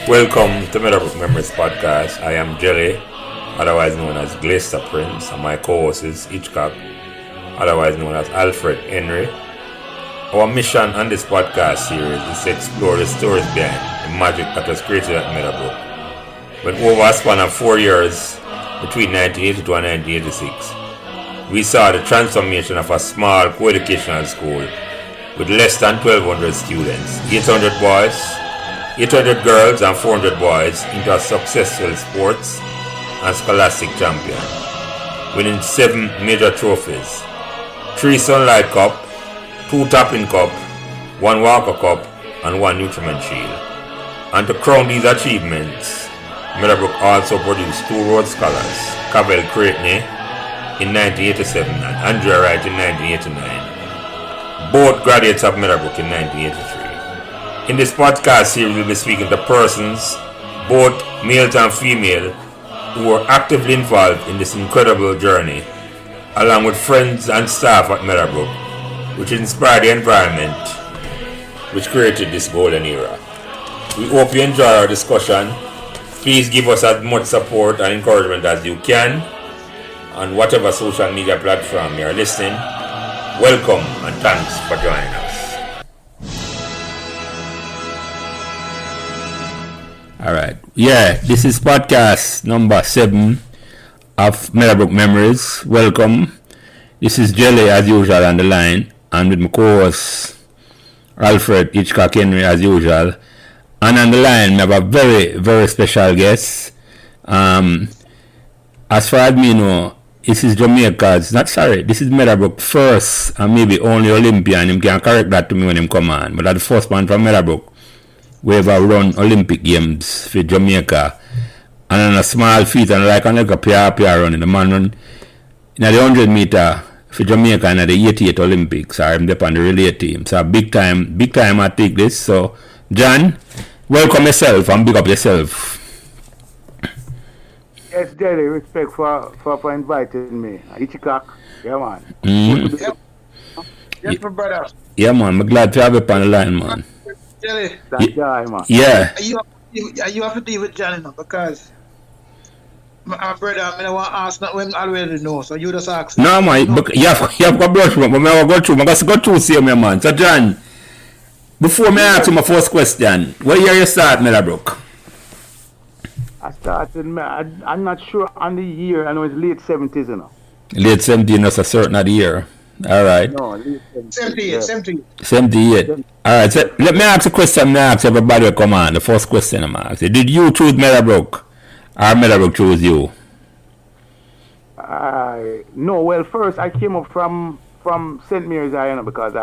Welcome to Meadowbrook Memories Podcast. I am Jelly, otherwise known as Glacier Prince, and my co-host is Hitchcock, otherwise known as Alfred Henry. Our mission on this podcast series is to explore the stories behind the magic that was created at Meadowbrook. When over a span of 4 years, between 1982 and 1986, we saw the transformation of a small co-educational school with less than 1,200 students, 800 boys, 800 girls and 400 boys into a successful sports and scholastic champion, winning 7 major trophies, 3 Sunlight Cup, 2 Topping Cup, 1 Walker Cup and 1 Nutriment Shield. And to crown these achievements, Meadowbrook also produced 2 Rhodes Scholars, Cavell Creighton in 1987 and Andrea Wright in 1989, both graduates of Meadowbrook in 1983. In this podcast series, we'll be speaking to persons, both males and female, who were actively involved in this incredible journey, along with friends and staff at Meadowbrook, which inspired the environment which created this golden era. We hope you enjoy our discussion. Please give us as much support and encouragement as you can on whatever social media platform you are listening. Welcome and thanks for joining us. Alright, this is podcast number 7 of Meadowbrook Memories. Welcome. This is Jelly as usual on the line, and with my co-host Alfred Hitchcock Henry as usual. And on the line, we have a very, very special guest. As far as me know, this is this is Meadowbrook first and maybe only Olympian. You can correct that to me when him come on. But that's the first man from Meadowbrook we ever run Olympic Games for Jamaica. And on a small feat and like a PR running. The man run in the 100 meter for Jamaica and the 88 Olympics. I'm there on the relay team. So big time I take this. So John, welcome yourself and big up yourself. Yes, Jelly, respect for inviting me. Hitchcock, yeah man. Yes, my brother. Yeah man, I'm glad to have you on the line, man. Jelly. That guy, man. Yeah. You have to deal with Johnny now because my brother, I don't want to ask not when I already know, so you just ask. No man, you have to brush me, but I go through see me, man. So John, before me ask you my first question, what year you start Meadowbrook? I started, I'm not sure on the year, I know it's late 70s, you know. Late 70s, that's a certain of the year. Alright. No, late 78. 78. Alright, so let me ask a question. I ask everybody will come on. The first question I'm asking. Did you choose Meadowbrook or Meadowbrook chose you? No, well, first I came up from St. Mary's, because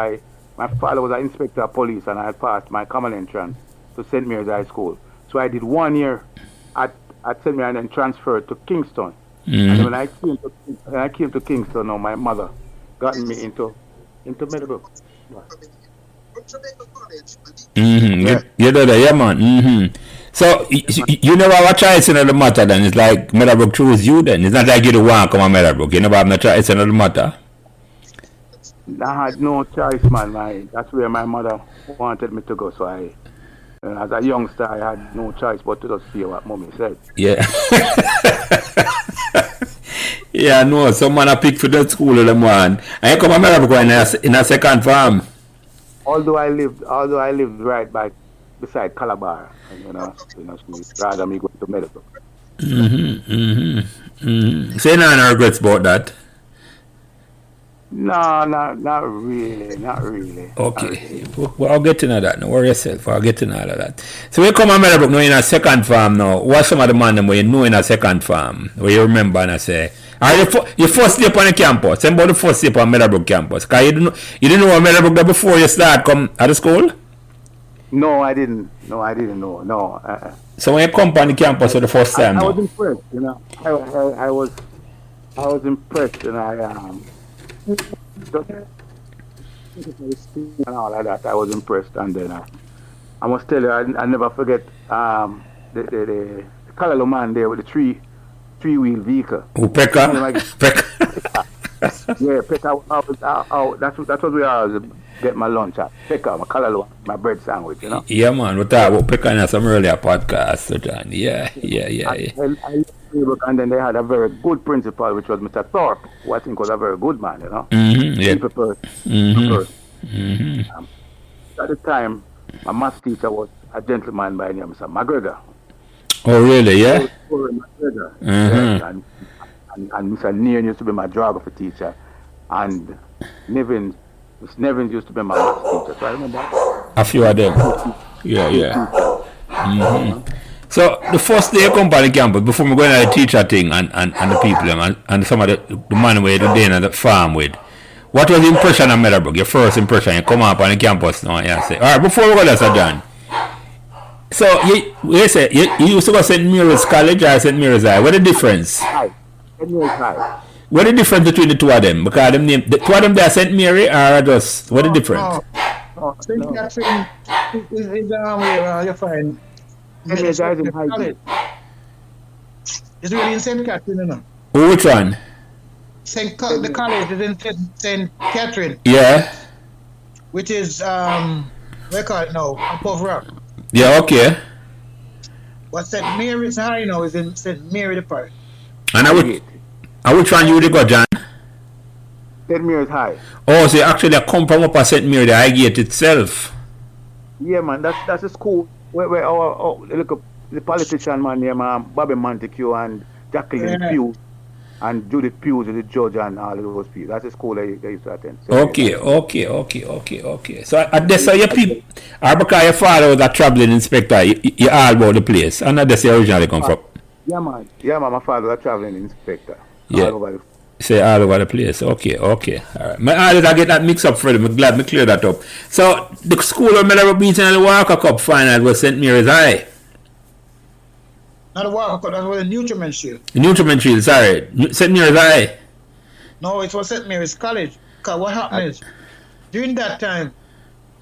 my father was an inspector of police and I had passed my common entrance to St. Mary's High School. So I did 1 year at St. Mary's and then transferred to Kingston. Mm-hmm. And when I came to Kingston, my mother got me into Meadowbrook. Mm-hmm. Yeah. You know that, yeah, man. Mm-hmm. So you never have a choice in the matter then? It's like Meadowbrook chose you then? It's not like you don't want to come to Meadowbrook. You never have no choice in the matter? I had no choice, man. That's where my mother wanted me to go. So as a youngster, I had no choice but to just see what mommy said. Yeah. Yeah, no. Some man a pick for the school of the man. And you come to Meadowbrook in a second farm. Although I lived right beside Calabar, she'd rather me go to Meadowbrook. So you no regrets about that? No, not really. Okay. Well, I'll get to know that. No worry yourself. I'll get to know all of that. So we come to Meadowbrook now in a second farm now. What's some of the man them where you know in a second farm? Where you remember and I say, your first day upon the campus? Tell me about the first day upon Meadowbrook campus. Because you didn't know Meadowbrook there before you start come at the school? No, I didn't know. No. So when you come upon the campus for the first time I was impressed, I was impressed and and all of that. I was impressed, and then I must tell you, I never forget the Kalalo man there with the three-wheel vehicle. Oh, Pekka. Yeah, Pekka. That was where I was get my lunch at Pecca, my callaloo, my bread sandwich, you know. Yeah, man. We talk about Pecan in some earlier podcast, so John. Yeah. I Meadowbrook, and then they had a very good principal, which was Mr. Thorpe, who I think was a very good man, you know. Yeah. People person. At the time, my math teacher was a gentleman by the name of Mr. McGregor. Oh, really? Yeah. McGregor. Yes, and Mr. Near used to be my geography teacher, and Miss Nevins used to be my math teacher. So I remember A few of them. Yeah. So the first day you come on the campus, before we go into the teacher thing and the people and some of the man we do in the farm with, what was the impression of Meadowbrook? Your first impression? You come up on the campus now and you say, all right, before we go there, Sir John. So you say you used to go to St. Mary's College or St. Mary's High. What the difference? St. Mary's High. What the difference between the two of them? Because them name, the two of them they are St. Mary or just what the difference? St. Catherine is where you find. St. Mary's High is in Highgate. It's really in St. Catherine, you know. Oh, which one? The college is in St. Catherine. Yeah. Which is we call it now above rock. Yeah. Okay. But St. Mary's High now is in St. Mary the Parish. And which one you would go, John? St. Mary's High. Oh, so you actually come from up at St. Mary, the Highgate itself. Yeah, man, that's a school where our look, the politician man named Bobby Montague and Jacqueline Pugh and Judith Pugh, the judge, and all of those people. That's a school they used to attend. Okay. So at this your people, or because your father was a traveling inspector, you all about the place, and that's where you originally come from. Yeah, man. My father was a traveling inspector. Yeah. All over the Say all over the place. Okay. All right. I get that mix up, Freddie. I'm glad me clear that up. So the school of Meadowbrook beating in the Walker Cup final was St. Mary's High. Not the Walker Cup, that was the Nutriment Shield. Nutriment Shield, sorry. St. Mary's High. No, it was St. Mary's College. Because what happened is, during that time,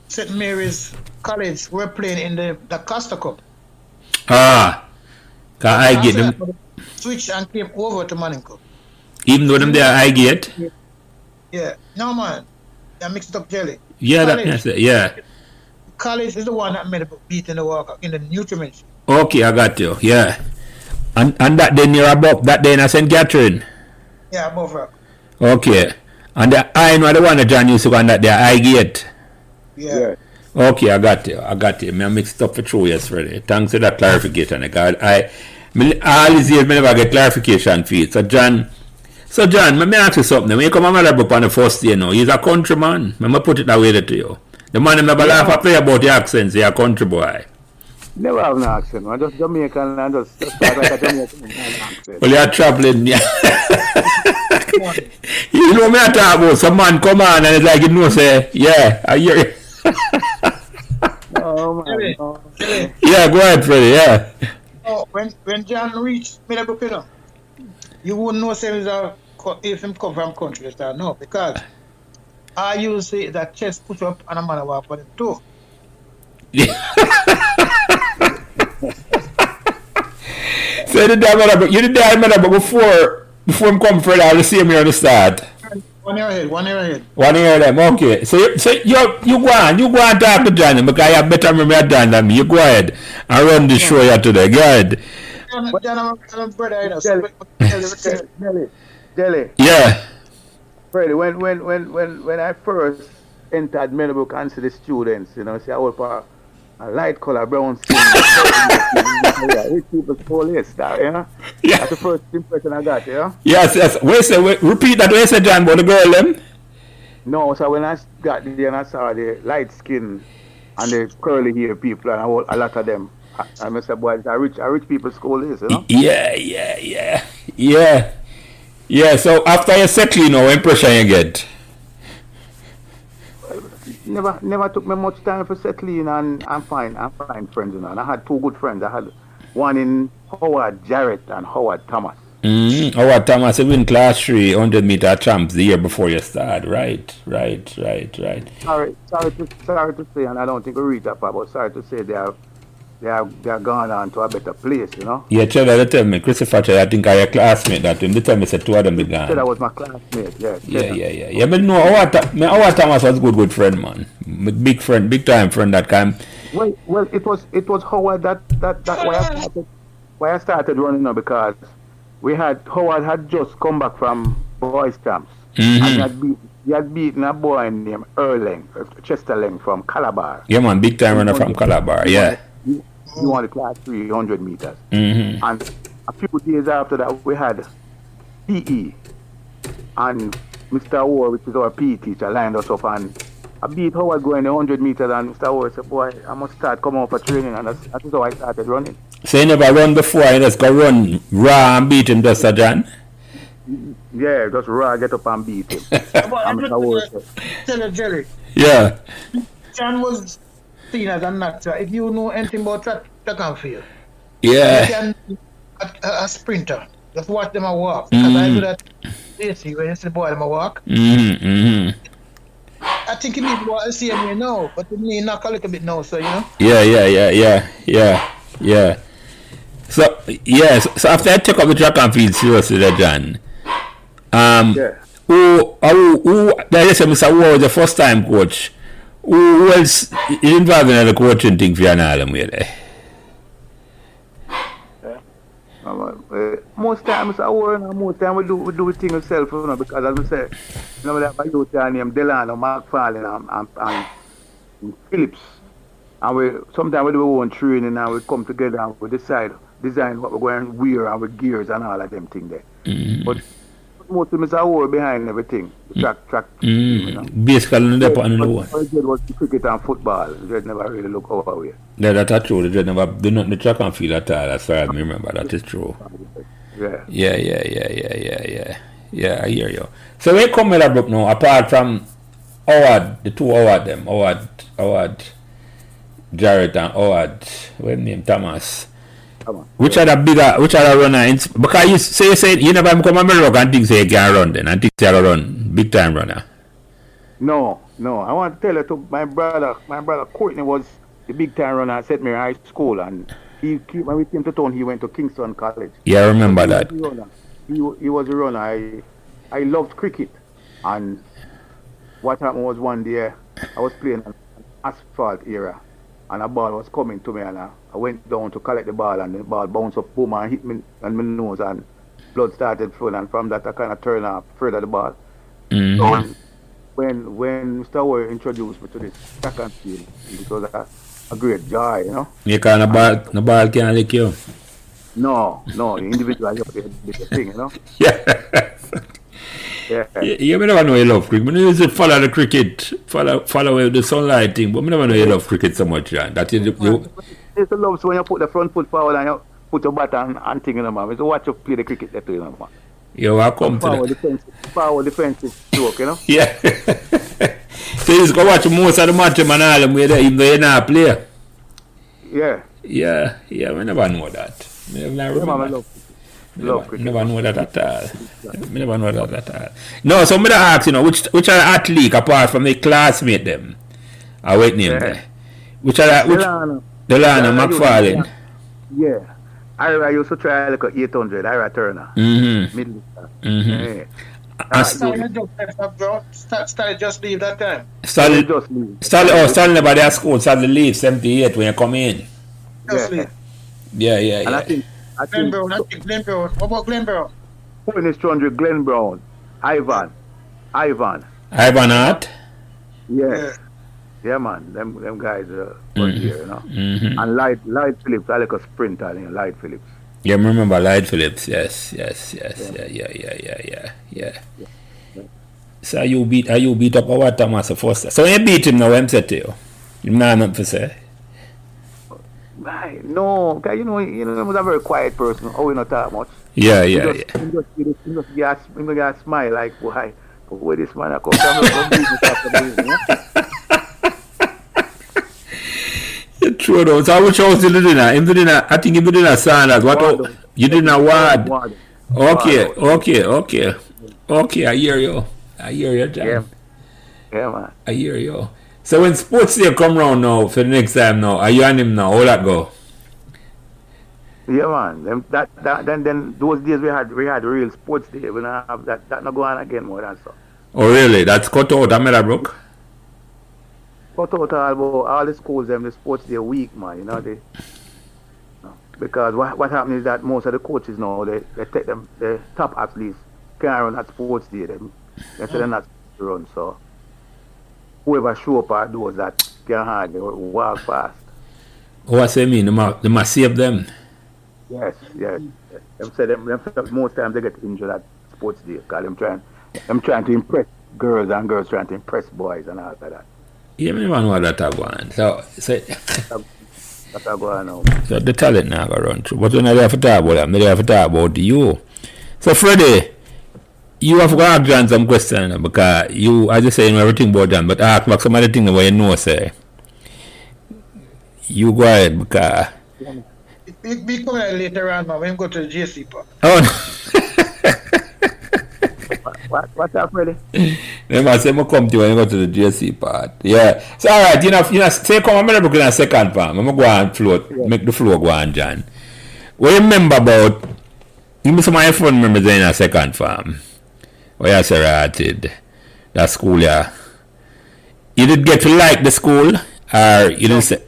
St. Mary's College were playing in the Costa Cup. Because I get them. Switch and came over to Manning Cup. Even though them there I get. Yeah. No, man. They mixed up jelly. Yeah, College, yeah. College is the one that made a beat in the Walker in the Nutriment Shield. Okay, I got you. Yeah. And that day near above, that day in St. Catherine. Yeah, above rock. Okay. And the I know the one that John used to go on that there, I get. Yeah. Okay, I got you. I mixed up for 2 years, Freddie. Thanks for that clarification. All these years, I never get clarification for it. So, John, let me ask you something. When you come to Meadowbrook on the first day, he's a countryman. Let me put it that way to you. The man who never laugh at play about your accents, he's a country boy. Never have an accent. I'm just Jamaican and just start like a Jamaican accent. Well, you're traveling. Yeah. You know me I talk about some man come on and it's like, say, yeah, I hear you. Oh, man. Yeah, go ahead, Freddie, yeah. Oh, when John reached Meadowbrook, you wouldn't know if him come from country. No, because I used to say that chest put up and a man walk on it too. Yeah. So you did that Meadowbrook before him come for all the same year at the start. 1 year ahead. 1 year ahead, okay. So you go and talk to John because you have better memory than me. You go ahead and run the show here today. Go ahead. John, I'm brother, Jelly. Yeah. Freddie, when I first entered Meadowbrook and see the students, see I was a light color brown skin. Rich people's police, yeah? That's the first impression I got, yeah? Yes. Repeat that. Where said John about the girl, them? No, so when I got there and I saw the light skin and the curly hair people and a lot of them, I must say, boy, it's a rich people's school is, Yeah, so after you settle, what impression you get? Never took me much time for settling, and I'm fine friends, and I had 2 good friends. I had one in Howard Jarrett and Howard Thomas. Howard Thomas, you win class 3 100-meter champs the year before you start, right. Sorry to say, and I don't think we reach that far, but sorry to say they they are gone on to a better place, you know. Yeah, Cheddar, they tell me, Christopher Cheddar, I think I your classmate that him. They tell me said two of them be gone. Cheddar was my classmate, yeah. Yeah, but no, our Thomas was good friend, man. Big friend, big time friend that time. Well, it was Howard that why I started running now, because Howard had just come back from boys camps, and he had beaten a boy named Erling, Chesterling from Calabar. Yeah, man, big time runner from Calabar. Yeah. He won the class 300 meters. Mm-hmm. And a few days after that, we had PE, and Mr. War, which is our PE teacher, lined us up, and I beat Howard going the 100 meters, and Mr. War said, boy, I must start coming up for training, and that's how I started running. So you never run before, you just go run raw and beat him, just John? Yeah, just raw, get up and beat him. And Mr. War said, Tell you, Jerry. Yeah. John was seen as a natural. If you know anything about track and field, Yeah. you can a sprinter. Just watch them a walk. Because I do that basically when you see the boy them a walk. Mm-hmm. I think you need to see him now, but you need to knock a little bit now, so you know. Yeah. So yes, so after I took up the track and field seriously, John. Who like I said, Mr. War was the first time coach. Who else is involved in the coaching thing for you and all them way there? Most times I work, most time we do the thing ourselves, you know, because as I say, you know, like my youth named Delano, McFarlane and Phillips. And sometimes we do our own training and we come together and we design what we're going to wear and with gears and all of them things there. Mm-hmm. But most of us are all behind everything. The track. Mm-hmm. You know. Basically, on the one. All did was cricket and football. They never really look our way. Yeah, that's true. They never do not the track and field at all, as far as I remember. That is true. Yeah. Yeah, I hear you. So when you come Meadowbrook now, apart from Howard, the two Howard them, Howard Jarrett and Howard, what name Thomas. Which are the runner? Because you say you never come to Meadowbrook and think you can run then, and think you can run big time runner. No. I want to tell you, to my brother Courtney was the big time runner at St. Mair High School, and when we came to town, he went to Kingston College. Yeah, I remember that. He was a runner. I loved cricket, and what happened was one day I was playing an asphalt era, and a ball was coming to me, and I went down to collect the ball, and the ball bounced up, boom, and hit me on my nose, and blood started flowing, and from that I kind of turned off further the ball. Mm-hmm. So when Mr. Warrior introduced me to this track and field, it was a great joy, you know. You can't the ball can't lick you. No, the individual you did the thing, you know. Yeah. You never know you love cricket. When you follow the cricket, follow the sunlight thing, but I never know you love cricket so much, John. That is it's a love, so when you put the front foot forward and you put your bat and thing in the man. So watch you play the cricket that, you know, man. You are come to that. Power defensive stroke, you know. Yeah. So you just go watch most of the match and all them where even though you're not play. Yeah, we never know that. Love cricket. Never know that at all. No, so I'm gonna ask, you know, which are the athlete apart from the classmate them? I wait name there. Which Delano McFarlane. Yeah. I used to try like 800, Ira Turner. Mm-hmm. Started just leave that time. Stanley by their school, Stanley leave 78 when you come in. Just leave. Yeah. And I think Glenn Brown. What about Glenn Brown? Point is 200, Glenn Brown. Ivan Hart? Yeah, man. Them guys was here, you know. Mm-hmm. And Lloyd Phillips, I like a sprinter, you know, Lloyd Phillips. Yeah, remember Lloyd Phillips, yes. Yeah. So you beat up our Thomas the first time. So when you beat him now, what I'm saying to you? You're not nothing to say. No, because you know, he was a very quiet person. Oh, we not talk much. Yeah. He just get a smile like, why? Where this man I come from? True though. So which house did you do that? I think you did that Sanders. What? You did not Ward. Okay. I hear you, John. Yeah, man. I hear you. So when sports day come round now for the next time now, are you on him now? How that go? Yeah, man. Then those days we had real sports day. We don't have that. That not go on again more than so. Oh, really? That's cut out at Meadowbrook? Cut out all the schools them the sports day week, man. You know because what happens is that most of the coaches now they take them the top athletes can't run at sports day. They say they're not supposed to run. So whoever show up at those that can hardly walk fast. What say mean? They must save them. Yes. Them say them most times they get injured at sports day because them trying to impress girls and girls trying to impress boys and all of that. Yeah, me don't know what that go on. So That's go on now. So the talent now go run through. But when I have to talk about them, they have to talk about you. So Freddie, you have to ask John some questions because you, as you say, you know everything about John, but ask back some other things that you know, say. You go ahead because... We come here later on, man, when we go to the JC park. Oh, no. What's up, Freddie? Then I say, I come to you when you go to the JC part. Yeah. So, all right, you know, say, come on, I'm going to in a second farm. I'm going to go and float, make the flow go on, John. What you remember about, give me some of your fun memories in a second farm. Where you started that school, yeah. You did get to like the school, or you didn't say?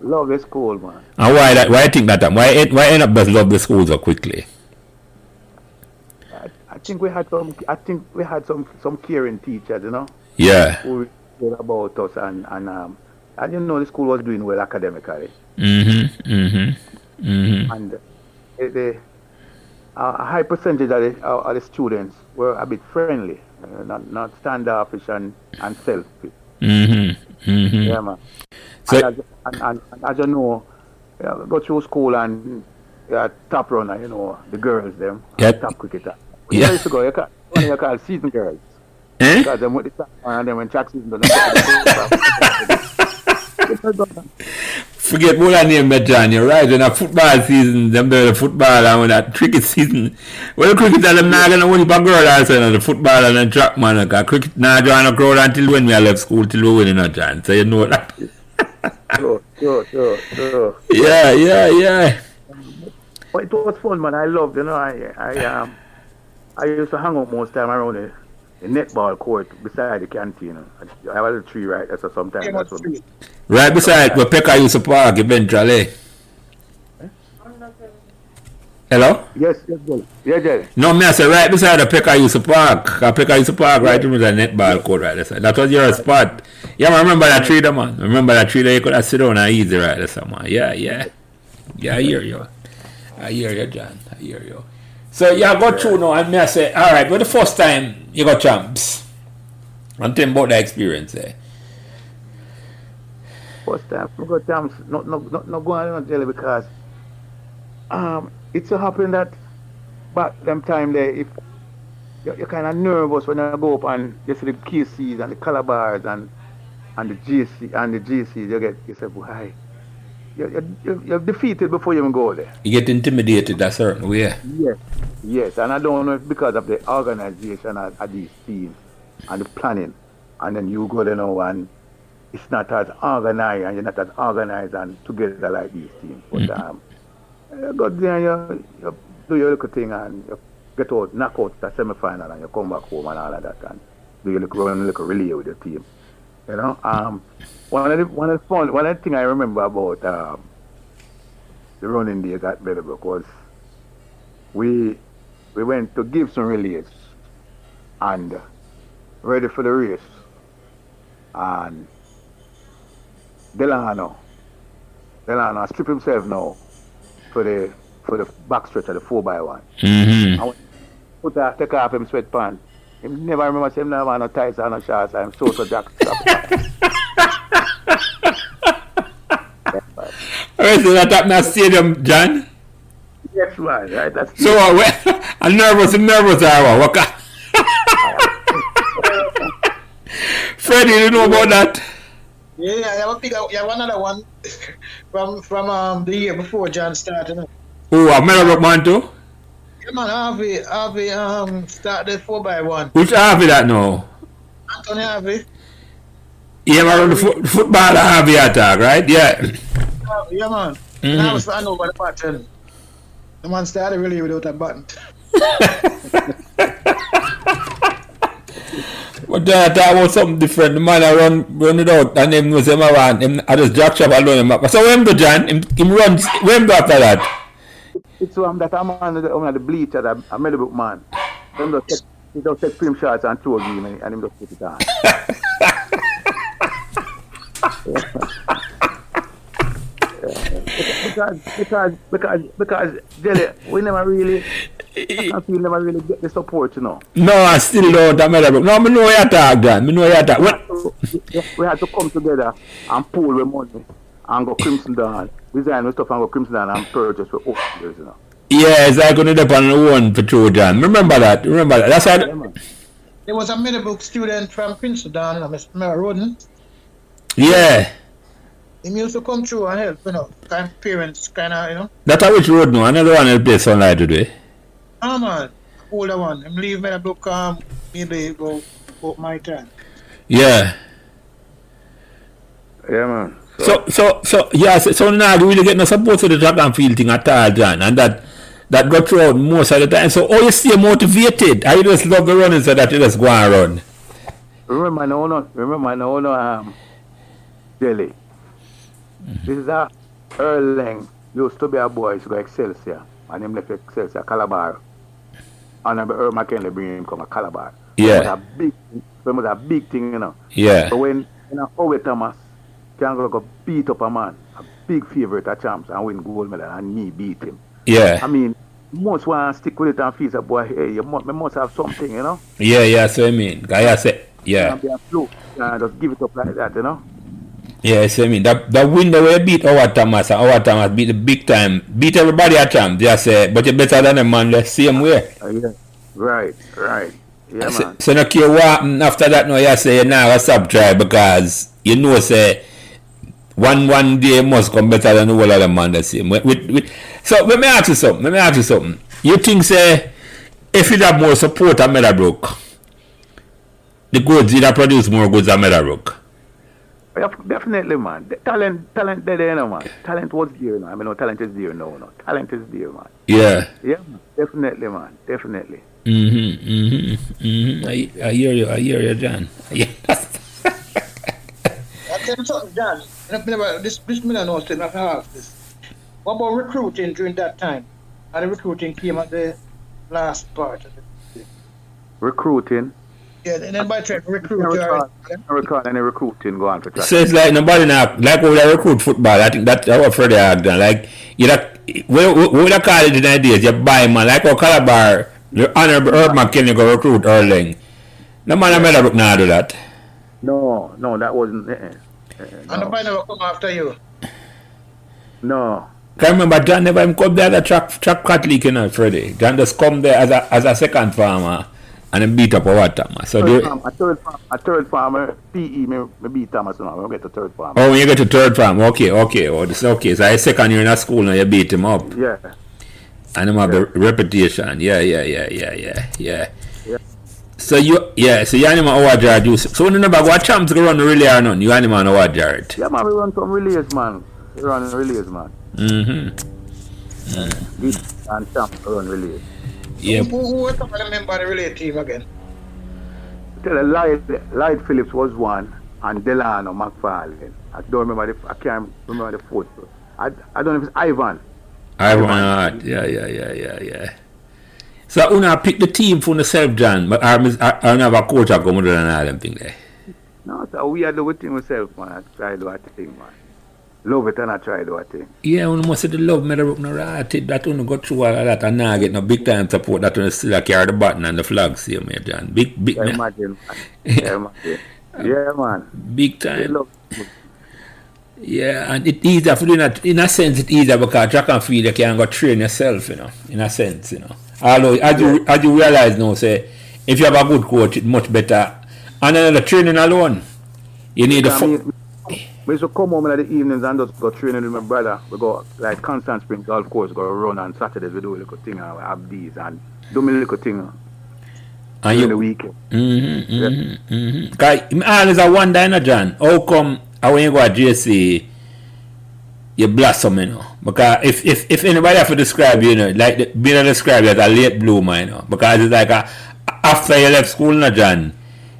Love the school, man. And why you think that? Why end up just love the school so quickly? I think we had some caring teachers, you know. Yeah. Who cared about us and you know the school was doing well academically. And a high percentage of the students were a bit friendly, not standoffish and selfish. Yeah, man. So, and as you know, go through school and top runner, you know, the girls them, top cricketer. When you used to go, you call season girls. Because them with the top and then when track season done, forget what I name that, John. You're right. When a football season, them do the football, and when that cricket season, well, the cricket them not gonna win for girl also, the football and the track man. Because cricket not join a crowd until when we left school till we win, John. So you know that. Sure. Yeah. But it was fun, man. I loved, you know. I used to hang out most time around the netball court beside the canteen. I have a little tree right there, so sometimes that's what. Right beside where Pekka used to park eventually. Hello? Yes, Jerry. No, me I say right beside the Pekka used to park. Pekka used to park right in the netball court right there. That was your spot. Yeah, I remember that tree there, man. Remember that tree there, you could sit down and easy right there, man. Yeah, I hear you. John. I hear you. So you go through now and me I say, all right, but the first time you got champs. I'm telling about the experience there. First time I got champs, not going on jelly because it so happened that back them time there, if you're kind of nervous when you go up and you see the KCs and the Calabars and the GCs, you say, boy, you're defeated before you even go there. You get intimidated a certain way. Yes, and I don't know if because of the organization of these teams and the planning, and then you go there now and it's not as organized and you're not as organized and together like these teams. But you go there and you do your little thing and you get out, knock out the semi-final and you come back home and all of that and do your little relay with your team. You know, one of the things I remember about the running days at Meadowbrook was we went to Gibson relays and ready for the race, and Delano strip himself now for the back stretch of the 4x1. And take off him sweatpants. He never remember him never have no tights or no shorts. I'm so jacked up. Alright, so that happened at stadium, John? Yes, man. Right, that's so I'm nervous or what? Freddie, you know about that? Yeah, I have another one from the year before John started. Oh, a Meadowbrook man too? Yeah, man, Harvey started 4x1. Which Harvey that now? Anthony Harvey. Yeah, man, the football Harvey attack, right? Yeah. Yeah, man. I was stand over the pattern. The man started really without a button. But that was something different. The man I run it out and him was him around. Him I just jack shop alone him. So when the John, him run when after that. It's that I'm on the bleacher that a Meadowbrook man. He just take film shots and throw him and him just put it on. Because Jelly, we never really get the support, you know. No, I still don't. I Meadowbrook. No, I know your talk, Dan. I know your talk. We had to come together and pool with money and go Crimson Dawn. Design stuff and go Crimson Dawn and purchase for years, you know. Yeah, it's like going to depend on one for true, John. Remember that. That's how. There was a Meadowbrook student from Princeton, Mr. Mair Roden. Yeah. He used to come through and help, you know, kind of parents, kind of, you know. That's how which road no? Another one will play sunlight today. Ah, man. Older one. Him leave Meadowbrook, maybe go my time. Yeah. Yeah, man. So now you really get no support for the track and field thing at all, John, and that got through out most of the time. So you stay motivated? I just love the running so that you just go and run. Remember no Jelly. This is a Erling used to be a boy to go Excelsior, and him left Excelsior Calabar. And Earl McKinley bring him come a Calabar. Yeah. It was a big thing, you know. Yeah. So when Owe Thomas can go beat up a man, a big favorite of champs, and win gold medal, and me beat him. Yeah. I mean, most want to stick with it and feel that boy, hey, you must have something, you know. Yeah, so I mean, I say, yeah. Be a flow, and just give it up like that, you know. Yeah, so I mean, that win the way beat our Thomas, and our Thomas beat the big time, beat everybody at champ. They say, but you're better than a man the same way. Yeah. Right. Yeah, man. So no care what happened after that. No, you say you now stop try because you know say one day must come better than the whole other man the same. So let me ask you something. You think say if you have more support at Meadowbrook, the goods either produce more goods at Meadowbrook? Definitely, man. The talent there, man. Talent was there, you know. I mean, no talent is there, no. Talent is there, man. Yeah. Yeah, man. Definitely, man. Definitely. I hear you, John. Yeah. I'll tell you something, John. This million knows still not half this. What about recruiting during that time? And the recruiting came at the last part of it. Recruiting? Yeah, and then by trying to recruit. Record any recruiting go on for track. So it's like nobody now, like when they recruit football, I think that's what Freddie had done. Like, you know, we don't call it in ideas, you buy man, like how Calabar, the Honorable Earl McKinney go recruit Erling. No man made a now do that. No, that wasn't. And nobody never come after you. No. I remember John never even come there at the track cat league, you know, Freddie. John just come there as a second farmer. And then beat up our Thomas. So a third farmer, PE, me beat Thomas now. We get to third farmer. Oh, when you get to third farm, okay. Oh, this is okay. So I second year in a school now, you beat him up. Yeah. And him have the reputation. Yeah. So you animal our Jared. So when you never go champs go run the relay or none, you animal our Jared. Yeah, man, we run some relays, man. This and champs run relays. Yeah. Who was some of the member of the relay team again? Lloyd Phillips was one, and Delano McFarlane. I can't remember the fourth. I don't know if it's Ivan. Yeah. So una pick the team for yourself, John, but I have a coach that come with them thing there. No, so we are doing thing myself, man. I try to do a thing, man. Love it and I try to do a thing. Yeah, when must say the love Meadowbrook no right. That one go through all of that and now get no big time support. That one still carry the button and the flag, see me, John. Big man. Imagine, man. Yeah, man. Big time. Yeah, and it easier for doing that. In a sense, it's easier because track and field you can go train yourself, you know. In a sense, you know. Although, as you realize now, say, if you have a good coach, it's much better. And then the training alone, you need we used to come home in the evenings and just go training with my brother. We go like Constant Spring Golf Course, go run on Saturdays. We do a little thing and we have these and do me a little thing during the weekend. Because I always wonder, John, how come when you go to JC, you blossom, you know. Because if anybody have to describe you, you know, like being described as a late bloomer, you know, because it's like after you left school, no, John,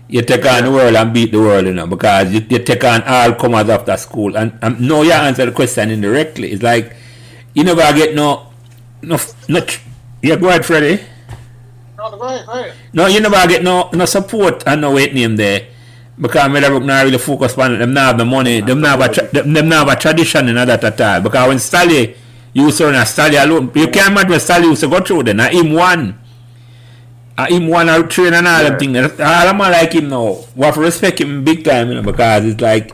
you take on the world and beat the world, you know, because you take on all comers after school. And no, you answer the question indirectly. It's like you never get no. Yeah, go ahead, Freddie. No, go ahead. No, you never get no support and no weight name there. Because Meadowbrook not really focus on it. Them not have the money. Them not have a tradition in that at all. Because when Stally used to run a Stally alone, you can't imagine when Stally used to go through then. Him one or train and all them things. All of them like him now. We have to respect him big time, you know, because it's like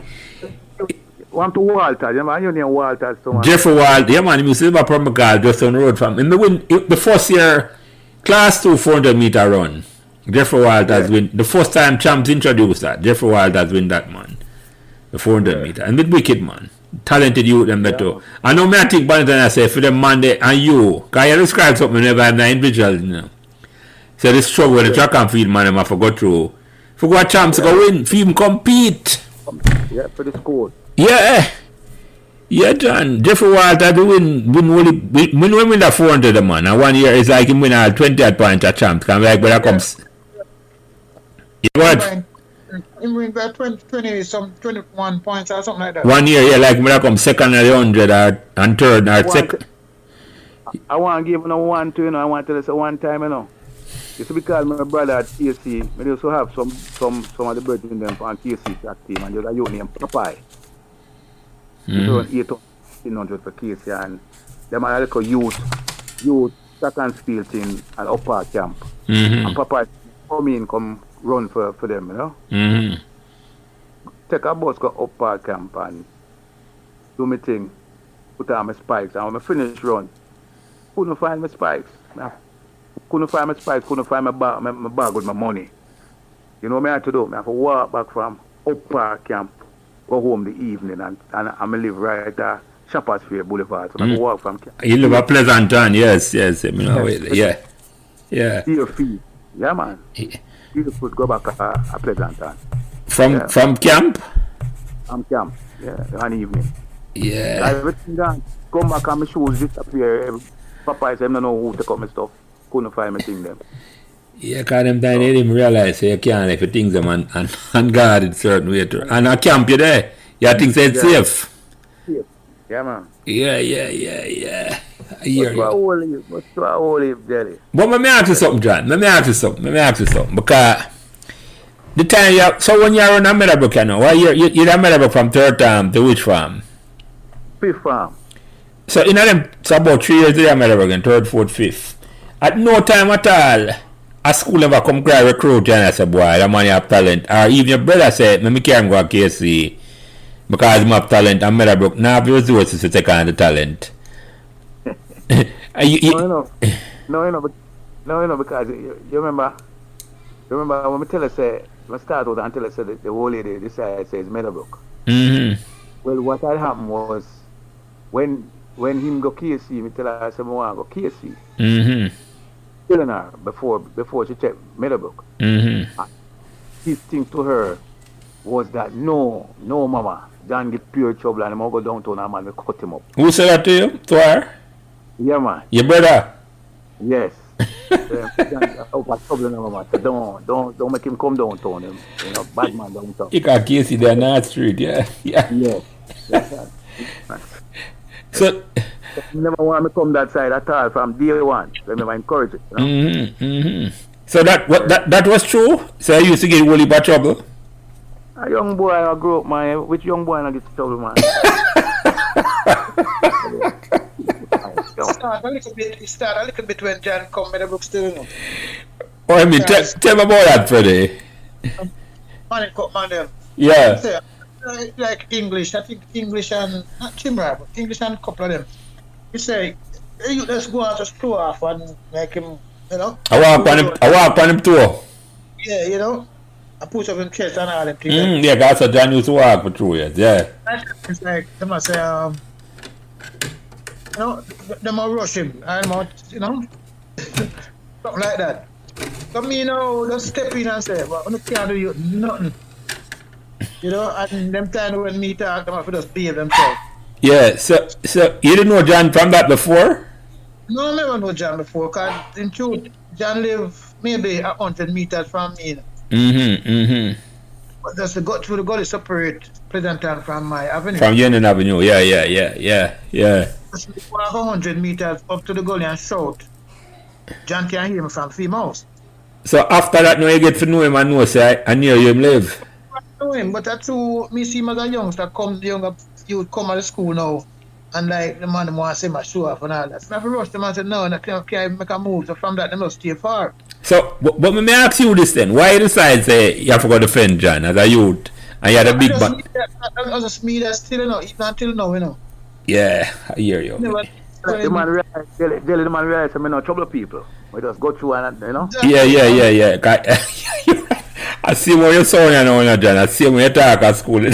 Want to Walter, you man, you name Walter so much. Jeffrey Walter, yeah man, he used to have a problem just on the road from him. The first year class 2 400 meter run. Jeffrey Walters win. The first time champs introduced that. Jeffrey Walters win that, man. The 400 meter. And with wicked, man. Talented youth them better. I know me I think Bonnet and I say for them man they, and you. Because you describe something whenever I'm the individual, you know. So this struggle with the track and field man I forgot through. For what champs go win. For him compete. Yeah, for the school. Yeah. Yeah, John. Jeffrey Walters win win that 400 man. And 1 year it's like him win all 20 at point at champs. Can like when that comes. What? Him win by 21 points or something like that. 1 year, yeah, like when I come second at the 100 and third or second. I want to give him a one to, you know, I want to tell you one time, you know. It's because my brother at KC, I used to have some of the brethren them on KC track team, and there's a youth named Popeye. He run 800 for KC, and them are like a youth track and field team at upper camp. And Popeye come run for them, you know. Take a bus, go up park camp and do my thing, put on my spikes, and when I finish run, couldn't find my spikes. Couldn't find my bag with my money. You know what I have to do? I have to walk back from up park camp, go home the evening, and I live right at Shoppers Fair Boulevard. So I have to walk from camp. You live a Pleasant Town, yes. You know, yeah. See your feet. Yeah, man. You could go back a Pleasant Town. From camp? From camp, yeah, one evening. Yeah. Everything done. Come back and my shoes disappear. Papa said, I don't know who to cut my stuff. Couldn't find my thing them. Yeah, because them time they didn't realize so you can't if you things them and guard it certain way to. And at camp you there. You think it's safe. Yeah, man. Yeah. I hear you. What's the olive jelly? But let me ask you something, John. Let me ask you something. Because the time so when you're on a Meadowbrook, you know, why you're a Meadowbrook from third term to which farm? Fifth farm. So in them, so about 3 years you're Meadowbrook and third, fourth, fifth. At no time at all, a school never come cry recruit you and I say, boy, that man you have talent. Or even your brother said, me can't go to KC because I have talent and Meadowbrook now have the resources to take on the talent. No, because you remember when I tell us say when I start out and tell us the whole lady decided says Meadowbrook. Well, what had happened was when him go KC, me tell her I said I want to go KC. Telling her before she checked Meadowbrook. His thing to her was that no mama, John get pure trouble and I'm gonna go downtown and man will cut him up. Who said that to you? To her? Yeah, man. Your brother? Yes. Trouble now, mama. So don't make him come downtown. You know, bad man downtown. You got Casey there on that street, yeah. Yes. So never want me to come that side at all from day one. So I never encourage it. You know? So that was true? So you used to get really bad trouble? A young boy I grew up, man. Which young boy I get trouble, man? It started a little bit when John come Meadowbrook still, you know. Oh, I mean, tell me about that, Freddie. Man, cut man them. Yeah. So, like English, I think English and not Chimra, but English and a couple of them. You say, hey, you let's go out to store off and make him, you know. I walk on him too. Yeah, you know. I put up him chest and all them things. Yeah, that's what John used to walk for 2 years, yeah. It's like, they must say, you know, they must rush him, and you know, something like that. So me, you know, just step in and say, well, I can't do you nothing. You know, and them time when me talk, they must just behave themselves. Yeah, so you didn't know John from that before? No, I never know John before, because in truth, John live maybe 100 meters from me. Mm-hmm. But that's the go through the gully separate Pleasanton from my avenue. From Union Avenue, yeah. Just 100 meters up to the gully and shout. John can hear me from 3 miles. So after that, now you get to know him and know, say, I knew him live. I know him, but that's who me see him as a youngster come, the younger youth come out of school now. And like the man wants to see my show off and all that. So I have to rush them and say, no, I can't make a move. So from that, they must stay far. So, but let me ask you this then. Why you decide, say, you have to go defend John as a youth? And you had a big man. I just me that still, even until now, Yeah, I hear you. The man realize, the man realize I'm no trouble people. We just go through and, Yeah. I see what you're saying now, John. I see when you talk at school.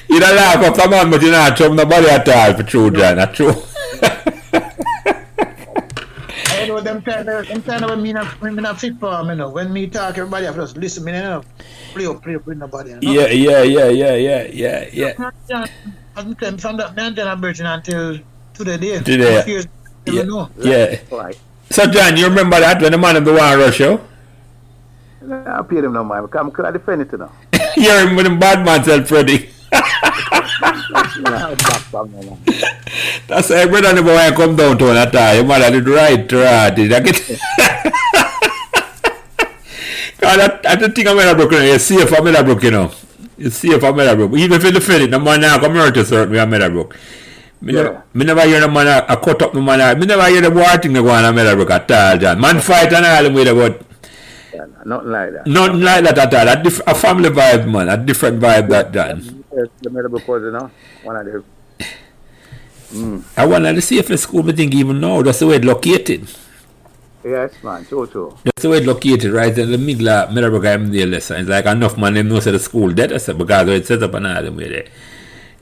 You don't laugh up someone, but you not trouble nobody at all for true, John. That's true. I know them kind of me not fit for them, When me talk, everybody have to just listen, play up with nobody. Yeah. As me claim from that, me and John are virgin until today. Yeah. So, John, you remember that when the man of the one rush you? I pay them no mind, because I'm going to defend it, You remember the bad man tell Freddy. That's why brother never want to come down to that time. Your mother did right. Did I get I don't think I'm Meadowbrook. You see if I'm Meadowbrook, You see if I'm Meadowbrook. Even if you defend it, the man now come here to serve me at Meadowbrook. Me never hear the man a cut up the man. Me never hear the war thing go on at Meadowbrook at all, John. Man fight and all the way about. Nothing like that. Nothing like that at all. A family vibe, man. A different vibe that, John. The Meadowbrook was, one of the... I want to see if the school, I think even now, that's the way it's located. Yes, man, true. That's the way it's located, right in the middle of Meadowbrook MDLS. It's like enough man them knows the school dead, because it's set up and all them way there.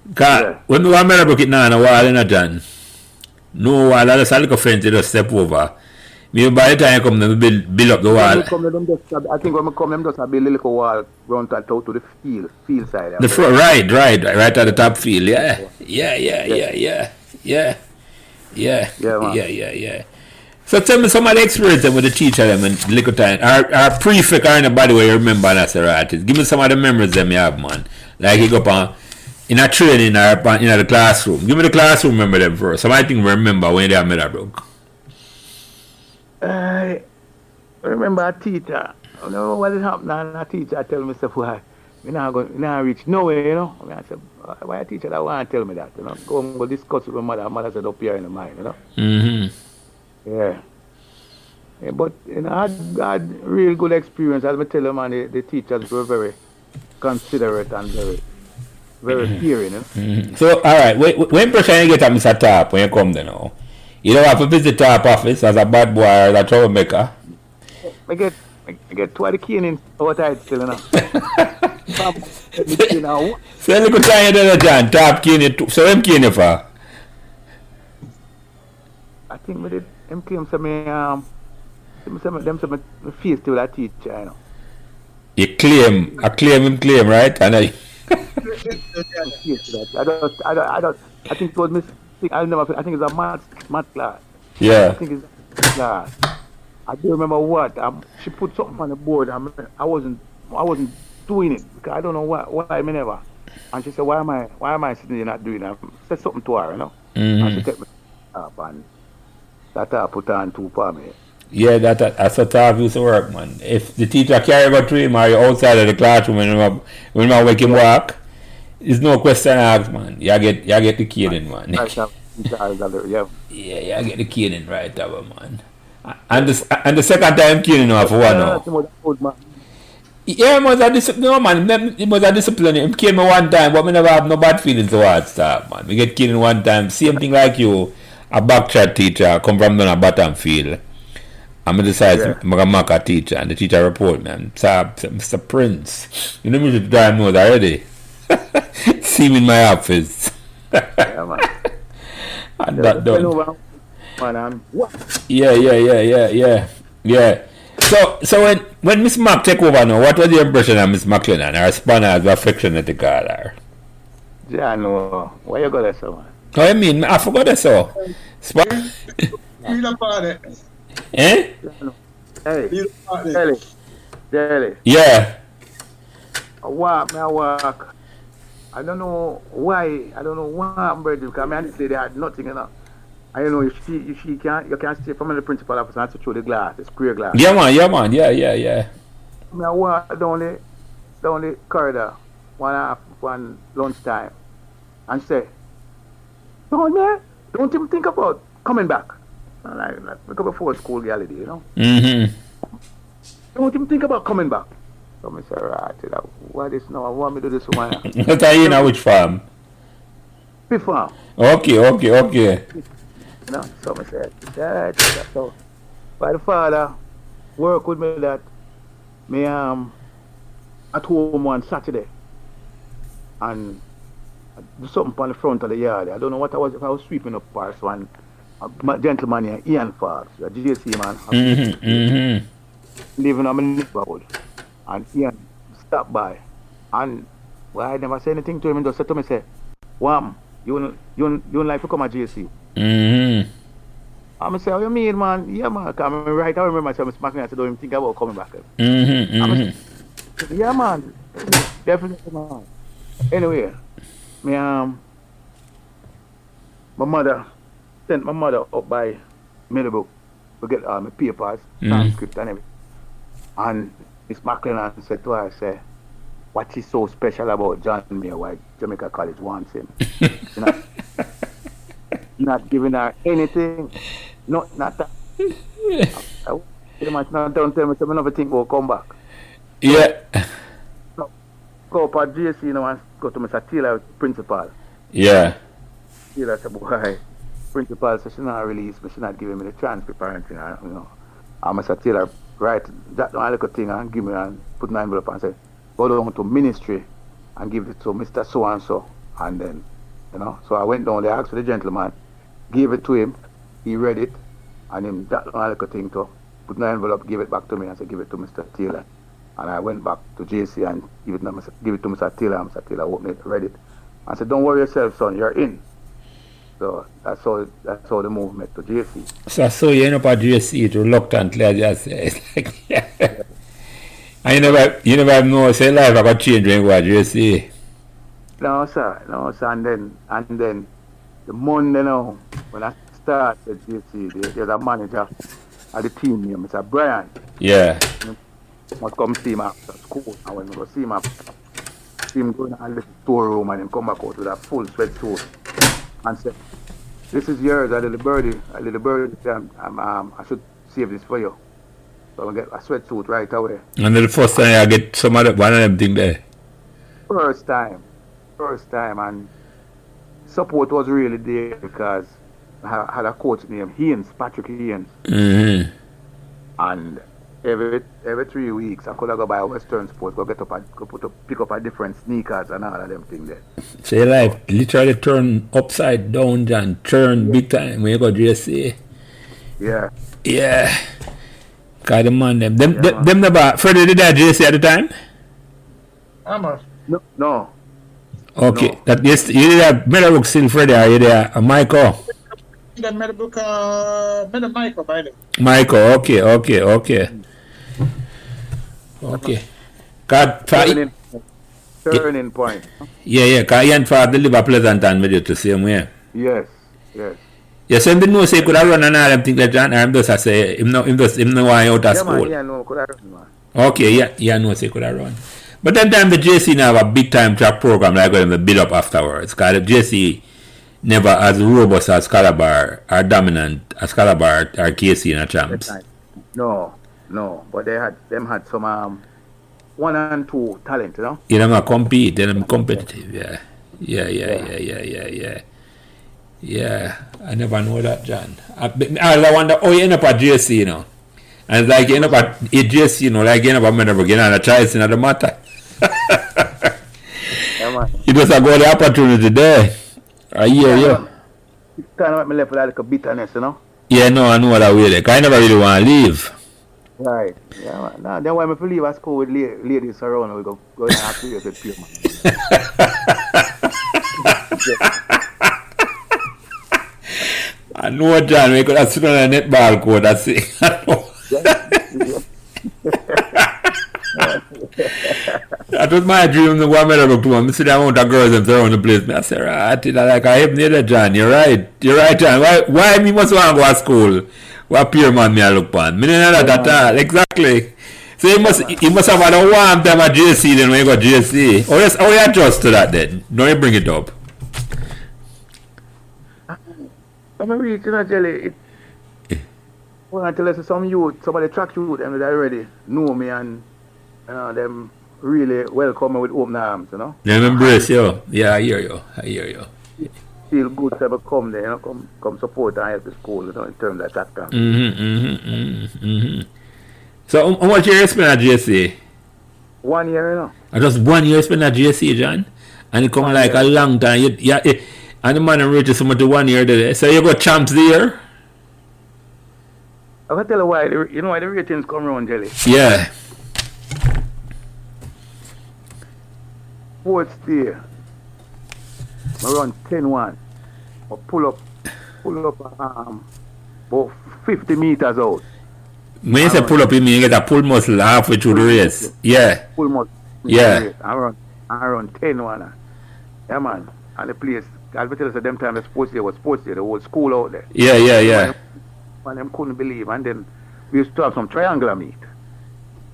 Because when we were Meadowbrook, it now on a wall, John. No wall, that's a little fence, just step over. Maybe by the time I come, they build up the wall. I think when I come, them just build a little wall round to the field side. The front, right at the top field, yeah. So tell me some of the experience with the teacher them and little time. Our prefect or anybody where you remember that's a artist. Give me some of the memories them you have, man. Like you go up in a training or in the classroom. Give me the classroom remember them first. Some I think remember when they are Meadowbrook. I remember a teacher. I don't know what is happening. And a teacher tell me stuff why we not reach nowhere, I said, why a teacher that want to tell me that, Go and go discuss with my mother. Mother said up here in the mind, Yeah, but I had real good experience. As I tell them, man, the teachers were very considerate and very caring. So, all right, when impression you get at Mr. Top when you come there now? You don't have to visit Top office as a bad boy or as a troublemaker? I get twice the caning out I still, So, look at time you John, Top caning, so him caning for? I think we did. Them claim some them face to that teacher, You claim, him, right? And I think it was mistake. I think it's a math class. Yeah. I think it's a class. I don't remember what. She put something on the board. I wasn't doing it because I don't know why I never. And she said, "Why am I sitting here not doing it?" I said something to her, And she took me up and that put on two for me. Yeah, that's what I used to work, man. If the teacher carry go to him or you're outside of the classroom when I wake him walk, there's no question asked, man. You get the caning, man. Yeah, you get the caning right over, man. And the second time caning off for one now. Yeah, it was a discipline, no, man. It was a discipline. Him cane me one time, but I never have no bad feelings towards that, man. We get caning one time, same thing like you. A backchat teacher come from down a bottom field. I'm going to decide I'm going to mark a teacher, and the teacher report, man. Mr. Prince, you know me to drive nose already. See me in my office. Yeah, man. And that done. Yeah. So when Miss Mac take over now, what was your impression of Miss McLennan? Her spanners were affectionate to call her. John, why you got there, so man? What you mean? I forgot that so. Read about it. Eh? John, hey, Read about it. Jelly. Yeah. I walk. I don't know why I'm ready because I honestly they had nothing enough. I don't know if she can't you can't stay from the principal office and to throw the glass, the square glass. Yeah man. Yeah. I walk down the corridor one lunchtime and say, don't even think about coming back. Like before school reality, you know. Mm-hmm. Don't even think about coming back. So I say, right, what is now? I want me to do this one. What are you in which farm? Fifth farm. Okay. You know, so I said, right. So by the father work with me that me at home one Saturday and do something on the front of the yard. I don't know what I was if I was sweeping up parts one gentleman here, Ian Fox, a GC man. Mm-hmm. Living on my neighborhood. And Ian stopped by. And well, I never said anything to him. He just said to me, say, Wham, you don't like to come at GC? Mm-hmm. I'm say, how you mean, man? Yeah, man. I remember myself smacking and I said, don't even think about coming back. Mm-hmm. Yeah, man. Definitely, man. Anyway, my mother sent my mother up by Meadowbrook to get my papers, transcript and everything. And Miss McLennan said to her, say, what is so special about John Mair, why Jamaica College wants him? Not giving her anything. Not that. I pretty much not don't tell me some another thing will come back. Yeah. So, go up at GSC, and go to Mr. Taylor, principal. Yeah. Taylor said, boy, principal said she not release me, she not giving me the transcript or anything, And Mr. Taylor write that one little thing and give me and put an envelope and say, go down to ministry and give it to Mr. So and so. And then, so I went down there, asked for the gentleman, gave it to him, he read it, and him that one little thing to put an envelope, give it back to me and say, give it to Mr. Taylor. And I went back to JC and give it to Mr. Taylor, and Mr. Taylor opened it, read it. I said, don't worry yourself, son, you're in. So that's how the movement to JC. So you end up at JC reluctantly, I just say. It's like, yeah. And you never know, say life I got change when you go to JC. No, sir. And then the Monday now, when I start at JC, there's a manager at the team name, Mr. Brian. Yeah. He must come see him after school. And when we go see him go in a little storeroom and him come back out with a full sweatsuit and say, this is yours, a little birdie. I should save this for you. So I get a sweatsuit right away. And then the first time I get one of them thing there. First time, and support was really there because I had a coach named Patrick Haynes. Mm-hmm. And every 3 weeks I could go buy a Western Sports, pick up a different sneakers and all of them things there. So your life literally turn upside down, John. Turn big time when you go to JC. Yeah. Yeah. Cause the man them never Freddie did that JC at the time? No. Okay. No. That yes, you did have Meadowbrook still Freddie, are you there? Michael? The Meadowbrook, Michael, by the way. Michael, okay. God, Turning point. Yeah, because Ian Ford live a Pleasant and with you to see him, yeah. Yes. Yes, and didn't know say could I run and all them things that John I'm just I say him no want out of school. Yeah, no, could I run, man. Okay, yeah, no say could I run. But then time the JC now have a big time track program like when they build up afterwards. Because the JC never as robust as Calabar or dominant as Calabar or KC in a champs. No. But they had some 1 and 2 talent, You know, compete, they're competitive, yeah. Yeah, I never know that, John. I wonder, you end up at JC, And it's like you end up at JC, like you end up at Meadowbrook, and a choice in the matter. You just got the opportunity there. I hear you. It's kind of make me left with like a bitterness, Yeah, no, I know that way. Like, I never really want to leave. Right. Yeah, man. Now, then when I leave at school with ladies around, we go and have to use it, man. I know, John, we could have sit on a netball court, that's it. That was my dream. The one I looked to him, I see the amount of girls and around the place. I said, right, like I have near John. You're right, John. Why me must want to go to school? What peer man me I look upon? Me didn't know that at all. Exactly. So he must have had a warm time at JC then when you got JC. Oh yes, you adjust to that then. Don't you bring it up. I'm reaching a jelly. Well, until there's some youth, some of the track youth, and they already know me and them really welcome me with open arms, you know. Them embrace you. Yeah, I hear you. Feel good to come there, you know, come support and help the school, you know, in terms of that camp. So how much year you spend at JC? 1 year, you know. Just 1 year spent at JC, John? And it come like a long time. And the man reaches so much to 1 year there. So you got champs there? I can tell you why. You know why the ratings come around, Jelly? Yeah. Fourth day, I run 10-1. I pull up about 50 meters out. When you say pull up, you mean you get a pull muscle halfway through the race? Yeah. Pull muscle. Yeah. I run 10-1. Yeah, man. And the place, I'll tell you, them time the sports day was sports day, the whole school out there. Yeah. And them couldn't believe. And then we used to have some triangular meet.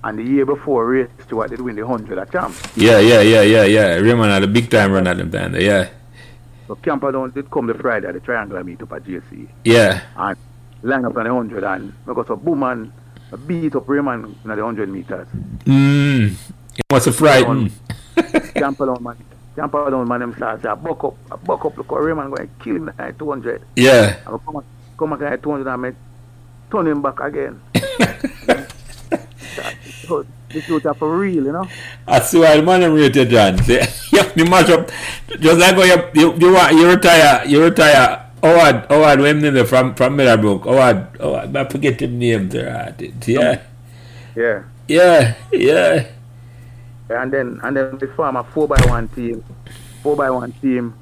And the year before, Ray Stewart did win the 100 at champs. Yeah. Raymond had a big time run at them time there, yeah. So Camperdown did come the Friday at the triangular meet up at JC. Yeah. And line up on the 100 and I got a boom and I beat up Raymond in the 100 meters. It was a frightened. Camperdown man, them start say, I buck up, look how Raymond going to kill him at 200. Yeah. I come at 200 and I turn him back again. So, this was for real, you know. I see why the man rated, John. You mash up, just like how you retire. Howard, when name from Meadowbrook. Howard, I forget his name there. Yeah. And then we form a 4x1 team. 4x1 team.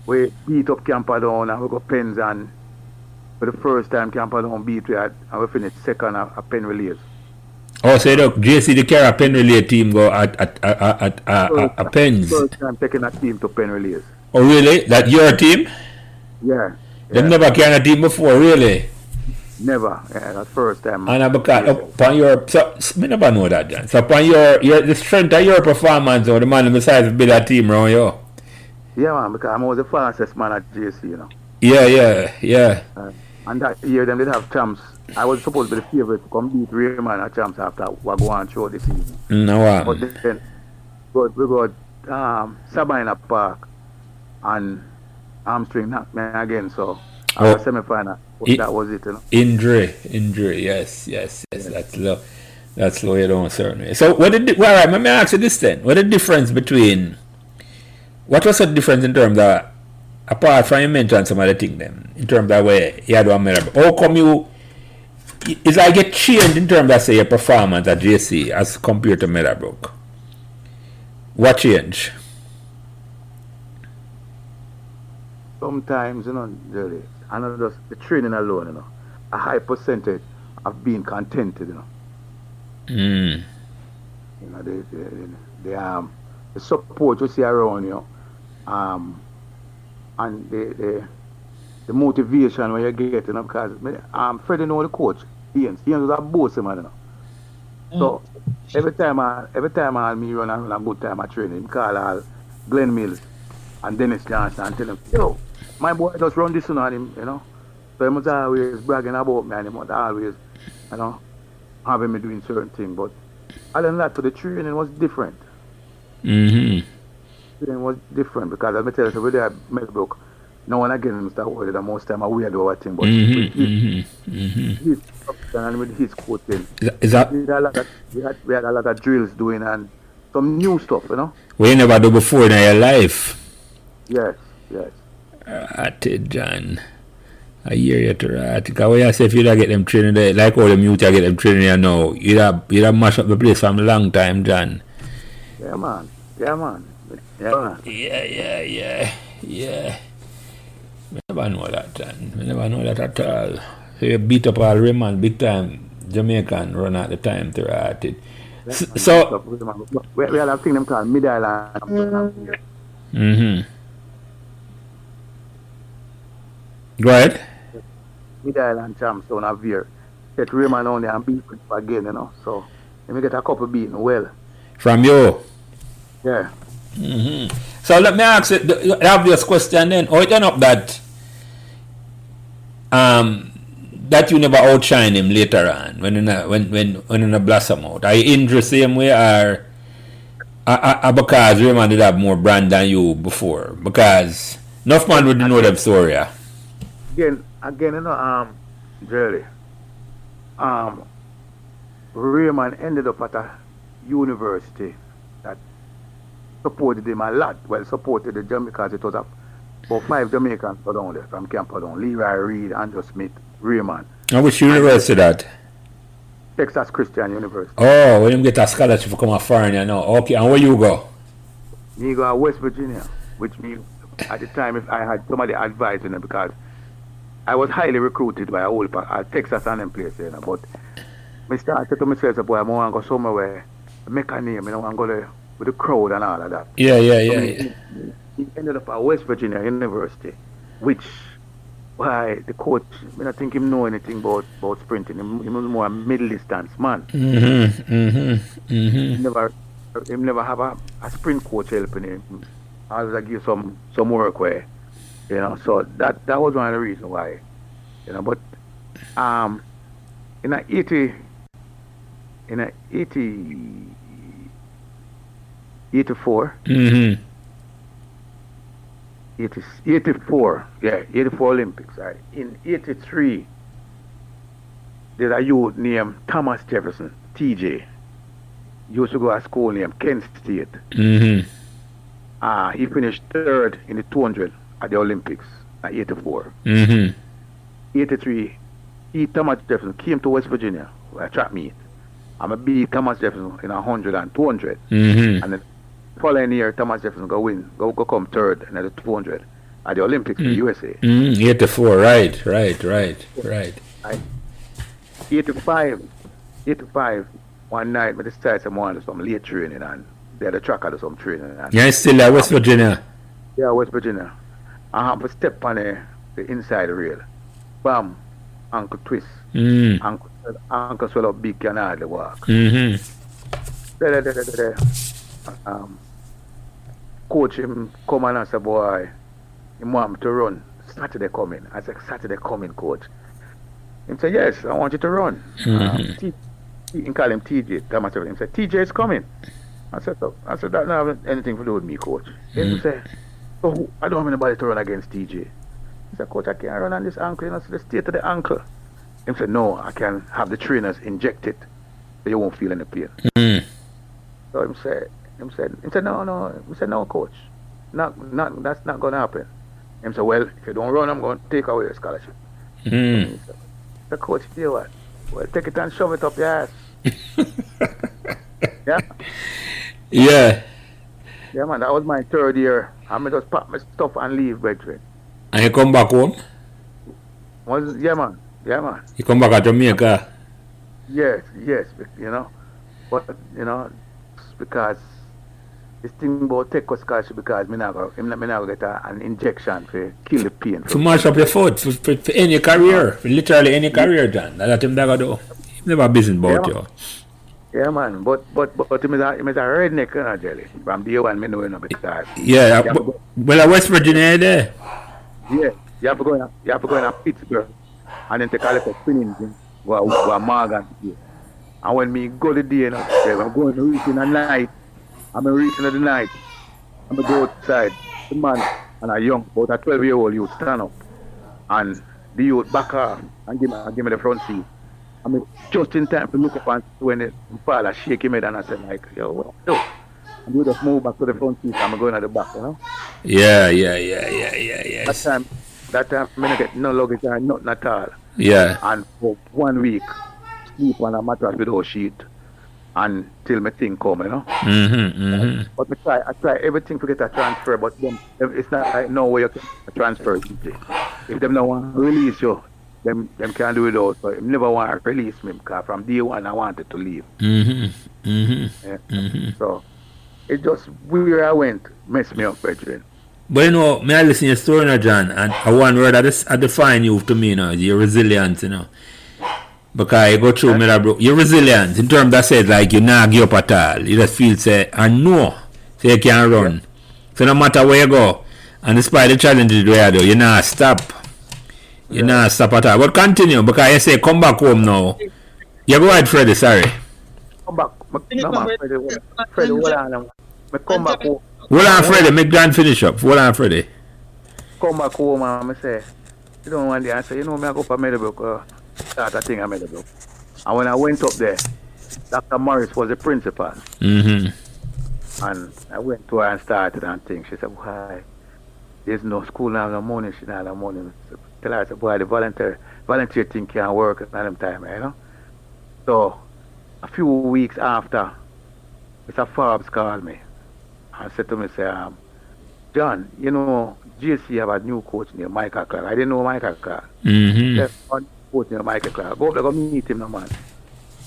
We beat up Camperdown and we got pens and for the first time Camperdown beat we and we finished second at pen relays. Oh, so look, JC the carry a pen relay team go at pens. First time taking a team to pen relays. Oh really? That your team? Yeah. Them never carried a team before, really? Never. Yeah, that's first time. And because upon your me never know that, John. So upon your the strength of your performance or the man besides build a team around you. Yeah man, because I was the fastest man at JC, you know. Yeah. And that year them did have champs. I was supposed to be the favorite to come beat Raymond at champs after we go on show this season. No. But then we got Sabina Park and hamstring knocked me again, so I was semi-final. That was it, you know. Injury, yes. That's low, you don't certainly. So all right, let me ask you this then. What was the difference in terms of, apart from you mentioned some of the things then, in terms of where you had one Meadowbrook, how come it's like a change in terms of say your performance at JC as compared to Meadowbrook? What change? Sometimes, you know, Jerry, I know just the training alone, you know, a high percentage of being contented, you know. You know, the support you see around you, and the motivation when you get, you know, because Freddie know the coach, Ian was a boss, man, you know. So every time I me run a good time at training, I call all Glenn Mills and Dennis Johnson and tell him, yo, my boy just run this on him, you know. So he must always bragging about me and he must always, you know, having me doing certain things. But other than that, the training was different. Training was different because as I tell you, with Meadowbrook, no one again start worried that most time I weird over thing, but with his and with his coaching, is that we had a lot of drills doing and some new stuff, you know. We never do before in your life. Yes. John, I hear you to that. Because when you say if you don't get them training there, like all the youth you get them training there now, you'd have mash up the place from a long time, John. Yeah, man. Yeah. I never know that. I never know that at all. So you beat up all Raymond, big time Jamaican run at the time to at it. So. We had a thing them called Mid-Island. Mm-hmm. Go ahead. Mid-Island champs down of here. Get Raymond on there and beat him again, you know. So let me get a couple beaten well. From you? Yeah. Mm-hmm. So let me ask you the obvious question then. How it end up that that you never outshine him later on when you blossom out? Are you injured the same way or because Raymond did have more brand than you before? Because enough man would know that story. Yeah? Again, you know, Jerry, Raymond ended up at a university that supported him a lot. Well, supported the Jamaican because it was about 5 Jamaicans down there from Camperdown. Leroy Reed, Andrew Smith, Raymond. And which university that? Texas Christian University. Oh, when you get a scholarship for come a foreigner now. Okay, and where you go? Me go to West Virginia, which me at the time if I had somebody advising me because I was highly recruited by a Texas and them place, you know, but I started to myself, boy, I want to go somewhere where I make a name, you know, and go there with the crowd and all of that. Yeah. He ended up at West Virginia University, which why the coach, I don't think him know anything about sprinting. He was more a middle distance man. He never have a sprint coach helping him. I always give some work where, you know. So that was one of the reasons why, you know. But in a 84. 84 Olympics. Right? In 83, there's a youth named Thomas Jefferson, TJ. He used to go to school named Kent State. He finished 3rd in the 200 at the Olympics at 84. 83, Thomas Jefferson came to West Virginia, where I track meet. I'm a beat Thomas Jefferson in 100 and 200. And then following year, Thomas Jefferson go come 3rd in the 200 at the Olympics in the USA. 84, right. 85, one night, I decided I wanted some late training and they had a track at some training. Yeah, still at West Virginia? Yeah, West Virginia. I happened to step on the inside rail. Bam, ankle twist. Ankle swell up big, can hardly walk. Coach him come and say, boy, you want me to run. Saturday coming. I said, Saturday coming, coach. He said, yes, I want you to run. He call him TJ. He said, TJ is coming. I said, that don't have anything to do with me, coach. He said, so I don't have anybody to run against TJ. He said, coach, I can't run on this ankle. You know, so the state of the ankle. He said, no, I can have the trainers inject it so you won't feel any pain. So he said, no. He said, no, coach. That's not going to happen. He said, well, if you don't run, I'm going to take away your scholarship. He said, coach, you know what? Well, take it and shove it up your ass. Yeah, man, that was my 3rd year. I just pack my stuff and leave, brethren. And you come back home? Yeah, man. You come back to Jamaica? Yes, you know. But, you know, because this thing about take a scholarship because I'm not going to get an injection to kill the pain. To mash up your foot, for any career, for literally any career, John. That's what him never do. He never business about you. Yeah, man. But him is a redneck, you know, Jelly. From day one, I know, you know, because... Yeah, well, West Virginia there. Yeah, you have to go in Pittsburgh and then take a little spinning thing, go Morgan. And when me go the day, you know, I'm going to reach in the night. I'm reaching in the night. I'm going to go outside. The man and a young, about a 12-year-old youth stand up. And the youth back off and give me the front seat. I mean, just in time to look up and when the father shake him head and I said, like, yo. And we just move back to the front seat and I'm going at the back, you know? Yeah. That time, I didn't get no luggage or nothing at all. Yeah. And for 1 week, sleep on a mattress without sheet. until my thing come, you know. But I try everything to get a transfer, but them, it's not like no way you can transfer. If them don't want to release you, them can't do it out. So if never want to release me because from day one I wanted to leave. So it just where I went messed me up, brethren. But you know, me I listen to your story now, John, and one word I define you to me now is your resilience, you know. Because you go through Meadowbrook, you're resilient in terms that says like you not give up at all. You just feel say I know so you can run. So no matter where you go, and despite the challenges where you do, you not stop. You not stop at all. But continue because you say come back home now. You go ahead, Freddie, sorry. Come back. No man, Freddie, hold on. Me come back home. Hold on, Freddie, make John finish up. Hold on, Freddie. Come back home and I say, you don't want the answer, you know me I go for Meadowbrook. Start a thing at Meadowbrook. And when I went up there, Dr. Morris was the principal. And I went to her and started and things. She said, why? There's no school now, no money, she not have money. Tell her, I said, boy, the volunteer thing can't work at them time, you know? So, a few weeks after, Mr. Forbes called me and said to me, say, John, you know, GC have a new coach named Michael Clark. I didn't know Michael Clark. There's one coach named Michael Clark. Go up there, meet him, no man.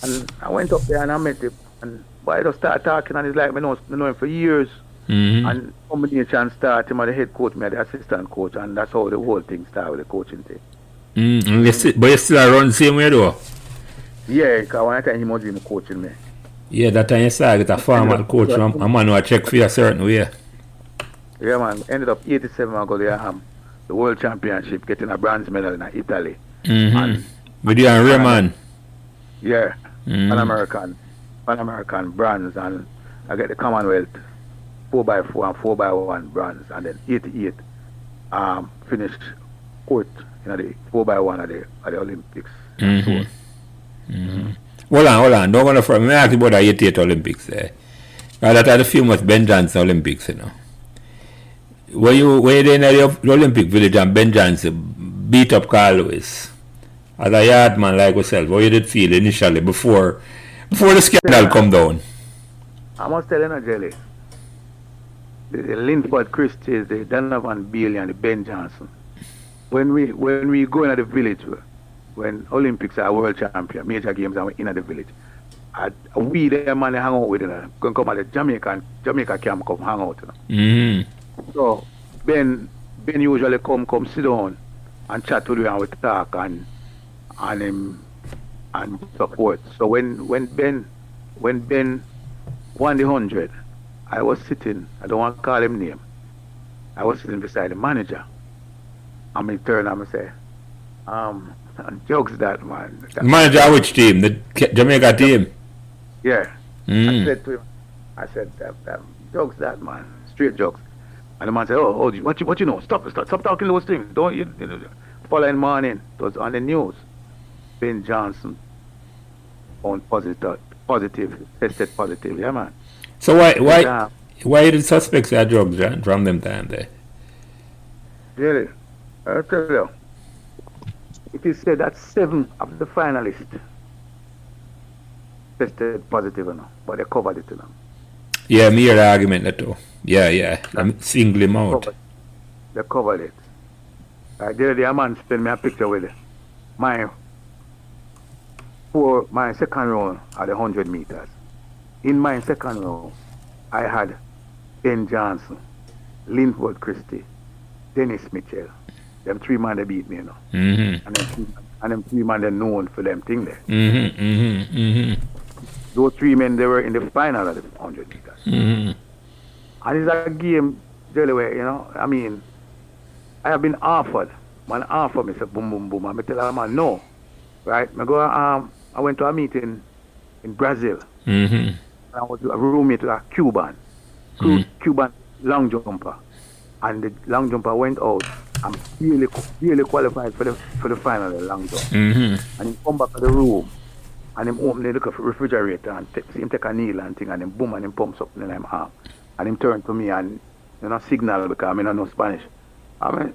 And I went up there and I met him. And boy, I just started talking and he's like, I know him for years. And combination started him as the head coach, me as the assistant coach. And that's how the whole thing started with the coaching thing. But you still run the same way though? Yeah, because one time he was even coaching me. Yeah, that time you started get a formal coach, a man who check for you a certain way. Yeah, man. Ended up 87 I got the World Championship, getting a bronze medal in Italy. With you and Raymond? Yeah. Pan American bronze, and I get the Commonwealth 4x4 and 4x1 bronze, and then 88 finished fourth in the 4x1 at the Olympics. Hold on. Don't go to front. Let me ask you about the 88 Olympics there. That are the famous Ben Johnson Olympics, you know. Were you there in the Olympic Village and Ben Johnson beat up Carl Lewis as a yard man like yourself? What you did feel initially before the scandal come down? I must tell you, Jelly. The Linford Christie, the Donovan Bailey and the Ben Johnson. When we go into the village, when Olympics are world champion, major games are in the village, we there man hang out with them. Going to come at the Jamaica camp come hang out. You know? So Ben usually come sit down and chat with you and we talk and support. So when Ben won the 100, I was sitting, I don't want to call him name, I was sitting beside the manager. And I turn and I say, jokes that man. Manager of which team? The Jamaica team? Yeah. I said to him, that jokes that man, straight jokes. And the man said, oh, what you know? Stop talking those things. Don't you know, following morning, it was on the news. Ben Johnson on positive, tested positive, yeah man. So why did suspects have drugs from them time there? Really? I'll tell you. It is said that 7 of the finalists tested positive, you know, but they covered it, you know. Yeah, me hear the argument that too. Yeah. I'm single him out. They covered it. The other day a man sent me a picture with my second round at the 100 meters. In my second round, I had Ben Johnson, Linford Christie, Dennis Mitchell. Them 3 men they beat me, you know. And them 3 men they known for them thing there. Those 3 men they were in the final of the 100 meters. And it's a game, Jelly, you know. I mean, I have been offered. Man offered me, say boom boom boom. And I tell a man no. Right? I went to a meeting in Brazil. I was a roommate with a Cuban long jumper. And the long jumper went out and really qualified for the final of the long jump. And he come back to the room and him open the refrigerator and see him take a needle and thing and him boom and him pumps up in him arm. And him turn to me and signal because I don't know Spanish. I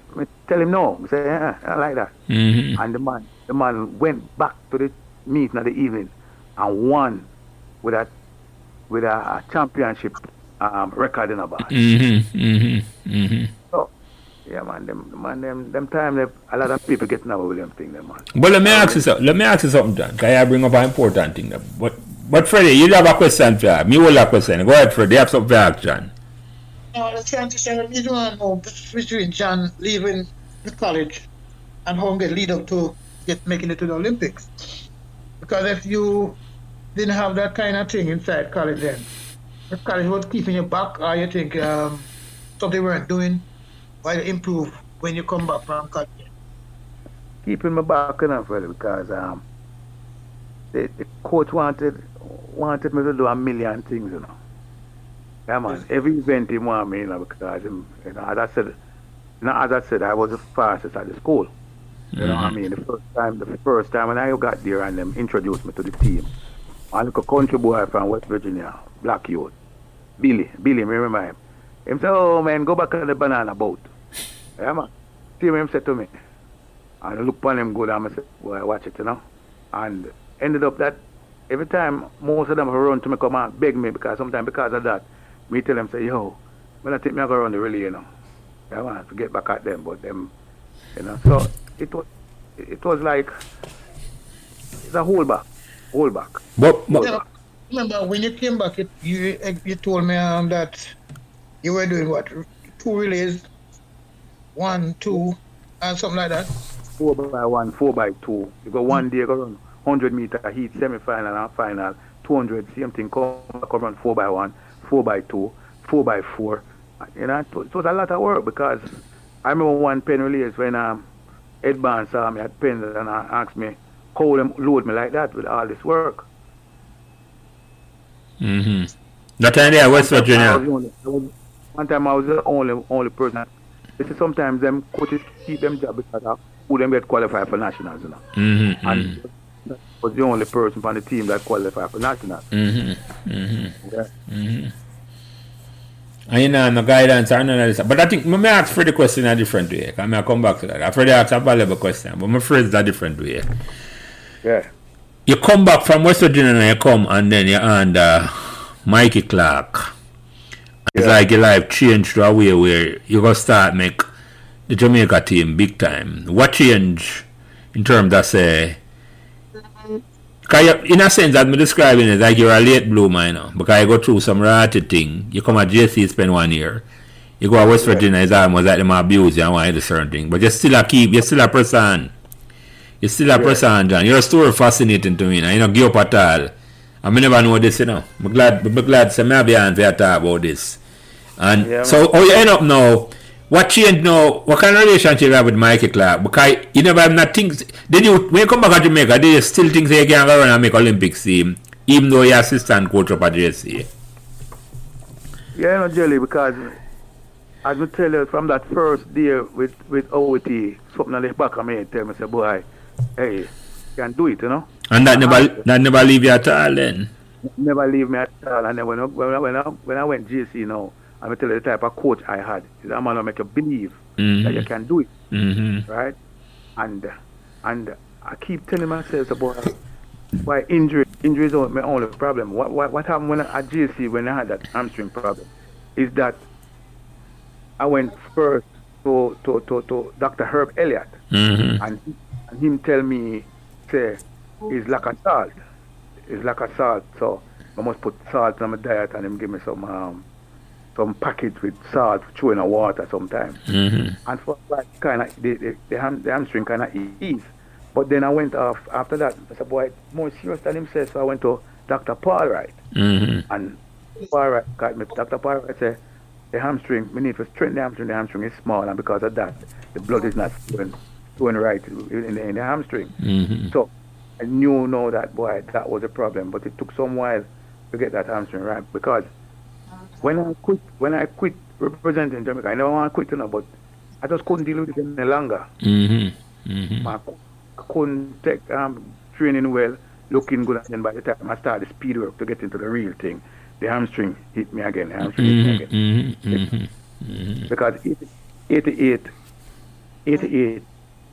tell him no. I say, I like that. And the man went back to the meeting at the evening and won with that with a championship record in a bar. So yeah, man, them time a lot of people getting away with them thing, them man. But let me ask you something. Let me ask you something, John. Can I bring up an important thing? But Freddie, you have a question for me. Will have a question. Go ahead, Freddie. You have something to ask, John. No, the transition you don't know between John leaving the college and how get lead up to making it to the Olympics. Because if you didn't have that kind of thing inside college then, the college was keeping you back, or you think something we weren't doing, why you improve when you come back from college? Keeping me back enough, really, because the coach wanted me to do a million things, you know. Yeah, man. Every event he wanted me, you know, because as I said, I was the fastest at the school. You know what I mean? The first time when I got there and them introduced me to the team, I look a country boy from West Virginia, black youth, Billy, me remember him. Him said, "Oh man, go back on the banana boat." Yeah, man. See him said to me. And I look upon him good and I said, "Boy, watch it, you know." And ended up that every time most of them run to me come and beg me because sometimes because of that, me tell them say, "Yo, when I take me I go run the relay, you know." Yeah, man, to get back at them, but them, you know. So it was like it's a hold back. But Yeah, remember when you came back, you told me that you were doing what, 2 relays, 1, 2, and something like that. 4x1, 4x2. You go one day, go run 100-meter heat, semi-final and final, 200, same thing, come run 4x1, 4x2, 4x4. You know, it was a lot of work because I remember one pen relays when Ed Barnes saw me at Penn and asked me how them load me like that with all this work. That time there, West Virginia. One time I was the only person. This is sometimes them coaches keep them job because of who them get qualified for nationals, you know. And that was the only person from the team that qualified for nationals. Okay. And you know, no guidance or none of this. But I think, I ask Freddie the question a different way. I may come back to that. Freddie asked a valuable question, but my phrase is a different way. Yeah. You come back from West Virginia and you come and then you're under Mikey Clark. It's like your life changed to a way where you're going to start make the Jamaica team big time. What change in terms of, say, in a sense that I'm describing it like you're a late bloomer, you know, because you go through some ratty thing. You come at JC, spend 1 year. You go to West Virginia, it's almost like them abuse you and want you to do certain thing. But you're still a person. You're still a person, John. Your story fascinating to me, you know, give up at all. I never know this, you know. I'm glad to be on to talk about this. And so, how you end up now? What changed now? What kind of relationship you have with Mikey Clark? Because you never have not think. When you come back to Jamaica, did you still think that you can go around and make Olympics team, even though you're assistant coach up at JC? Yeah, you know, Jelly, because as I tell you, from that first day with OT, something on the back of me tell me, say, "Boy, hey, you can do it, you know." And that never leave you at all then? Never leave me at all. And then when I went JC now, I'm going to tell you the type of coach I had. That man will make you believe that you can do it. Right? And I keep telling myself about why injuries are my only problem. What happened when at JC when I had that hamstring problem is that I went first to Dr. Herb Elliott. And him tell me, say, it's lack of salt. It's lack of salt. So I must put salt on my diet and him give me some package with salt, chewing the water sometimes. And for like kind of the hamstring kind of ease. But then I went off after that. I said, "Boy, more serious than himself." So I went to Dr. Paul Wright. And Paul Wright got me. Dr. Paul Wright said, "The hamstring, we need to strengthen the hamstring. The hamstring is small, and because of that, the blood is not flowing right in the hamstring." So I knew now that, boy, that was a problem. But it took some while to get that hamstring right because when I quit representing Jamaica, I never want to quit, you know, but I just couldn't deal with it any longer. I couldn't take training well, looking good, and then by the time I started speed work to get into the real thing, the hamstring hit me again. Because 88,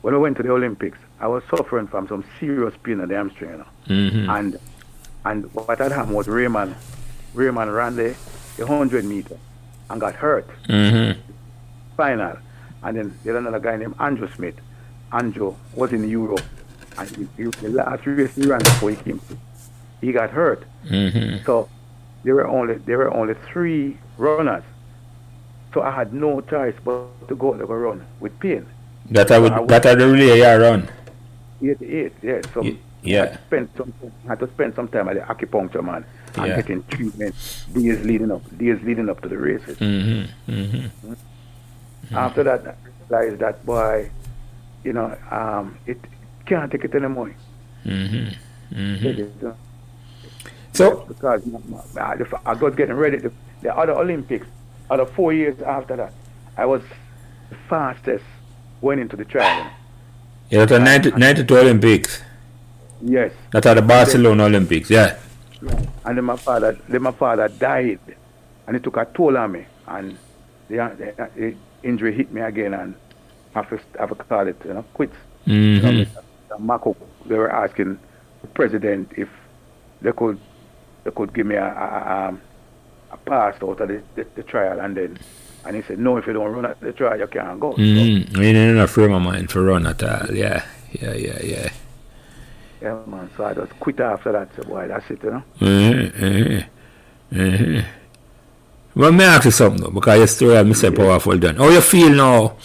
when I went to the Olympics, I was suffering from some serious pain in the hamstring, you know. And what had happened was Raymond Raymond ran the 100 meter and got hurt. Final. And then there's another guy named Andrew Smith. Andrew was in Europe. And the last race he ran before he came, he got hurt. So there were only 3 runners. So I had no choice but to go run with pain. That are the relay run. 88, yeah. So yeah. I had to spend some time at the acupuncture man and getting treatment days leading up to the races. After that, I realized that boy, it can't take it anymore. So because I was getting ready, the other Olympics, other 4 years after that, I was the fastest going into the trial. Yeah, that's a 92 Olympics. Yes. That are the Barcelona Olympics, yeah. And then my father died, and it took a toll on me, and the injury hit me again, and I have to call it, quits. Marco, they were asking the president if they could give me a pass out of the trial, and he said, no, if you don't run at the trial, you can't go. You didn't have a frame of mind for run at all, yeah. Yeah, man, so I just quit after that, so boy, that's it, Well, may I ask you something though, because your story is Mr. Powerful done. How you feel now?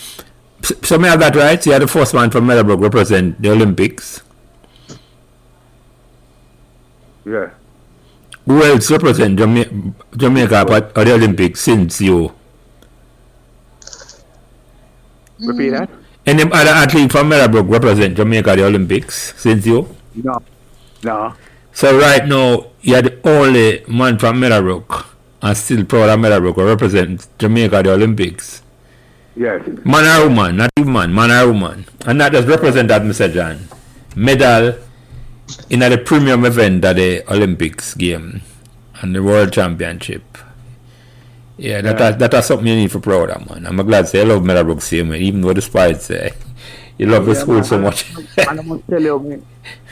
So may I have that right? You are the first man from Meadowbrook represent the Olympics. Yeah. Who else represent Jamaica at the Olympics since you? Repeat that? Any other athlete from Meadowbrook represent Jamaica at the Olympics since you? No. So right now, you're the only man from Meadowbrook and still proud of Meadowbrook who represent Jamaica at the Olympics. Yes. Man or woman, not even man or woman. And not just represent that, Mr. John. Medal in the premium event at the Olympics game and the World Championship. Yeah, that's something you need for proud of, man. I'm glad to say I love Meadowbrook same way, even though despite say you love the school so much. And I must tell you,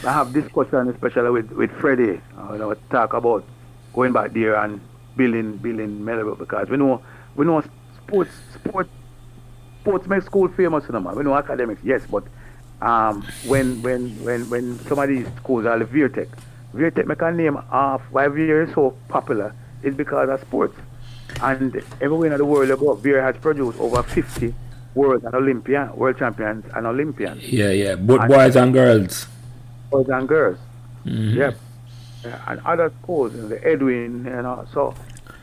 I have discussion especially with Freddie. Talk about going back there and building Meadowbrook, because we know sports make school famous, man. We know academics, yes, but when some of these schools are the VRTech make a name of why Veer is so popular is because of sports. And everywhere in the world you go, Veer has produced over 50 world champions and Olympians. Yeah, both boys and girls. Boys and girls. Yep. And other schools, the Edwin, so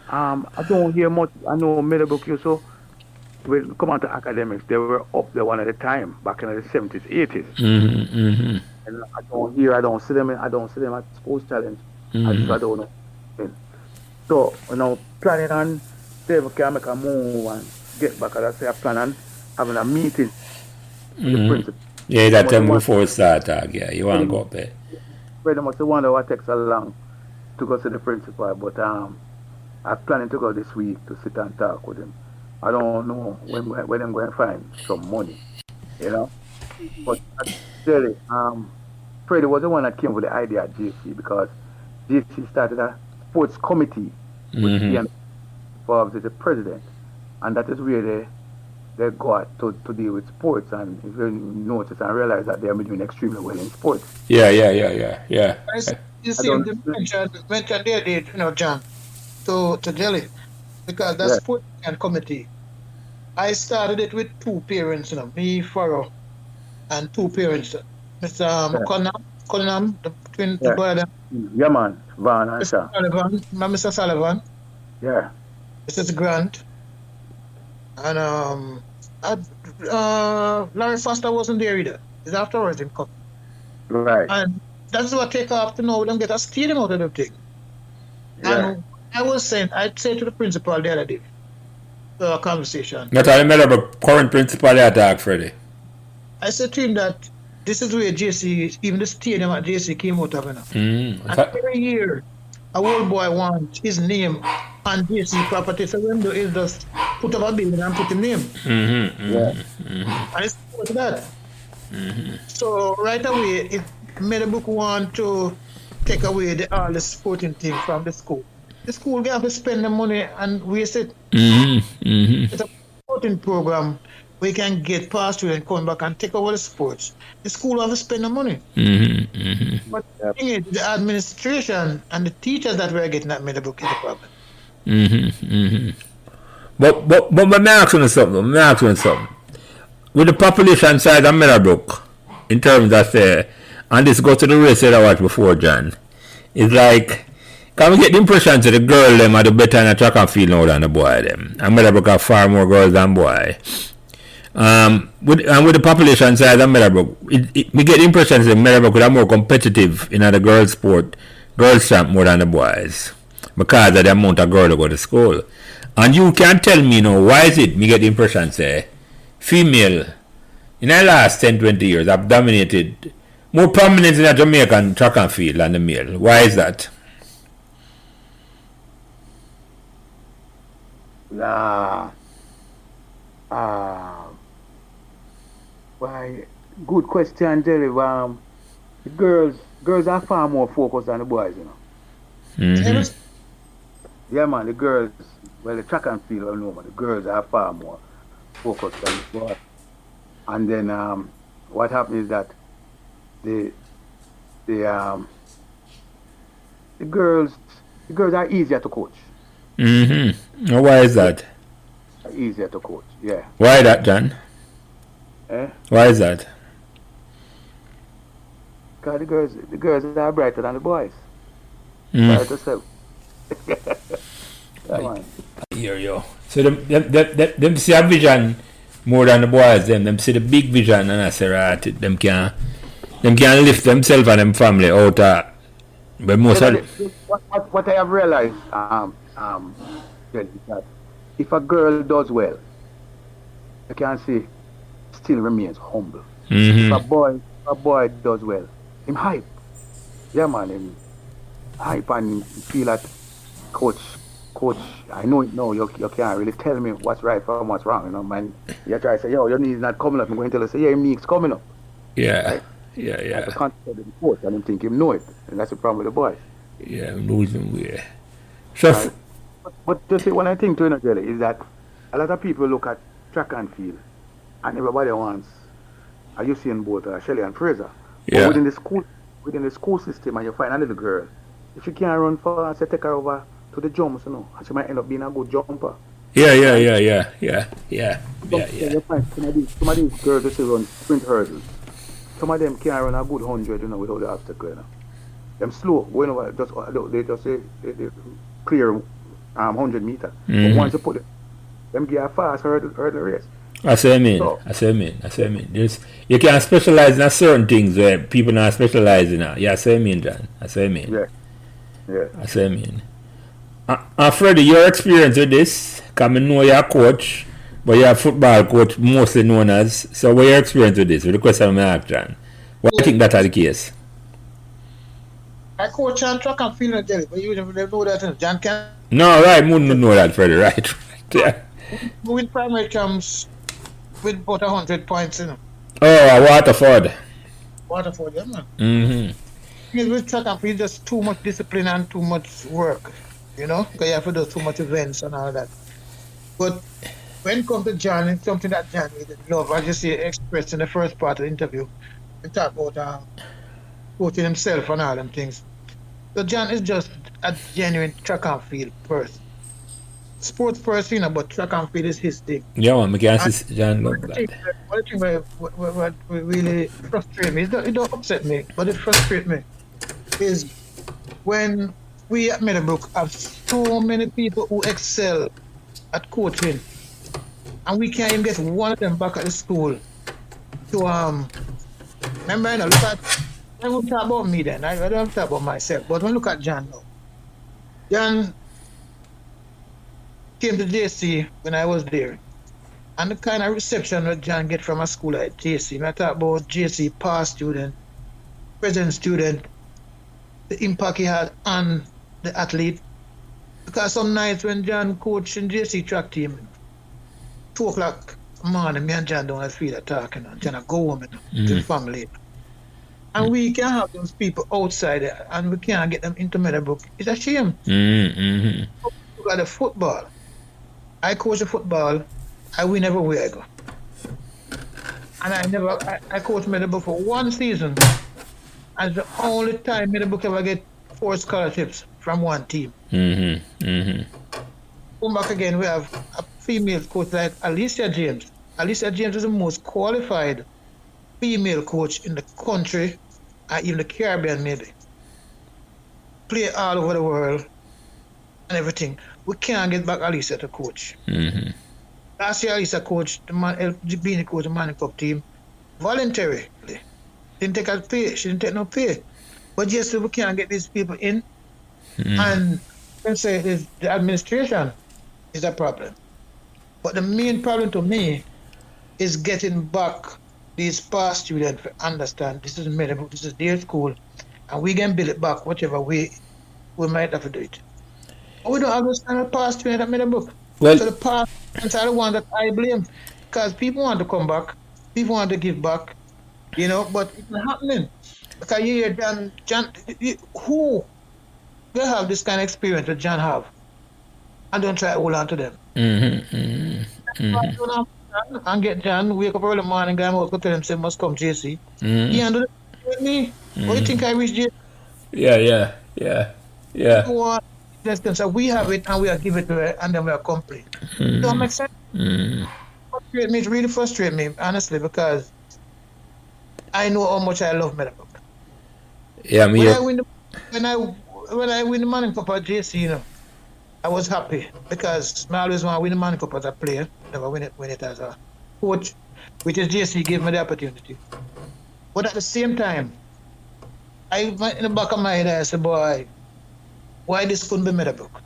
I don't hear much. I know Meadowbrook used to, when we come on to academics, they were up there one at a time back in the 70s, 80s. And I don't see them at Sports Challenge. I don't know. So, planning on see if we can make a move and get back, as I say, I plan on having a meeting with the principal. Yeah, that time before we start, you want to go up there. Very much wonder what takes so long to go to the principal, but I'm planning to go this week to sit and talk with him. I don't know when I'm going to find some money, But really, Freddie was the one that came with the idea at JC, because JC started a sports committee with Ian Forbes as the president, and that is where they got to deal with sports, and if you notice and realize that they are doing extremely well in sports. Yeah. You see, the mention there did, John, to Jelly, because that sports committee, I started it with 2 parents, me, Farrow, and 2 parents, Mr. Colonel, the twin brother. Yeah, man, Van and Mr. Sullivan. Yeah. Mrs. Grant. And Larry Foster wasn't there either. It's afterwards in Cup. Right. And that's what take off to know we don't get a stadium out of the thing. Yeah. And I'd say to the principal the other day, a conversation. That's how I met up current principal attack, Freddie. I said to him that this is where JC, even the stadium at JC came out of it. And every year, a old boy wants his name on JC property, so when do is just put up a building and put his name. And it's to that. So right away, if Meadowbrook want to take away all the sporting thing from the school, the school they have to spend the money and waste it. It's a sporting program where you can get past students coming back and take over the sports. The school have to spend the money. But the thing is, the administration and the teachers that we're getting at Meadowbrook is the problem. But let me ask you something. With the population size of Meadowbrook, in terms of and this goes to the race that I watched before, John, it's like, can we get the impression that the girl them are the better in the track and field now than the boy them? And Meadowbrook have far more girls than boy. With the population size of Meadowbrook, we get the impression that Meadowbrook are more competitive in the girls sport, girls champ more than the boys, because of the amount of girls that go to school. And you can tell me why is it me get the impression say female in the last 10-20 years have dominated more prominence in the Jamaican track and field than the male. Why is that? Why? Good question, Jelly. The girls are far more focused than the boys, Yeah, man, the girls. Well, the track and field, I don't know, but the girls are far more focused than the boys. And then what happens is that the girls are easier to coach. Why is that? Easier to coach, yeah. Why that, John? Why is that? Because the girls are brighter than the boys. Brighter self. I hear you. So them see a vision more than the boys. Them see the big vision, and I say right, them can lift themselves and them family out. But most what I have realized, is that if a girl does well, you can see still remains humble. If a boy does well, him hype. Yeah, man, him hype and feel that coach, I know it now, you can't really tell me what's right from what's wrong, man. You try to say, your knee's not coming up. I'm going to tell you, say, your knee's coming up. Yeah. Right? Yeah. That's the concept of the coach, and him think him know it. And that's the problem with the boys. Yeah, I'm losing way. So, right? But you see, when I think to Jelly, is that a lot of people look at track and field, and everybody wants a Usain Bolt or Shelley and Fraser. Yeah. But within the school system, and you find a little girl, if you can't run fast, you take her over to the jumps, and she might end up being a good jumper. Yeah. You find some of these girls that run sprint hurdles. Some of them can't run a good 100, without the obstacle. Them slow, they just say they clear 100 meters. But once you put them get a fast hurdle race. I say I mean. You can specialize in certain things where people not specialize in. Yeah, I say I mean, John. I say I mean. Yeah. I say I mean. Freddie, your experience with this, because I know you're a coach, but you're a football coach mostly known as. So what's your experience with this? With the question I'm asking, John. Why do you think that's the case? I coach on track and field, Jelly, but you never know that. John can. No, right, I wouldn't know that, Freddie, right? Yeah. We win primary terms with about 100 points, Oh, Waterford, yeah, man. With track and field, just too much discipline and too much work, because you have to do too much events and all that. But when it comes to John, it's something that John really love. As you see, expressed in the first part of the interview, we talk about coaching himself and all them things. So John is just a genuine track and field person. Sports person, but track and field is his thing. Yeah, man, I can see John love that. One thing what really frustrates me, it don't upset me, but it frustrates me, is when we at Meadowbrook have so many people who excel at coaching, and we can't even get one of them back at the school to remember, look at, I won't talk about me then, I don't talk about myself, but when I look at John now, John came to JC when I was there, and the kind of reception that John get from a school like JC, I talk about JC past student, present student, the impact he had on the athlete. Because some nights when John coached in JC track team, 2 o'clock morning, me and John down at field talking, and John go home to the family. And we can have those people outside there, and we can't get them into Meadowbrook. It's a shame. Mm-hmm. Look at the football. I coach the football. I win everywhere I go. And I coached Meadowbrook for one season. And the only time Meadowbrook ever get 4 scholarships from one team. Come back again, we have a female coach like Alicia James. Alicia James is the most qualified female coach in the country, and even the Caribbean maybe. Play all over the world and everything. We can't get back Alicia to coach. Last year, Alicia coached being coach the Manning Cup team voluntarily. Didn't take her pay. She didn't take no pay. But yes, we can't get these people in. And let's say the administration is a problem. But the main problem to me is getting back these past students to understand this is Meadowbrook, this is their school, and we can build it back whichever way we might have to do it. But we don't understand the past students at Meadowbrook. Well, So the past students are the one that I blame. Because people want to come back, people want to give back, but it's not happening. Because you hear John, who they have this kind of experience that John have, and don't try to hold on to them. And get John, wake up early morning, guy go tell him say must come JC. He and do that with me. What do you think I wish JC? Yeah. So we have it and we are give it to her and then we are complain. Don't make sense. It really frustrates me, honestly, because I know how much I love Meadowbrook. Yeah, me. When I win the Manning Cup at JC, I was happy because I always want to win the Manning Cup as a player, never win it as a coach, which is JC gave me the opportunity. But at the same time, in the back of my head, I said, boy, why this couldn't be Meadowbrook?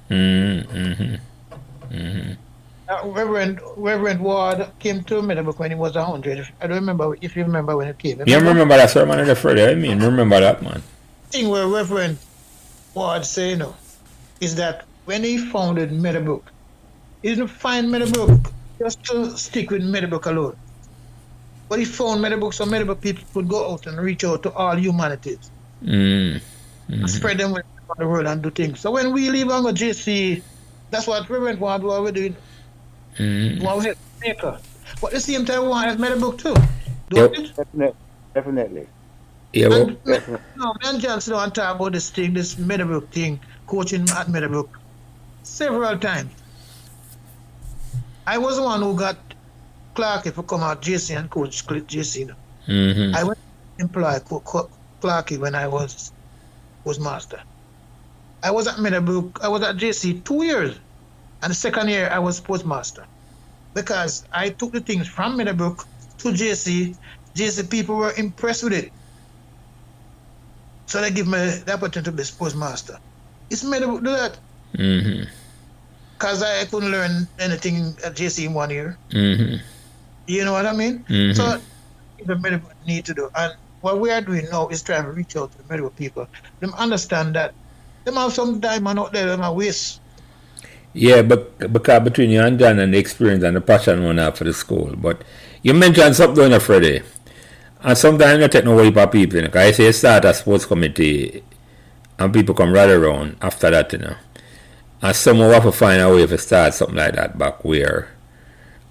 Reverend Ward came to Meadowbrook when he was 100. I don't remember if you remember when it came. Yeah, I remember that sermon in the Friday. Remember that, man. The thing where Reverend Ward say, is that when he founded Meadowbrook, he didn't find Meadowbrook just to stick with Meadowbrook alone. But he found Meadowbrook so Meadowbrook people could go out and reach out to all humanities. And spread them around the world and do things. So when we leave and go JC, that's what Reverend Ward was doing. What we help maker. But at the same time, we want to help Meadowbrook too. Don't it? Definitely. Yeah, well, and Johnson and talk about this Meadowbrook thing, coaching at Meadowbrook several times. I was the one who got Clarky to come out JC and coach JC. I went to employ Clarky when I was master. I was at Meadowbrook, I was at JC 2 years. And the second year I was postmaster. Because I took the things from Meadowbrook to JC. JC people were impressed with it. So they give me the opportunity to be postmaster. It's Meadowbrook do that. Because I couldn't learn anything at JC in 1 year. You know what I mean? So the Meadowbrook need to do. And what we are doing now is trying to reach out to the Meadowbrook people. Them understand that them have some diamond out there, them are waste. yeah, but because between you and John and the experience and the passion one have for the school. But you mentioned something on a Friday. And sometimes you take no way for people. Because I say you start a sports committee and people come right around after that, And someone will have to find a way to start something like that back where.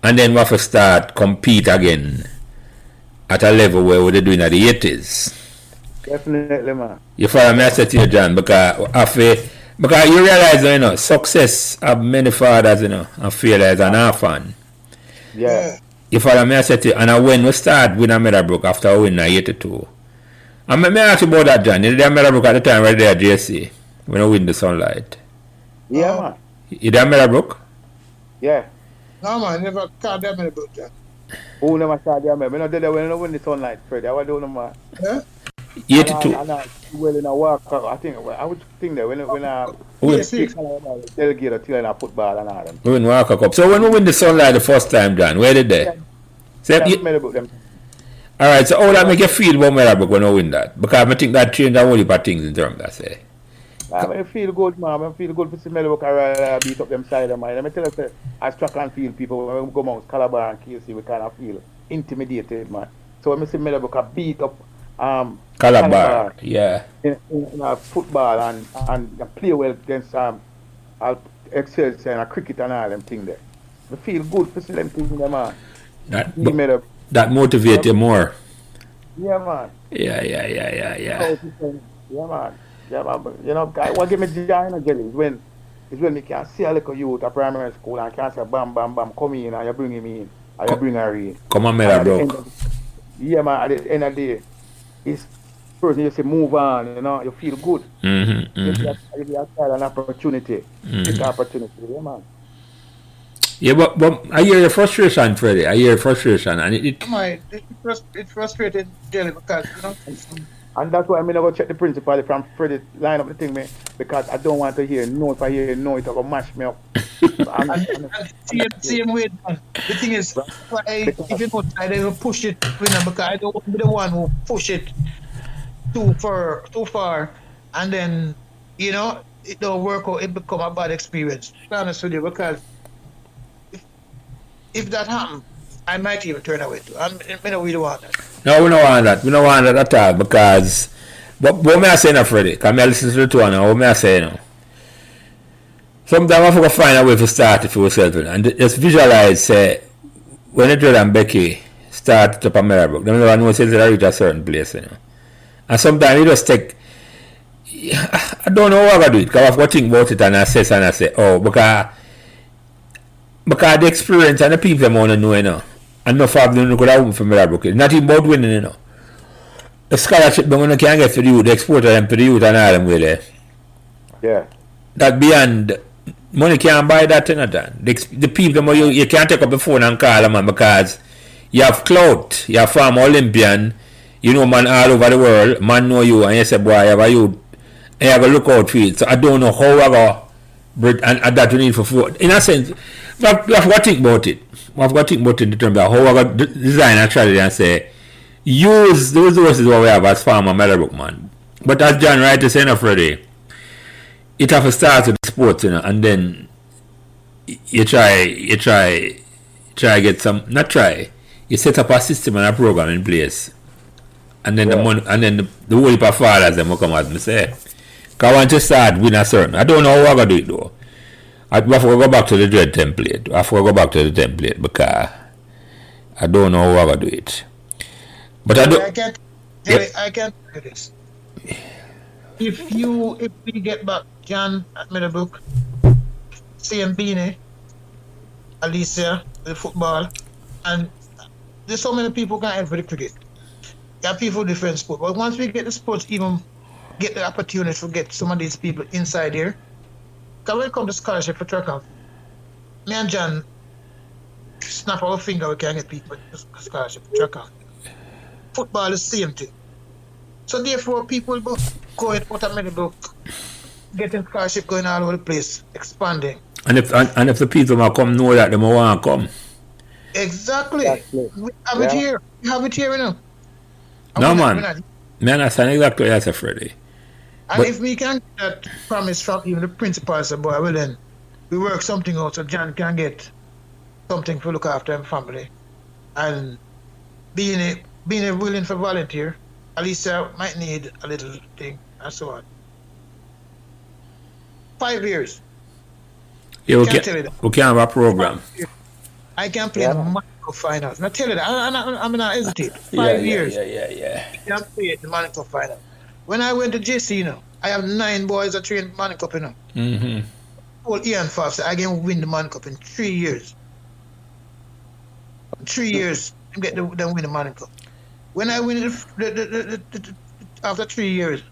And then we have to start compete again at a level where we're doing at the 80s. Definitely, man. You follow me, I said to you, John, because you realize, success of many fathers, and failure is an orphan. Yeah. You follow me, I said to you, and when we start with a Meadowbrook after we win 82, and let me ask you about that, John. You did a Meadowbrook at the time right there at JC, when we win the Sunlight. Yeah, man. You did a Meadowbrook? Yeah. No, man, never called them Meadowbrook, John. Who never started there, man? I know they when I win the Sunlight, Fred. I was doing man. Yeah? 82. Well, in a walk, I would think that when I delegate till in a football and all them. We win Walker Cup. So when we win the Sunlight the first time, John, where did they? Alright, so how that make you feel about Meadowbrook when we win that? Because I think that changed a whole heap of things in terms of that, say. I feel good, man. I feel good for see Meadowbrook beat up them side of mine. Let me tell you, as track and field people, when we go out Calabar and KC, we kind of feel intimidated, man. So when I see Meadowbrook beat up Calabar. Yeah. in football and play well against Excelsior and cricket and all them thing there. We feel good for see them thing there, man. That He made a that motivate you more. yeah, man. Yeah. Yeah, man. Yeah, man. But, guy, what give me joy, Jelly, is when me can see a little youth at primary school and can say bam, bam, bam, come in and you bring him in and you bring her in. Come on, And at the end Meadowbrook. of yeah, man, at the end of the day, it's person you say move on, you feel good. If you have an opportunity, take opportunity, yeah, man. Yeah, but I hear your frustration, Freddie. I hear your frustration, and It frustrated Jelly because And that's why I'm gonna go check the principal from Freddie line up the thing, man, because I don't want to hear no. If I hear no, it'll go mash me up. So same way. Man. The thing is, if you don't try, they will push it. Because I don't want to be the one who push it too far, and then it don't work out. It become a bad experience. To be honest with you, because if that happens, I might even turn away too. I don't really want that. no, we don't want that. We don't want that at all because. But what may I say now, Freddie? Because I listen to the two and what may I say now? Sometimes I have to find a way to start it for yourself, and just visualize, say, when Edward and Becky start up a Meadowbrook, they never know they reach a certain place, And sometimes you just take. I don't know how I do it because I have to think about it and I say, oh, because the experience and the people them want to know, enough of them could have won for Meadowbrook. It's not even about winning, The scholarship they want can get for the youth, the export of them for the youth and all them way there. yeah. That beyond money can't buy that thing. The people them you can't take up the phone and call them, man, because you have clout, you have former Olympian, man all over the world, man know you and you say boy I have a youth and you have a look out for it. So I don't know how I go and that we need for food. In a sense, we have to think about it. We have to think about it in terms of how I go design a strategy and say use those resources what we have as farmer Meadowbrook, man. But as John Wright is saying already, it have to start with sports, and then you try get some, not try, you set up a system and a program in place, and then the money, and then the whole heap of fathers them will come as me say. Cause I want to start win a certain. I don't know how I'm gonna do it though. I have to go back to the dread template. I have to go back to the template because I don't know how I'm gonna do it. But I do. I can't do this. If we get back John at Meadowbrook, same Beanie, Alicia, the football, and there's so many people can help with the cricket. There are people different sport, but once we get the sports, even get the opportunity to get some of these people inside here. Because when it comes to scholarship for track off, me and John snap our finger, we can get people scholarship for track off. Football is the same thing. So therefore, people going out of Meadowbrook, getting scholarship going all over the place, expanding. And if the people might come know that they might want to come. Exactly. We have it here. We have it here, No, man. I understand exactly what you said, Freddie. And if we can get that promise from even the principal, say, boy, well then, we work something out so John can get something to look after his family. And being willing for volunteer, at least I might need a little thing and so on. 5 years. Yeah, we can have a program. I can play the Monaco finals. Now tell you that. I'm not hesitate. 5 years. Yeah. I can play the Monaco final. When I went to JC, I have 9 boys that train Monaco, Old Ian Fox, I can win the Monaco in 3 years. 3 years, I get them win the Monaco. When I win after 3 years,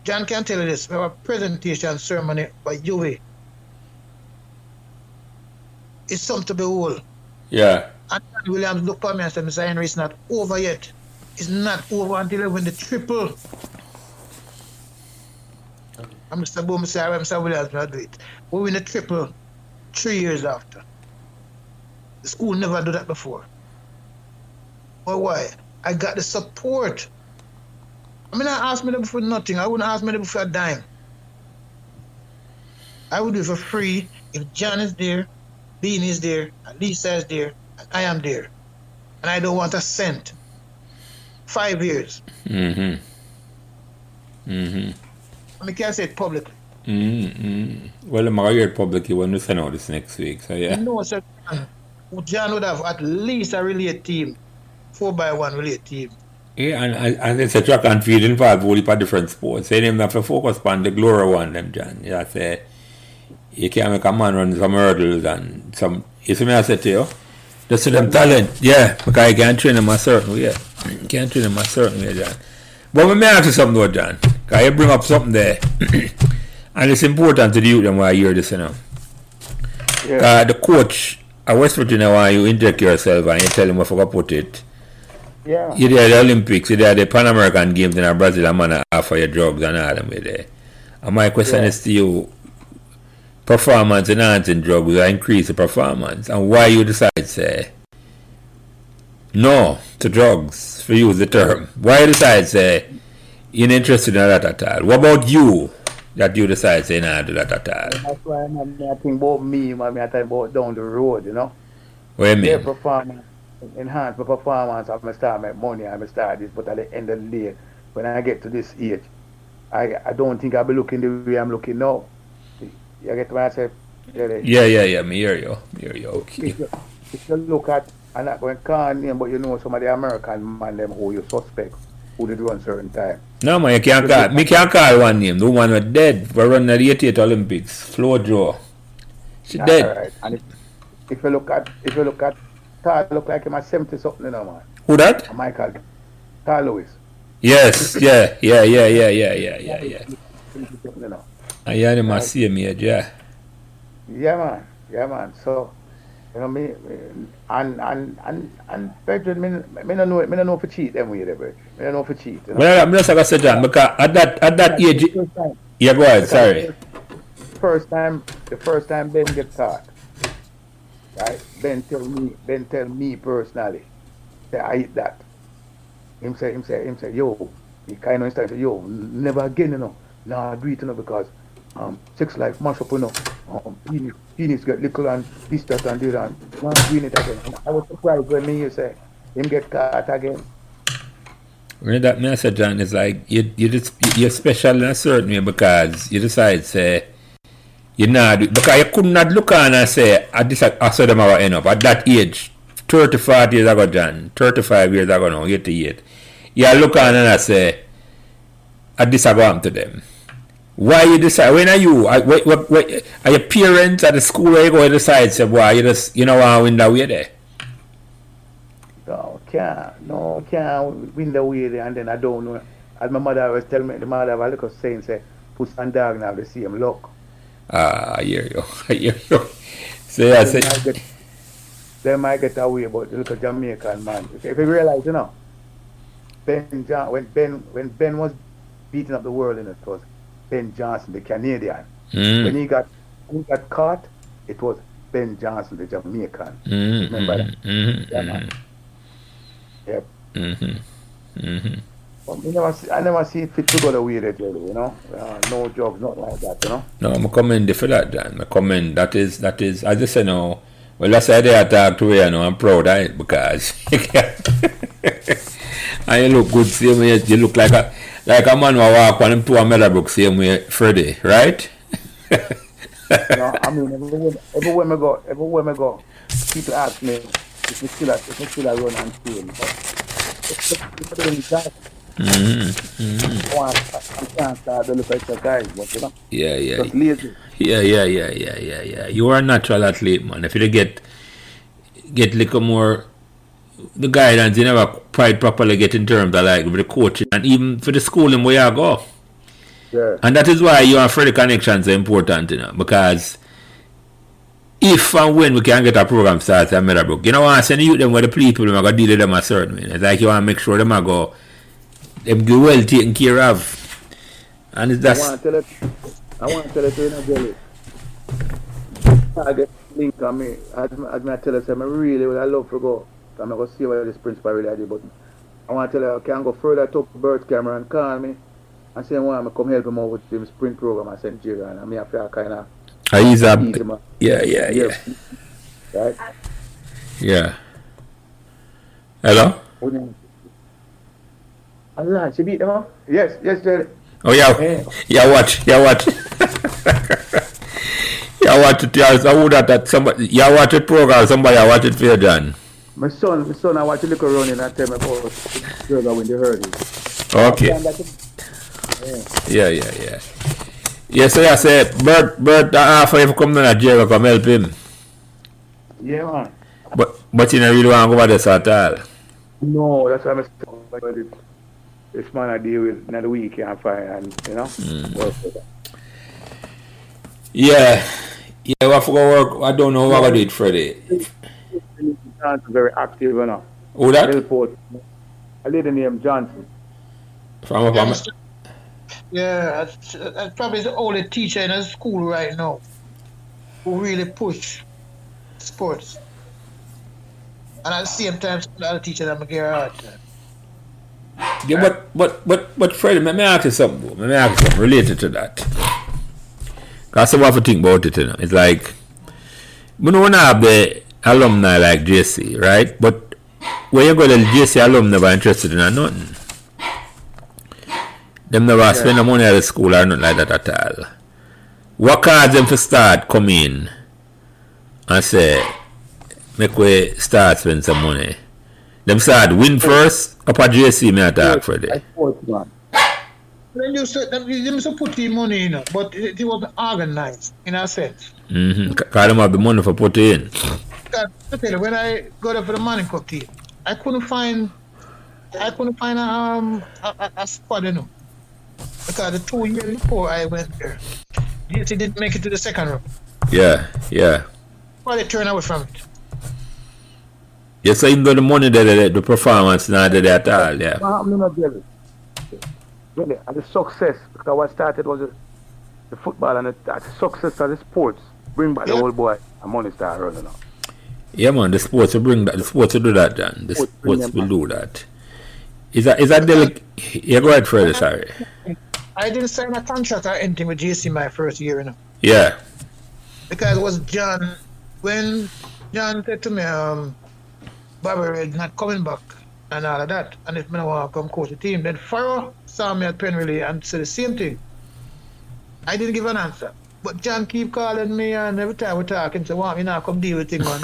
John can tell you this, we have a presentation ceremony by Juve. It's something to behold. Yeah. And Williams looked at me and said, Mr. Henry, it's not over yet. It's not over until I win the triple. And Mr. Boom said, Mr. Williams will do it. We win the triple 3 years after. The school never did that before. But why? I got the support. I mean, I asked me for nothing. I wouldn't ask me for a dime. I would do it for free if John is there, Bean is there, and Lisa is there, and I am there. And I don't want a cent. 5 years. Mm-hmm. Mm-hmm. I can't say it publicly. Well, I'm going to hear it publicly when we send out this next week. So, yeah. No, sir. John would have at least a relay team, 4x1 relay team. Yeah, and it's a track and field involved only for different sports. Say them have to focus on the glory one, them, John. You say, you can't make a man run some hurdles and some. You see me, I said to you, just to them talent. Yeah, because you can't train them a certain way. You can't train them a certain way, John. But let me ask you something though, John. Because you bring up something there. And it's important to the youth them while you hear this, you know. Yeah. The coach at West Virginia, when you inject yourself and you tell him where to put it. Yeah. You did the Olympics, you did the Pan American Games in Brazil, a man offer your drugs and all them with there. And my question is to you, performance enhancing drugs will increase the performance, and why you decide say no to drugs, for use the term. Why you decide say you're not interested in that at all? What about you that you decide say nah do that at all? That's why I think about me, man. I think about down the road, you know. What you mean? Yeah, performance, enhance my performance. I'm gonna start make money. I'm gonna start this, but at the end of the day, when I get to this age, I don't think I'll be looking the way I'm looking now. You get what I say? Yeah. Me hear you. Okay. If you look at, I'm not going to call name, but you know some of the American man them who you suspect who did run certain time. No man, you can't call. Me can't call one name. The one was dead. We run the 88 Olympics. Flo Joe. She dead. Right. And if you look at, Carl look like him at 70 something, you know, man. Who that? Michael, Carl Lewis. Yes. Yeah. You know. I hear him at same age, yeah. Yeah, man. So, you know me, and Pedro, me no know for cheat them way there, Pedro. Me no know for cheat. You know? Well, I'm just like I said, John, because at that age, yeah, go ahead. Sorry. The first time Ben get caught, right? Ben tell me personally, say I eat that. Him say, yo, he kind of say, yo, never again, you know. Nah, I agree to know because sex life mash up, you know. Penis get little and this, that, and this, and not doing it again. And I was surprised when you say him get caught again. When that me I said, John, is like you're special in a certain way because you decide say you not because you could not look on and say I saw them our end up at that age, 35 years ago, John, 35 years ago now, 88. You look on and I say I this I go on to them. Why you decide? When are you? Are your parents at the school where you go decide? Say, why you just want to win that way there? No, can't win the way there, and then I don't know. As my mother always tell me, the mother have a little saying, say, puss and dog now the same luck. I hear you. So I say, they might get away, but the little Jamaican man. If you realize, you know, when Ben was beating up the world in it was Ben Johnson, the Canadian. When he got caught, it was Ben Johnson, the Jamaican. Remember that? Yep. But I never see it fit to go the way they do, you know. No jobs, not like that, you know. No, I'm commend for that, Dan. I commend. That is. I just say no. Well, that's why I talk to you. You know, I'm proud of it because and you look good. Same way you look like a man who walk on him to a Meadowbrook same way, Freddie, right? No, I mean, everywhere I go, people ask me if we still run and film. I can't start to look like the guys, but you know. Yeah. Just lazy. Yeah. You are a natural athlete, man. If you get little more the guidance, you never quite properly get in terms of like with the coaching and even for the schooling where you go. Yeah. And that is why you and Freddie connections are important, you know, because if and when we can get a program started at Meadowbrook, you know, I send you them where the people are going to deal with them a certain way. It's like you want to make sure them go well taken care of. And it's that. I want to tell it to you, Jelly. I get link on me. As I tell you, I really would love to go. I'm not going to see what this principal really did, but I want to tell you, I can go further to Bert camera and call me and say, I come help him out with the sprint program I sent you, and I mean, I feel kind of easy, man. Yeah. Right? Yeah. Hello? Allah, she beat them up? Yes, Jerry. Oh yeah, Yeah. yeah. Watch, yeah, watch. Yeah, watch it. Yeah, I would that somebody. Yeah, watch it program. Somebody, I watch it for you, John. My son, I watch a little running and tell me about the girl when they heard it. Okay. Yeah. Yeah. Yeah, so I say, Bert, half if come to Nigeria, come help him. Yeah, man. But you don't really want to go over this at all. No, that's what I'm saying. This man I deal with another week can't find, and you know. Work with that. Yeah, we have to go work. I don't know what I did, Freddie. Johnson very active, you know. Who that? Hillport. A lady named Johnson. From up on Yeah, that's probably the only teacher in the school right now who really push sports. And at the same time, some of the other teachers I'm get hard time. Yeah, but Freddie, let me ask you something. Related to that. Because some have to think about it, you know. It's like, we don't have the alumni like JC, right? But when you go to the JC alumni, never interested in nothing. Them never spend the money at the school or nothing like that at all. What cause them to start come in and say, make we start spend some money? Them start win first, up at JC, me attack for it. They used to put the money in, but it was organized in a sense. Because them have the money for put in. Because I tell you, when I got up for the morning cup team, I couldn't find a squad, you know. Because the 2 years before I went there, DT didn't make it to the second round. Yeah. Well, they turned away from it. Yes, so even though the money there, the performance not there at all, yeah. Really, and the success, because what started was the football and the success of the sports bring back the old boy and money start running out. Yeah, man, the sports will bring that. The sports will do that, John. The sports will do that. Is that yeah, go ahead, Freddie, sorry. I didn't sign a contract or anything with JC my first year, you know. Yeah. Because it was John, when John said to me, Barbara not coming back and all of that, and if I don't want to come coach the team, then Farrow saw me at Penrith and said the same thing. I didn't give an answer. But John keep calling me, and every time we talk, he say, want me now come deal with thing, man.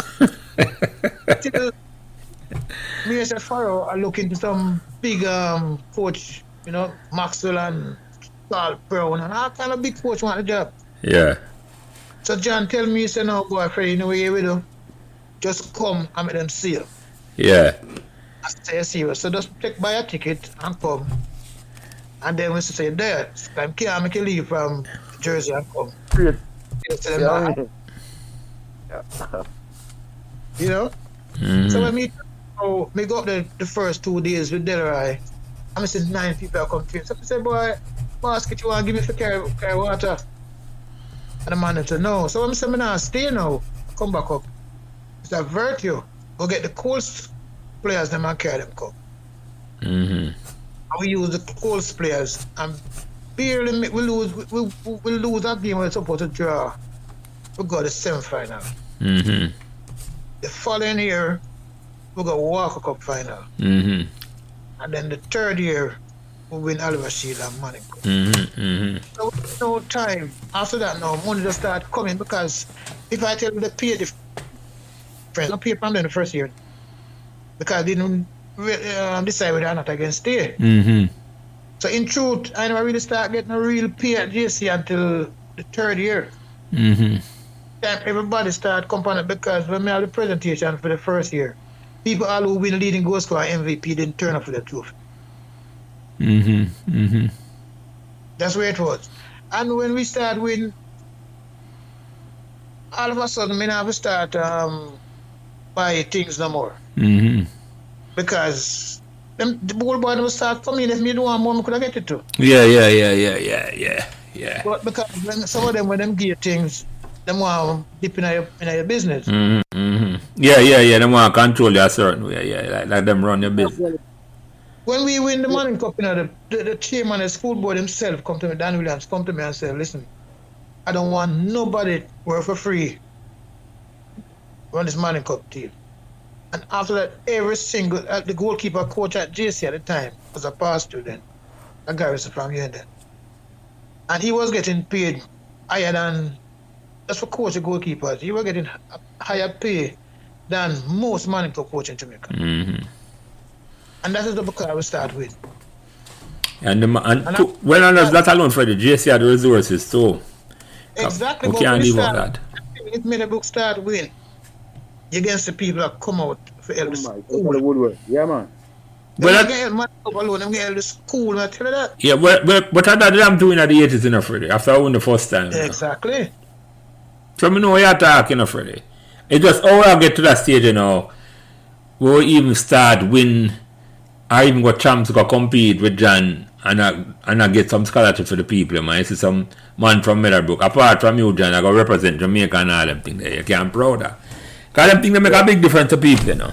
Till me as a Farrow, I look into some big coach, you know, Maxwell and Carl Brown, and all kind of big coach want the job. Yeah. So John tell me, he said, no, boyfriend, you know what you do? Just come and make them see you. Yeah. I say, serious. So just buy a ticket and come. And then we say, there, I can't make you leave from Jersey and come. Yeah. You know? So when me go up the first 2 days with Delray, I said 9 people come to him. So I said, boy, basket, you want to give me for carry water? And the man said, no. So I said, I stay now. Come back up. It's a virtue. Go get the coolest players them and carry them come. And we use the coolest players and barely we lose that game we're supposed to draw. We got the semi-final. The following year we got Walker Cup final. And then the third year we win Oliver Shield and Manning Cup. So no time after that now money just start coming, because if I tell you the pay difference, I pay from them the first year because they didn't decide whether or not I can stay. So in truth, I never really start getting a real pay at JC until the third year. Then everybody start complaining because when we have the presentation for the first year, people all who win leading goal scorer MVP didn't turn up for the trophy. That's where it was. And when we start winning, all of a sudden we have to start buy things no more. Because the ball boy will start coming. If me do one more, I could have get it too. Yeah. But because when some of them, when them get things, them want deep in your business. Yeah. Them want to control you a certain way. Yeah, like them run your business. When we win the Manning Cup, you know, the chairman of the school board himself come to me, Dan Williams, come to me and say, listen, I don't want nobody work for free run this Manning Cup team. And after that, every single, the goalkeeper coach at JC at the time, was a past student, a garrison from here and then. And he was getting paid higher than, just for coaching goalkeepers, he was getting higher pay than most money for coaching Jamaica. Mm-hmm. And that is the book I will start with. And that alone for the JC had the resources too. Exactly. We can't leave out that. It made a book start with against the people that come out for help the school. Yeah, man. But the school, I tell you that. Yeah, but I'm doing at the 80s enough Freddie. After I won the first time. Exactly. You know. So I know you're talking Freddie. It just I get to that stage, you know, we'll even start win. I even got chance to go compete with John and I get some scholarship for the people. Man. I see some man from Meadowbrook. Apart from you, John, I go represent Jamaica and all them things there. You can't proud of. Because them things they make a big difference to people, you know.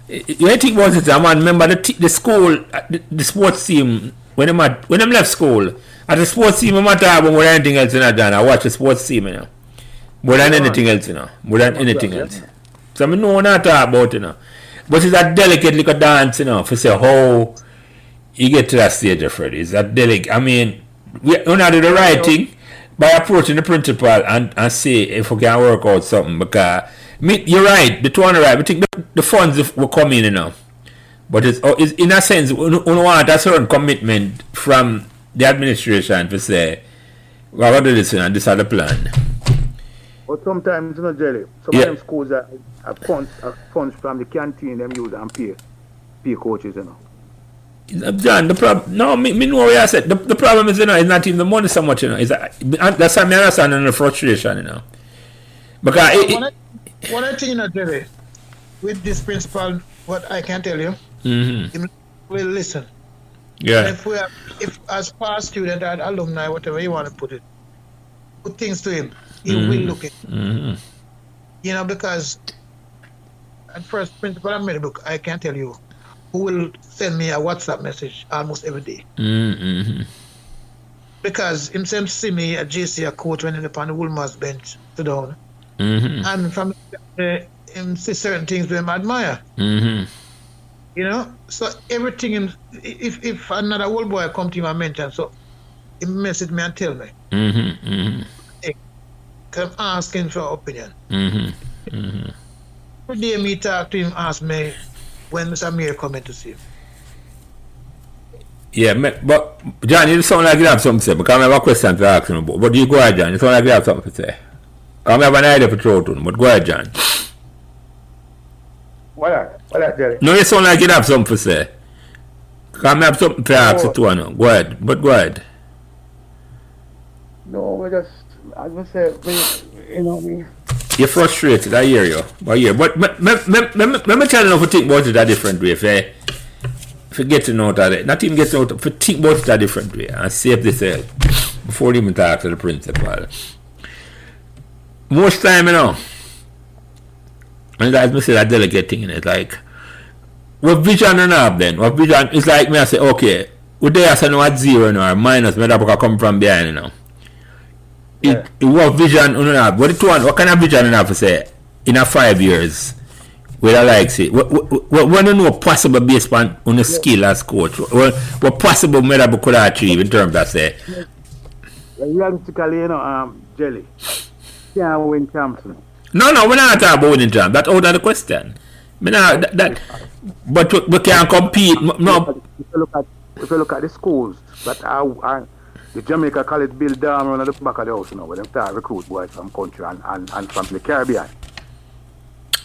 You think about it, man, remember the school, the sports team, when them left school, at the sports team, I'm not talking about anything else, you know, John. I watch the sports team, you know. More than anything else, you know. More than anything else. So I know not talk about, you know. But it's that delicate little dance, you know, for say how you get to that stage, Freddie. It's that delicate. I mean, we're not doing the right thing by approaching the principal and see if we can work out something. Because you're right, the two are right. We think the funds will come in, you know. But it's in a sense, we want a certain commitment from the administration to say, we're going to do this, you know, this is the plan. But sometimes, you know, Jelly, some of them schools are funds from the canteen them use and pay coaches, you know. John, the problem, no, me know what I said. The problem is, you know, it's not even the money so much, you know. That's how I understand the frustration, you know. Because one thing, you know, Jerry, with this principle, what I can tell you, mm-hmm. will listen. Yeah. And if as past student or alumni, whatever you want to put things to him, he will look at it. Mm-hmm. You know, because at first, principal of Meadowbrook, I can tell you, who will send me a WhatsApp message almost every day. Mm-hmm. Because him see me at JC a coach when he's upon the Woolmar's bench, sit down. Mm-hmm. And from him see certain things we admire. Mm-hmm. You know? So everything, if another old boy come to him and mention, so he message me and tell me. Mm-hmm. Mm-hmm. I'm asking for opinion. Mm-hmm. Mm-hmm. Every day me talk to him, ask me when Mr. Mair coming to see him. Yeah, but John, you sound like you have something to say, because I have a question to ask him about. But you go ahead, John. You sound like you have something to say. I have an idea for throw to him, but go ahead, John. What that, Jerry? No, you sound like you have something to say. I have something to ask you too, no. Go ahead, but go ahead. No, we just, as I said, you know me. You're frustrated, I hear you. But let me tell you how to think about it a different way. If you get to know that, not even get to know, if you think about it a different way and save this before you even talk to the principal. Most time, you know, and as I say, that delicate thing, it's like, what vision you have then? What vision, it's like me, I say, okay, would they say no at zero, you know, or minus, Meadowbrook come from behind, you know. What vision you have? What kind of vision you have to say in a 5 years? Where I like say, what you know possible based on the skill as coach? What possible Meadowbrook could achieve in terms of say? Realistically, you know, Jelly, can't win champs. No, we're not talking about winning champs. That's out of the question. But we can't compete. No. If you look at the schools that are the Jamaica College built down around the back of the house, you know, where they start recruit boys from country and from the Caribbean.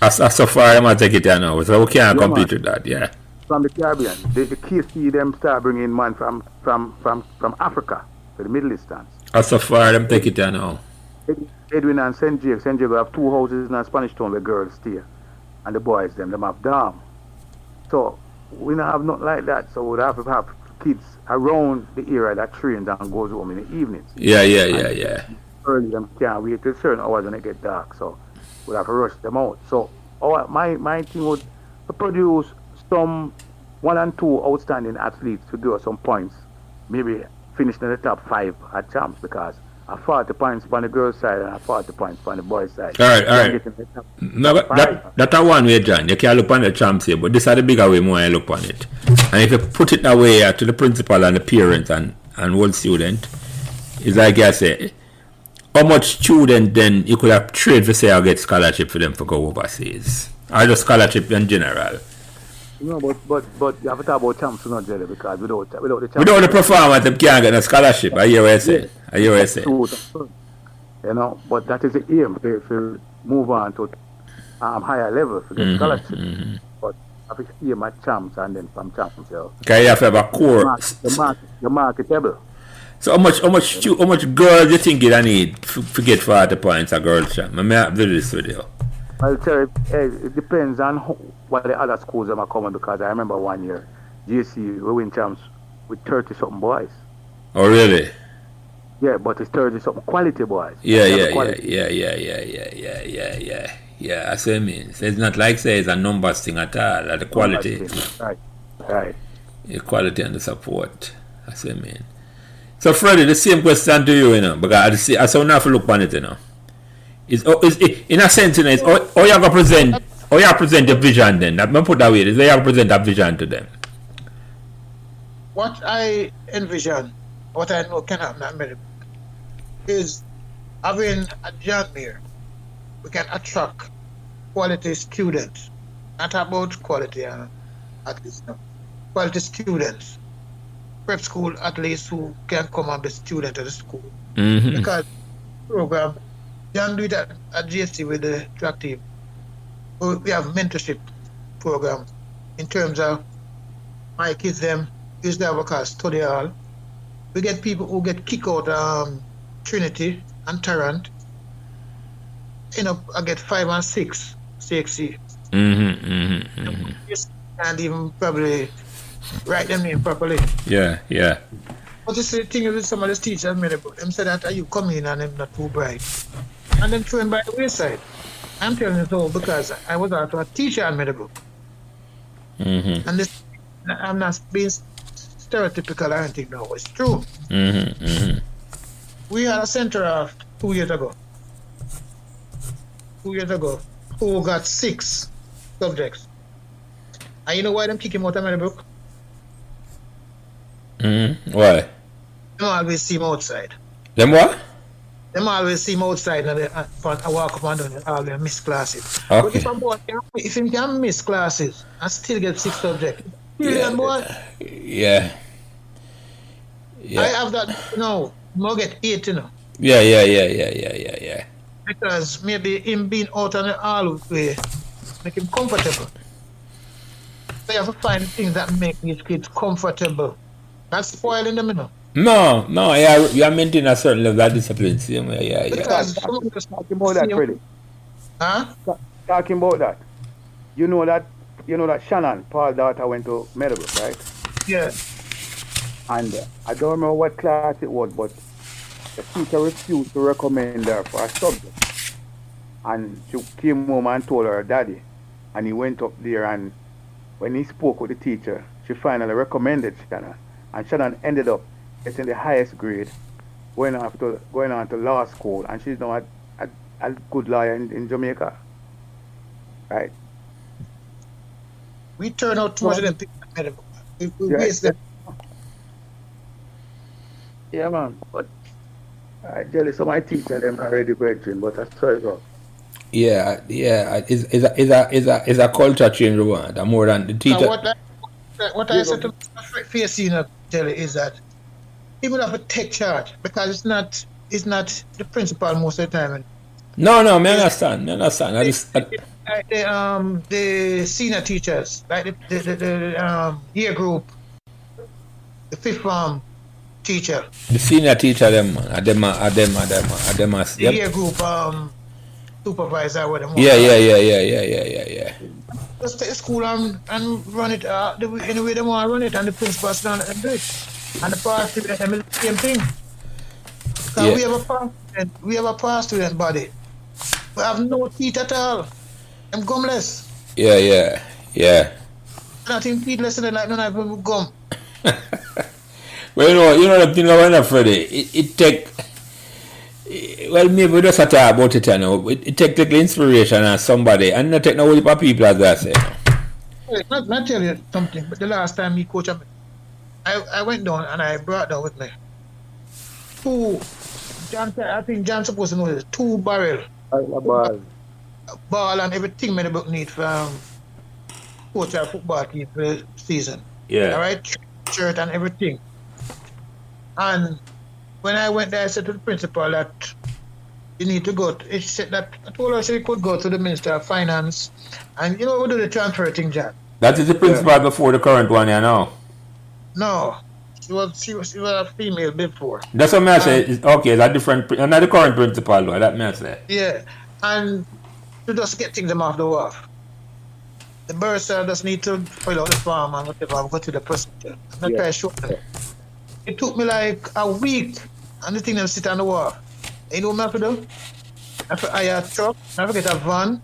As so far, I'm going to take it down now, so we can't compete with that, yeah. From the Caribbean. The KC, them start bringing man from Africa, to the Middle Eastern. As so far, I'm take it down now. Edwin and St. James have 2 houses in Spanish Town where girls stay. And the boys, them have dorm. So, we don't have nothing like that, so we'd have to have kids around the area that trains and goes home in the evenings. Yeah. Early them can't wait till certain hours when it get dark, so we'll have to rush them out. So my thing would produce some 1 and 2 outstanding athletes to give us some points, maybe finish in the top 5 at champs, because 40 points on the girls' side and 40 points on the boys' side. All right. No, but that's a one way, John. You can look on the champs here, but this is the bigger way more I look on it. And if you put it away to the principal and the parents and whole student, it's like I say, how much student then you could have trade for say I get scholarship for them to go overseas? Or just scholarship in general? No, but you have to talk about champs not jelly because without the champs. Without the performance, they can't get a scholarship. I hear what you say. You know, but that is the aim to move on to higher level to get scholarship. But I think aim at champs and then from champs. Okay, you have to have a core. The marketable. So how much girls do you think you need to get 40 points a girl champ? I may have to do this with you. I'll tell you, it depends on what the other schools are coming because I remember one year, GC, we win champs with 30-something boys. Oh, really? Yeah, but it's 30-something quality boys. Yeah. That's what I mean. So it's not like say it's a numbers thing at all, like the quality. Right. The quality and the support. That's what I mean. So Freddie, the same question to you, because I saw enough to look on it, It's in a sense, it's how you have to present the vision then. Let me put that way, is how you have to present that vision to them. What I envision, what I know can happen at Meadowbrook, is having a John Mair, we can attract quality students. Not about quality athletes, no. Quality students. Prep school athletes who can come and be student at the school. Mm-hmm. Because program, John do it at GST with the track team. We have mentorship program in terms of my kids them use their workers study hall. We get people who get kicked out Trinity and Tarrant. I get 5 and 6 CXC. And even probably write them name properly. Yeah. But this is the thing with some of the teachers made about them said that you come in and them not too bright. And then throw him by the wayside. I'm telling you so because I was also a teacher at Meadowbrook. And this, I'm not being stereotypical or anything, no, it's true. We had a center of 2 years ago. 2 years ago, who got 6 subjects. And you know why them kick him out of Meadowbrook? Why? Them always see him outside. Them what? Them always see him outside and I walk up and down and all them miss classes. Okay. But if he can miss classes and still get 6 subjects, boy. Yeah. I have that, more get 8, Yeah. Because maybe him being out on the all way make him comfortable. So you have to find things that make these kids comfortable. Not spoiling them, No, you are maintaining a certain level of discipline. Yeah. Because Talking about that, Freddie. Huh? Talking about that. You know that Shannon, Paul's daughter, went to Meadowbrook, right? Yeah. And I don't remember what class it was, but the teacher refused to recommend her for a subject. And she came home and told her daddy. And he went up there and when he spoke with the teacher, she finally recommended Shannon. And Shannon ended up getting the highest grade, going on to law school. And she's now a good lawyer in Jamaica. Right? We turn out too much of them things at Meadowbrook. We waste them. Yeah, man. But I jealous of my teacher, them already graduating, but that's so it goes. Yeah. It's a culture change we want. More than the teacher. What I said to facing Jelly is that he would have to take charge because it's not the principal most of the time. No, I understand. The senior teachers, like the year group, the 5th form teacher. The senior teacher, them. The year group supervisor with them. Yeah. Just take the school and run it the way they want to run it, and the principals don't let them do it. And the past student, them is the same thing. Because we have a past student body. We have no teeth at all. I'm gumless. Yeah. Nothing teethless in like none of them gum. Well, you know the thing about that, Freddie. It take Well, maybe we just have to talk about it now. It take the inspiration as somebody and not take no heap of people as I say. Not tell you something, but the last time me coach, I went down and I brought down with me two. I think John supposed to know this. 2 barrel ball and everything Meadowbrook need from coach our football team for the season. Yeah. All right, shirt and everything. And when I went there, I said to the principal that you need to go. She said that I told her she could go to the Minister of Finance, and we do the transfer thing, Jack. That is the principal before the current one, you know. No, she was a female before. That's what I say. Okay, that different. Not the current principal, though. That may say. Yeah, and to just get things them off the wharf. The bursar just need to fill out the form and whatever, go to the procedure. I'm not trying to show them. It took me like a week, and the thing them sit on the wharf. You know what I have to do? I have to hire a truck, I have to get a van,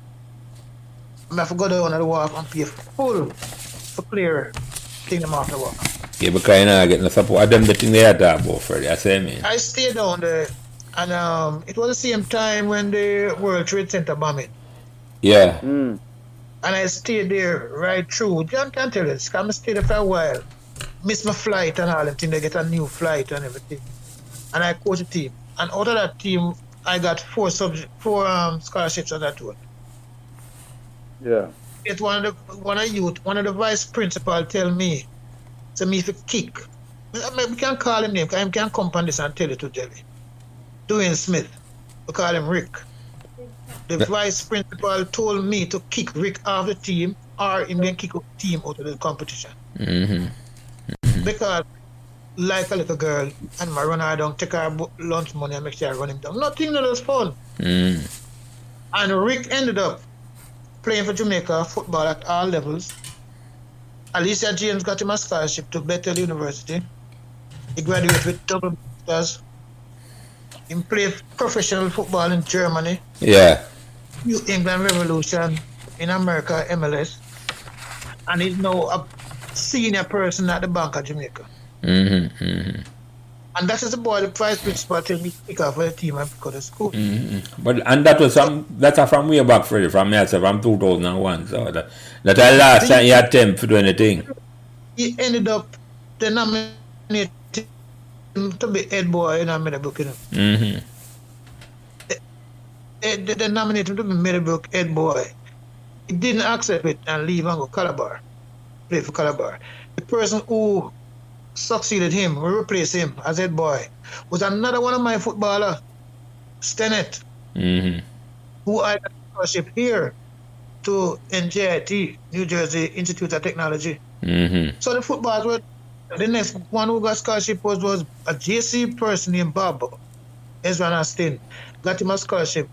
I have to go down on the wharf and pay full to clear thing them off the wharf. Yeah, because you know, getting the support of them, the thing they had to about for it. I say, man. I stayed down there, and it was the same time when the World Trade Center bombing. Yeah. Mm. And I stayed there right through. John can tell us, because I stayed there for a while. Missed my flight and all, until they get a new flight and everything. And I coached the team. And out of that team, I got 4 scholarships on that tour. Yeah. It's one of the vice principal tell me, to me to kick. We can call him name, because I can come on this and tell it to Jelly. Dwayne Smith. We call him Rick. The vice principal told me to kick Rick off the team, or him can kick the team out of the competition. Mm-hmm. Because, like a little girl, and I run her down, take her lunch money and make sure I run him down. Nothing that was fun. Mm. And Rick ended up playing for Jamaica football at all levels. Alicia James got him a scholarship to Bethel University. He graduated with double masters. He played professional football in Germany. Yeah. New England Revolution in America, MLS. And he's now a senior person at the Bank of Jamaica. Mm-hmm. Mm-hmm. And that is the boy, the vice principal, tell me to pick up for the team and go to school. Mm-hmm. But and that was that's from way back, Freddie, from me, from 2001. So that I last time he attempt to do anything. He ended up they nominated him to be head boy in Meadowbrook. Mm-hmm. They nominated him to be Meadowbrook head boy. He didn't accept it and leave and go Calabar, play for Calabar. The person who succeeded him, who replaced him as head boy, was another one of my footballer, Stennett, who I got a scholarship here to NJIT, New Jersey Institute of Technology. Mm-hmm. So the footballers were, the next one who got scholarship was a JC person named Bob Ezra Astin. Got him a scholarship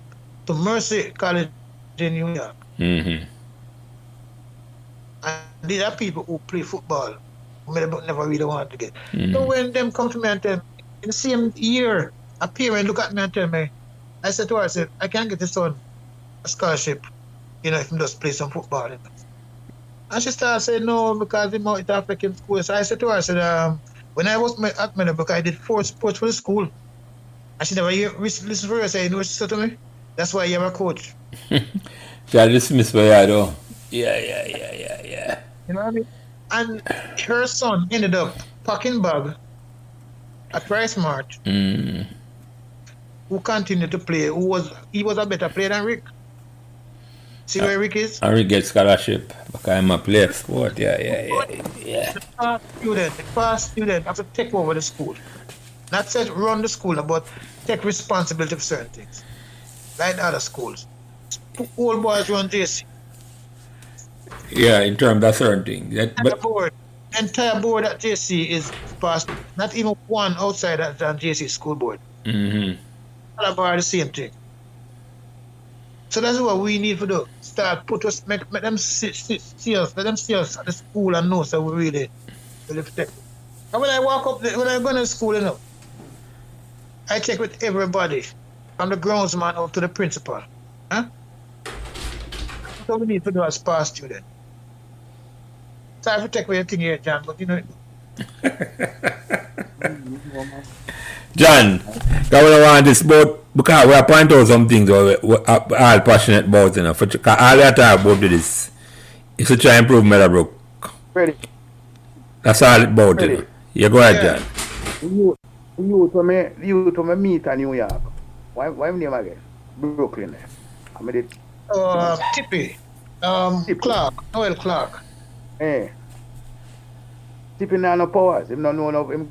to Mercy College in New York. Mm-hmm. And these are people who play football, who never really wanted to get. Mm-hmm. So when them come to me and tell me, in the same year, a parent look at me and tell me, I said to her, I said, I can't get this son a scholarship, if he just play some football. And she started saying, no, because he might affect him school. So I said to her, I said, when I was at Meadowbrook, I did 4 sports for the school. And she never listen for her, say, you know what she said to me? That's why you're a coach. She had dismissed by her, though. Yeah. You know what I mean? And her son ended up packing bag at Price Mart, who continued to play, he was a better player than Rick. See where Rick is? And Rick gets scholarship because I'm a player sport. Yeah. The past student have to take over the school. Not just run the school, but take responsibility for certain things. Like other schools. All boys run JC. Yeah, in terms of certain things. Entire board at JC is past, not even one outside that JC school board. Mm-hmm. All about the same thing. So that's what we need to do. Start make them see us, let them see us at the school and know so we really protect. And when I walk up, when I go to school, I check with everybody, from the groundsman up to the principal. Huh? That's what we need to do as past student. Sorry for taking away your thing here, John, but John, I want this boat because we are point out some things we are all passionate about, you know. For all we are talking about this is to try and improve Meadowbrook. Ready. That's all it's about, you know. You go ahead, John. You to me meet in New York. Why name again? Brooklyn there. I made it. Tippy. Clark. Noel Clark. Eh. Tippy now no powers. Him no know no him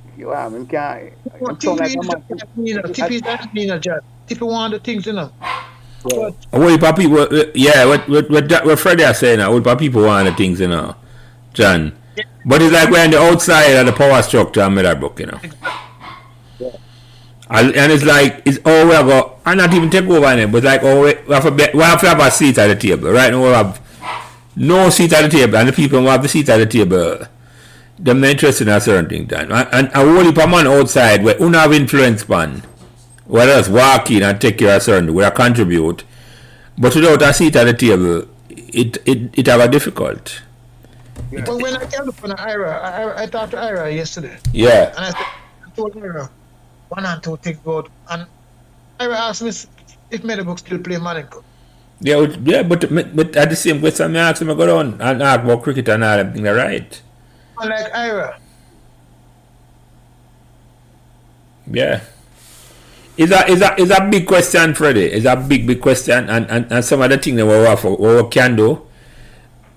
can't. Tippy doesn't mean a job. Tippy one of the things, you know. Yeah. What people, yeah, what Freddie is saying now, what people want the things, you know, John. Yeah. But it's like we're on the outside of the power structure of Meadowbrook, you know. Yeah. And it's like, it's all we go, and not even take over on it, but like, we have to have a seat at the table. Right now we have no seat at the table, and the people who have the seat at the table, they're not interested in a certain thing, Dan. And a whole heap of man outside, where you have influence pan, whether it's walk in and take care of certain, we contribute, but without a seat at the table, it have a difficult. Yeah. But when I came up on Ira, I talked to Ira yesterday. Yeah. And I told Ira one and two things about, and Ira asked me if Meadowbrook still play Malinko. Yeah, but at the same question, I asked him to go down and ask about cricket and all them things, right? And like Ira. Yeah. It's a big question, Freddie. It's a big question, and some of the things that we can do,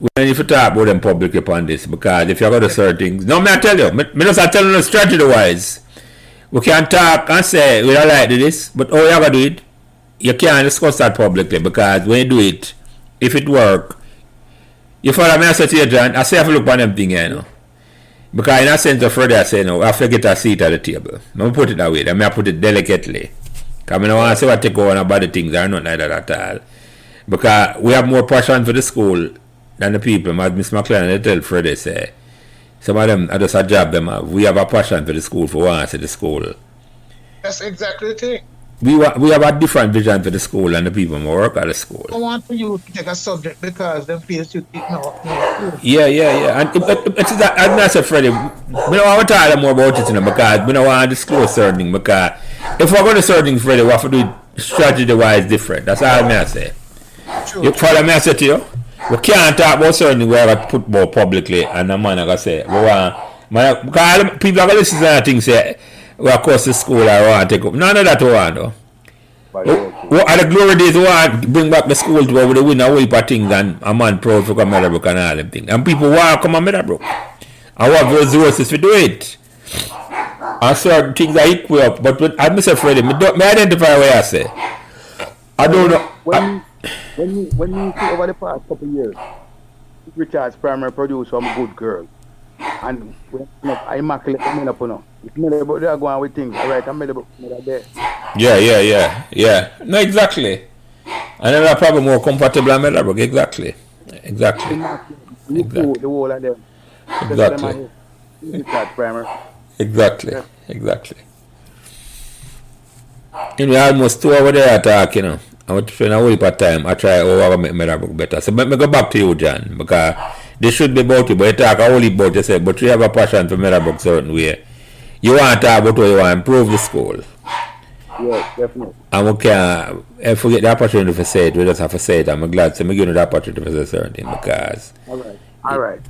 we need to talk about them publicly upon this, because if you got to certain things, no, I tell you, me just tell you strategy wise, we can talk and say we don't like this, but how you ever do it, you can't discuss that publicly, because when you do it, if it work, you follow me, I say to you, John, I say have a look on them thing, you know. Because in a sense of Freddie, I say, no, I have to get a seat at the table. I'm going to put it that way. I put it delicately. Because I don't want to say what take over about the things. I don't like that at all. Because we have more passion for the school than the people. As Miss McLaren, they tell Freddie, say, some of them are just a job them have. We have a passion for the school, for one, say the school. That's exactly the thing. We have a different vision for the school and the people who work at the school. I want you to take a subject because them feels you no. Yeah. And it's that, as I said, Freddie, we don't want to talk more about it, you know, because we don't want to disclose certain things. Because if we're going to certain things, Freddie, we have to do it strategy-wise different. That's all I say. True. You follow me, I say to you? We can't talk about certain things we have to put more publicly, and the man, like I say, because people are going to listen to that thing, say, we of course the school I want to take up. None of that we want though. At the glory days we want to bring back the school to where they win a whole heap of things and a man proud for come Meadowbrook and all them things. And people want to come to Meadowbrook. And we have resources to do it. And certain things are equal up. But I Mr. Freddie, me identify what I say. I don't know. When you see over the past couple of years, Richard's primary produced some good girls. And I immaculate men up, you know. If Meadowbrook, they are going with things, alright, I'm Meadowbrook, there. Yeah. No, exactly. And then I probably more comfortable in Meadowbrook, exactly. You the whole of them. Exactly. Richard's primary. Exactly. You know, almost 2 hours there talk, you know. I want to spend a whole heap of time. I try to make Meadowbrook better. So let me go back to you, John, because this should be about you, but you talk a whole heap about yourself, but you have a passion for Meadowbrook certain way. You want to talk about how you want to improve the school. Yes, definitely. And we can't forget the opportunity for say it, we just have to say it. I'm glad to give you the opportunity for say certain thing, because... Alright.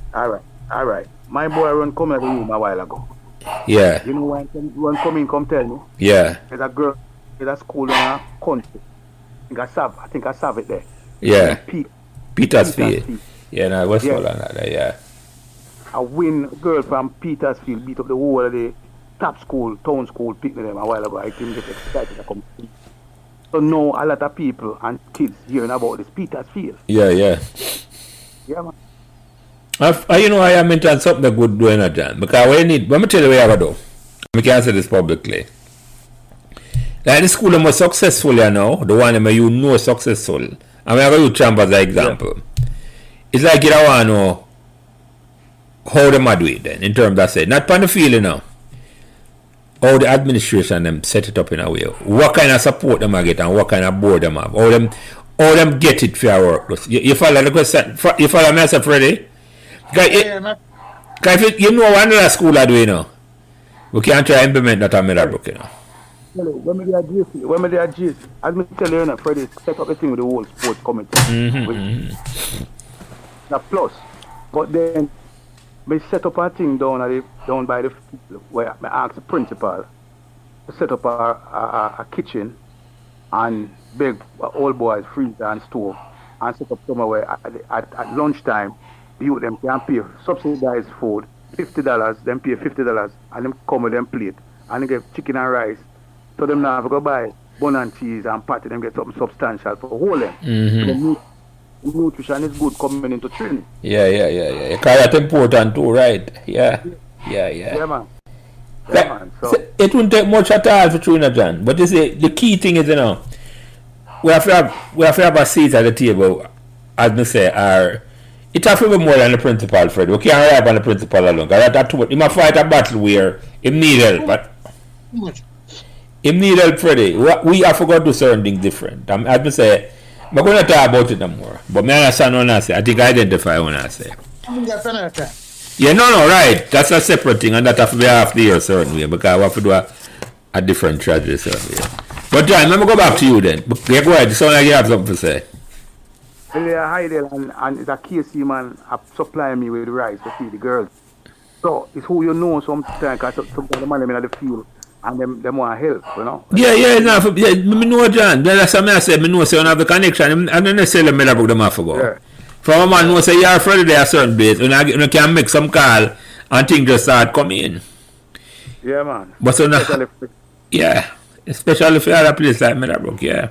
My boy run come to the room a while ago. Yeah. You know when come tell me? Yeah. There's a girl in a school in a country. I think I saw it there. Yeah. Petersfield. Yeah, no, Westfall and that, yeah. A girl from Petersfield beat up the whole of the top school, town school, picking them a while ago. I couldn't get excited to come. So now a lot of people and kids hearing about this Petersfield. Yeah, man. You know, I mentioned something good doing at John. Because let me tell you what I have to do. I can say this publicly. Like the school was successful, you know, the one that you know successful. And we are going to Champ as an example. Yeah. It's like you don't want to know how they do it then, in terms of say, not on the field, you know. How the administration them set it up in a way. What kind of support them get and what kind of board them have. How them get it for our work. You follow the question? You follow me, Mr. Freddie? Because you know what another school are doing, you know. We can't try to implement that on Meadowbrook, you know. tell you, when me there GC, as me tell you, Freddie set up the thing with the whole sports committee. The plus. But then me set up a thing down by the where I asked the principal to set up a kitchen and beg old boys freezer and stove and set up somewhere where at lunchtime you them can pay subsidized food, $50, them pay $50 and them come with them plate and they get chicken and rice. So them now have to go buy bun and cheese and patty, them get something substantial for whole them. The nutrition is good coming into training. Yeah. Because that's important too, right? Yeah, man. So it wouldn't take much at all for training, John. But you see, the key thing is, we have to have a seat at the table, as me say, it has to be more than the principal, Fred. We can't rely on the principal alone. Because he must fight a battle where he need help. But he need help, Freddie. We have to go do certain things different. As me say, I'm going to talk about it no more. But I understand what I say. I think I identify what I say. Yeah, no, right. That's a separate thing, and that have to be half the year, certainly, because we have to do a different strategy, certainly. But John, let me go back to you then. Yeah, go ahead. It sounds like you have something to say. Well, hi there, and it's a KC man supplying me with rice to feed the girls. So it's who you know sometimes, because sometimes the man in the field and them want help, you know. Yeah, me know, John. That's what I said. Me know, so you have the connection. I don't necessarily Meadowbrook them have to go. Yeah. From a man who say you're afraid of a certain base, you can make some call and things just start coming in. Yeah, man. But so now, especially if you're at a place like Meadowbrook, yeah.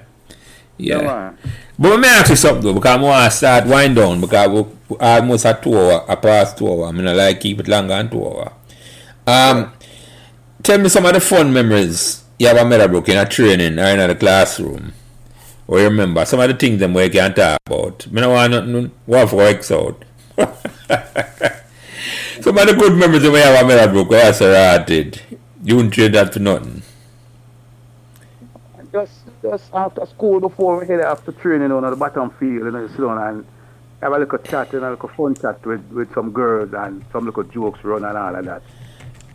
Man. But let me ask you something though, because I want to start wind down, because we almost at 2 hours, past 2 hours. I mean, I like keep it longer than 2 hours. Tell me some of the fun memories you have at Meadowbrook in a training or in the classroom. Or you remember some of the things them where you can talk about. I don't want nothing for works out. Some of the good memories we have at Meadowbrook where I started. You wouldn't trade that for nothing. Just after school, before we head after training on the bottom field, you sit down and have a little chat, a little fun chat with some girls and some little jokes run and all of that.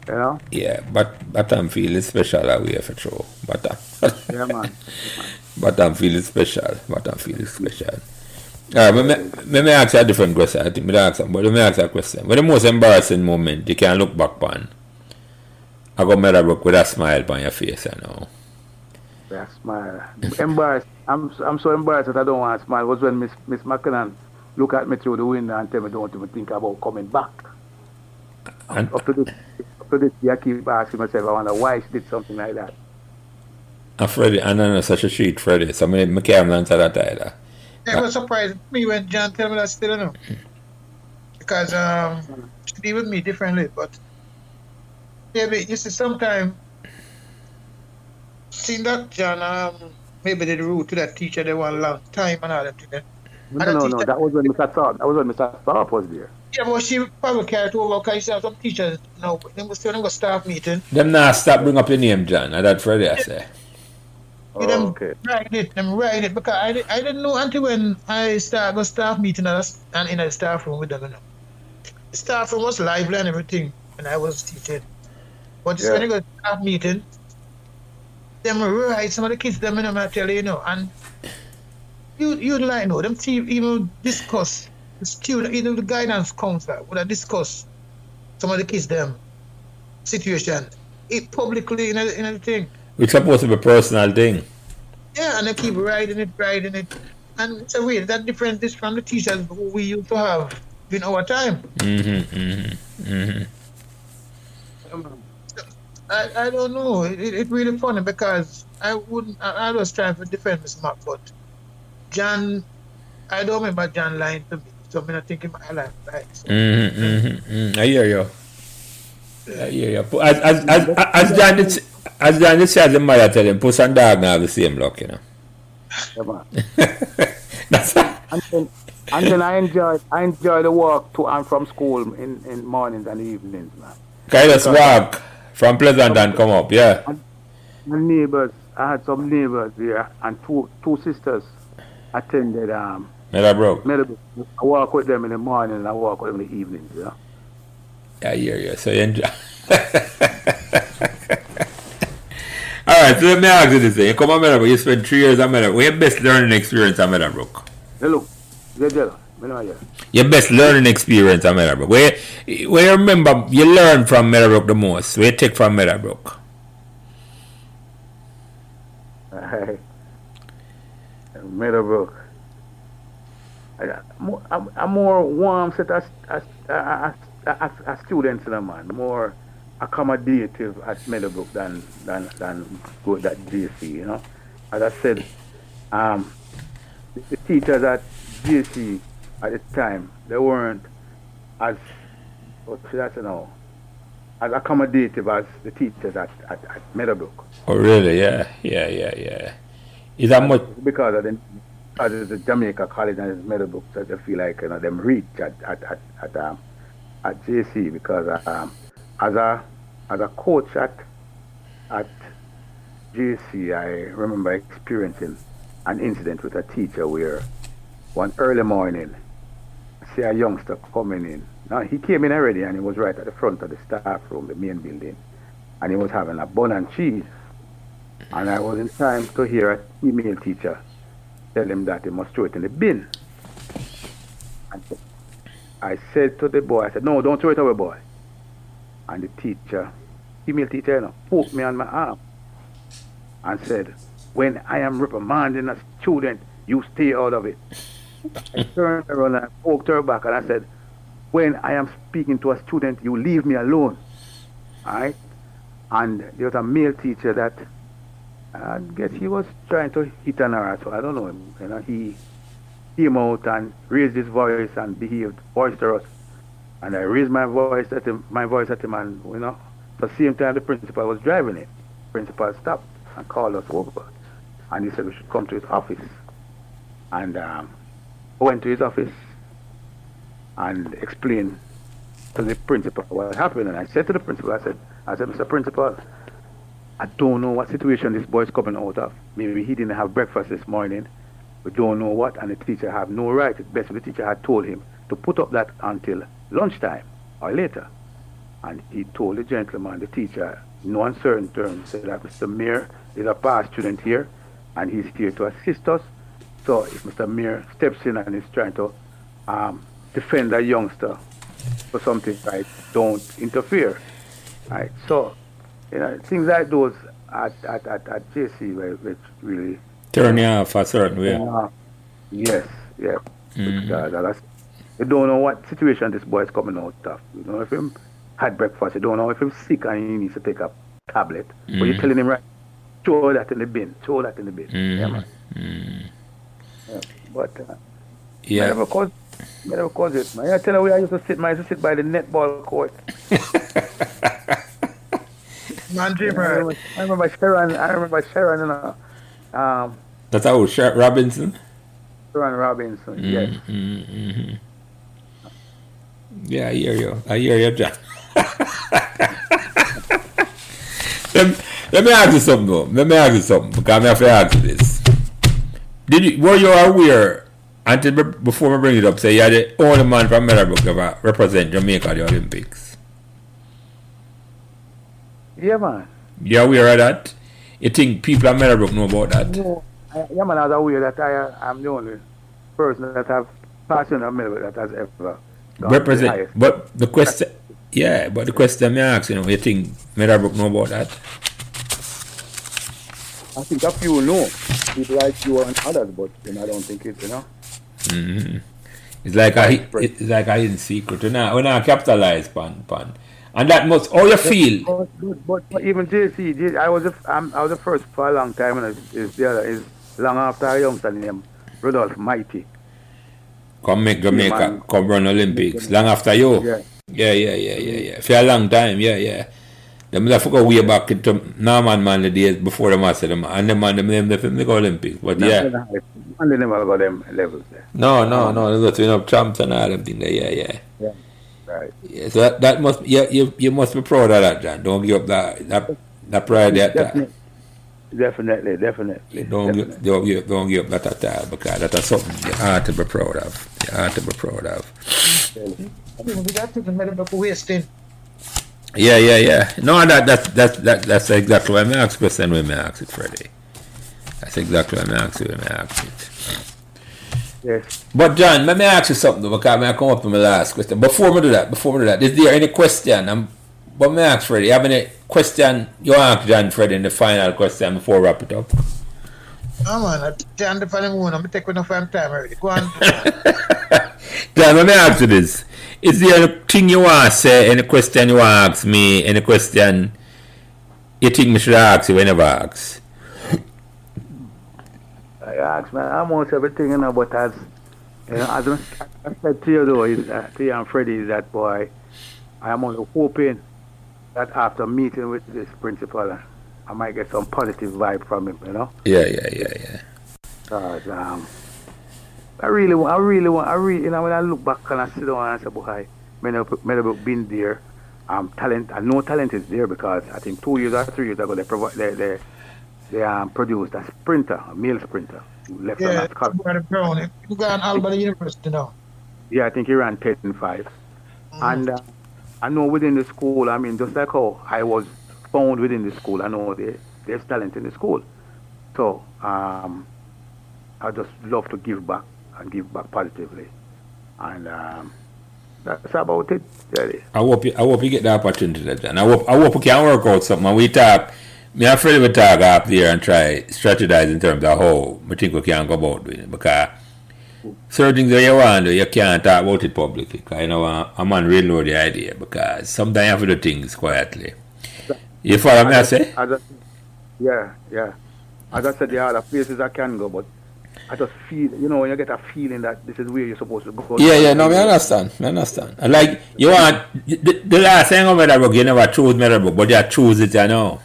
You know? Yeah, but bottom field is special that way for sure. Yeah, man. Bottom field is special. Alright, let me ask you a different question. I think let me ask you a question. What the most embarrassing moment you can look back on? I got Meadowbrook with a smile on your face, you know. Yeah, smile. Embarrassed. I'm so embarrassed that I don't want to smile. It was when Miss McKinnon looked at me through the window and tell me don't even think about coming back. And up to this, I keep asking myself, I wonder why she did something like that. And Freddie, I know such a treat, Freddie. So I can't answer that either. It was surprising me when John told me that still know. Because she deal with me differently, but you see sometimes seeing that John maybe they rude to that teacher they want a long time and all that thing. No, that was when Mr. Tharp was there. Yeah, but she probably carried over because she have some teachers, they must still go staff meeting. Them not stop bring up your name, John. That's Freddie I say. Okay. Write it because I didn't know until when I started go staff meeting and in the staff room with them. The staff room was lively and everything when I was teaching. But just when I go to staff meeting, them write some of the kids them I tell you, and you like them even discuss the student, either the guidance counselor would have discuss some of the kids them situation it publicly in a thing. It's supposed to be a personal thing. Yeah, and they keep writing it. And it's a way that different this from the teachers who we used to have in our time. I don't know. It's really funny because I was trying to defend Miss Mark, but John, I don't remember John lying to me. So I'm not thinking my life right. So. I hear you. As John says, the mother tell him, puss and dog now have the same luck, Yeah, man. and then I enjoy the walk to and from school in mornings and evenings, man. Can you just walk from Pleasant and come up, yeah? My neighbors, I had some neighbors here, and two sisters attended Meadowbrook. I walk with them in the morning and I walk with them in the evenings, yeah. I hear you. So you enjoy. All Alright, so let me ask you this. You come to Meadowbrook, you spend 3 years at Meadowbrook. What's your best learning experience at Meadowbrook? Hello. Yeah. Your best learning experience at Meadowbrook. Where you remember you learn from Meadowbrook the most? Where you take from Meadowbrook? Meadowbrook. I'm more warm set as students, man. More accommodative at Meadowbrook than go at JC, you know. As I said, the teachers at JC at the time, they weren't as, what should I say now, as accommodative as the teachers at Meadowbrook. Oh really? Yeah. Is that much? Because of the Jamaica College and it's Meadowbrook, so they feel like, you know, them reach at JC because as a coach at JC, I remember experiencing an incident with a teacher where one early morning, I see a youngster coming in. Now he came in already and he was right at the front of the staff room, the main building, and he was having a bun and cheese. And I was in time to hear a female teacher tell him that he must throw it in the bin. And I said to the boy, I said, no, don't throw it away, boy. And the teacher, female teacher, you know, poked me on my arm and said, when I am reprimanding a student, you stay out of it. I turned around and I poked her back and I said, when I am speaking to a student, you leave me alone. All right? And there was a male teacher that I guess he was trying to hit on her, so I don't know. You know, he came out and raised his voice and behaved boisterous. And I raised my voice at him, and you know, at the same time the principal was driving it. The principal stopped and called us over. And he said we should come to his office. And I went to his office and explained to the principal what happened. And I said to the principal, I said, Mr. Principal, I don't know what situation this boy is coming out of. Maybe he didn't have breakfast this morning. We don't know what, and the teacher have no right. It's best if the teacher had told him to put up that until lunchtime or later. And he told the gentleman, the teacher, in no uncertain terms, said that Mr. Mair is a past student here, and he's here to assist us. So if Mr. Mair steps in and is trying to defend a youngster for something, right, don't interfere. Right? So, you know, things like those at JC, which really turn you off a certain way. Yes. Because you don't know what situation this boy is coming out of. You don't know if he had breakfast. You don't know if he's sick and he needs to take a tablet. But you're telling him, right, throw that in the bin. Yeah, man. Yeah. But I never caused it, man. I tell you where I used to sit, man. I used to sit by the netball court. Man, Dreamer. I remember Sharon, you know. That's how Robinson? Sharon Robinson, yes. Yeah, I hear you, John. let me ask you something though. Because I have to ask you this. Were you aware until before I bring it up, say you're the only man from Meadowbrook ever represent Jamaica at the Olympics? Yeah, man. You're aware of that? You think people at Meadowbrook know about that? No. Yeah, man, I was aware that I'm the only person that have passion at Meadowbrook that has ever represent. But the question, the question I ask, you think Meadowbrook know about that? I think a few know. People like you and others, but I don't think it, It's like a hidden secret. We're not capitalized upon. And that must, how you feel? But even JC, I was the first for a long time, and is long after a youngster named Rudolph Mighty. Come make Jamaica, come run Olympics. Long after you? Yeah. For a long time, yeah. Them motherfucker way back into Norman man the days before the master them, and them go Olympics. But yeah. And they never got them levels there. No, there's enough champs and all them things there, Yeah. Right. Yeah, so that must you must be proud of that, John. Don't give up that pride there. Definitely. Don't give up that at all, because that's something you ought to be proud of. I think we got to the Meadowbrook wasting. Yeah. No, that's exactly why I asked question when I asked it, Freddie. That's exactly why I asked it when I asked it. Yes. But John, let me ask you something because I come up with my last question. Before we do that, is there any question? But me ask Freddie, have any question you ask John Freddie in the final question before we wrap it up? No man, I can't define the moon. I'm taking enough time already. Go on. John, let me ask you this. Is there anything you want to say, any question you want to ask me, any question you think me should ask you when you ask? I ask man almost everything, but as I said to you though, to you and Freddie, is that boy, I am only hoping that after meeting with this principal, I might get some positive vibe from him, Yeah. Because I really want, when I look back and I sit down and I say, boy, Meadowbrook been there. Talent, I know talent is there because I think 2 years or 3 years ago they produced a sprinter, a male sprinter. Who left on that college. You got an Albany University now. Yeah, I think he ran 10-5. And I know within the school, just like how I was found within the school, I know there's talent in the school. So I just love to give back and give back positively. And that's about it, really. I hope you get the opportunity, John. I hope we can work out something. We talk. Me and Freddie will talk up there and try strategize in terms of how I think we can go about doing it. Because certain things that you want to do, you can't talk about it publicly. Because a man really know the idea. Because sometimes you have to do things quietly. You follow me, I say? Yeah. As I said, there are other places I can go, but I just feel, when you get a feeling that this is where you're supposed to go. Yeah, no, I understand. And like, you want, the last thing over Meadowbrook, you never choose Meadowbrook, but you choose it, Yeah.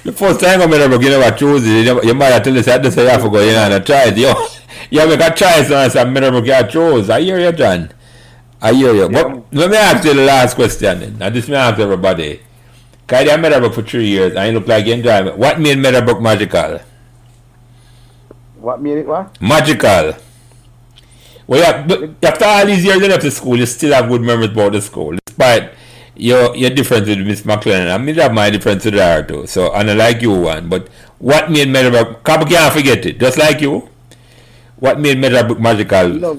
The first time I Meadowbrook, you never choose it. Your mother tell you, this you have to go, and try it. You make a choice, and say, Meadowbrook, you choose. I hear you, John. I hear you. Yeah. But let me ask you the last question, then. And this may ask everybody. Because I Meadowbrook for 3 years, and you look like you enjoy it. What made Meadowbrook magical? What made it what? Magical. Well, after all these years in the school, you still have good memories about the school. Despite your difference with Miss McLennan. I mean, have my difference with her too. So, and I like you one. But what made Meadowbrook, I can't forget it, just like you. What made Meadowbrook magical?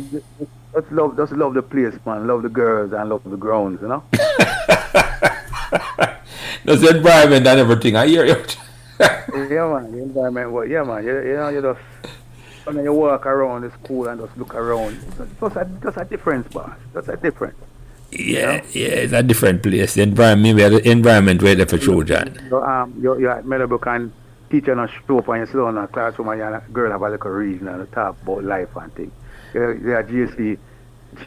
Just love the place, man. Love the girls and love the grounds, That's the environment and everything. I hear you. Yeah, man. The environment, well, yeah, man. You just when you walk around the school and just look around, just a difference, boss. Just a difference. Yeah, it's a different place. The environment, maybe the environment where they for children. You're at Meadowbrook and teacher not show up and you sit down in a classroom and a girl have a little reason and talk about life and things. You're at GSC,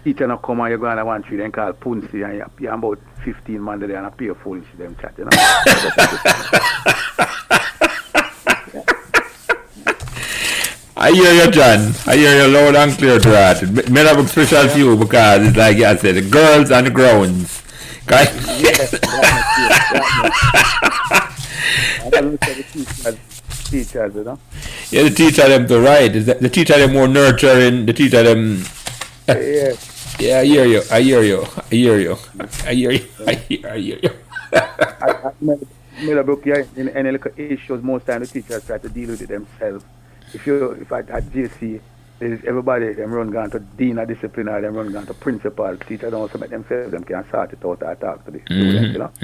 teacher not come and you go on a 1-3 then call Punsi and you're about 15 man there and a pay foolish them chat, I hear you, John. I hear you loud and clear to that. Meadowbrook special to you because it's like I said, the girls and the grounds. Teachers, Yeah, the teacher them to right. The teacher them more nurturing. The teacher them. Yeah, I hear you. Meadowbrook, in any little issues, most time the teachers try to deal with it themselves. If at JC, everybody them run gone to dean or discipline or them run gone to principal. Teachers don't also make themselves them can sort it out or talk to the students,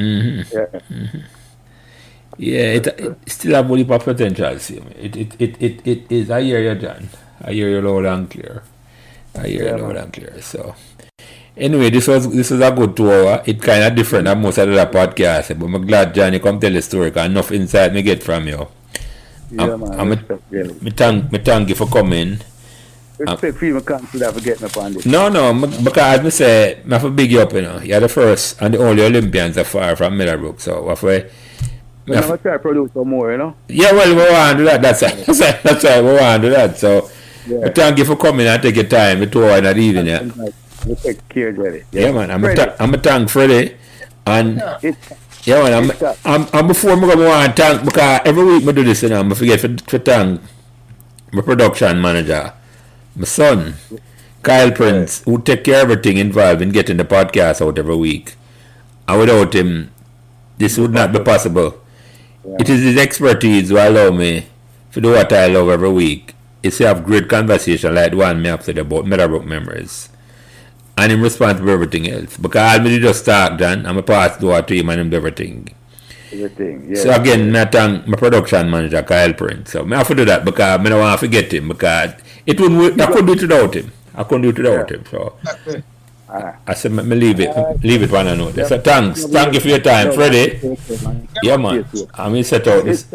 Yeah, it still have a lot of potential. See, it is. I hear you, John. I hear you loud and clear. So, anyway, this was a good 2 hour. It's kind of different than most of the other podcasts, but I'm glad John you come tell the story. Cause enough insight me get from you. Yeah, man. Me thank you for coming. Respect for you, can't forget me upon this. No, because as I say, I have to big you up, You're the first and the only Olympians are far from Meadowbrook, so I'm going to try to produce some more, Yeah, well, we want to do that. That's why we want to do that. So, thank you for coming and take your time, the 2 hours in the evening, We take care, Jerry. Yeah, man. I'm a thank Freddie. And, man, I'm before I want to thank, because every week I do this, I forget to thank my production manager, my son. Kyle Prince, who take care of everything involved in getting the podcast out every week. And without him, this would not be possible. Yeah. It is his expertise who allow me to do what I love every week. Is to have great conversation like the one me have said about Meadowbrook memories. And him responsible for everything else. Because all me just talk, John, I'm a pass to him and him do everything. Everything, yeah. So again, I thank my production manager, Kyle Prince. So I have to do that because I don't want to forget him because it wouldn't. I couldn't do it without him. So I said, me leave it one note. So thanks you for your time, Freddie. Yeah, man. I'm gonna set out this.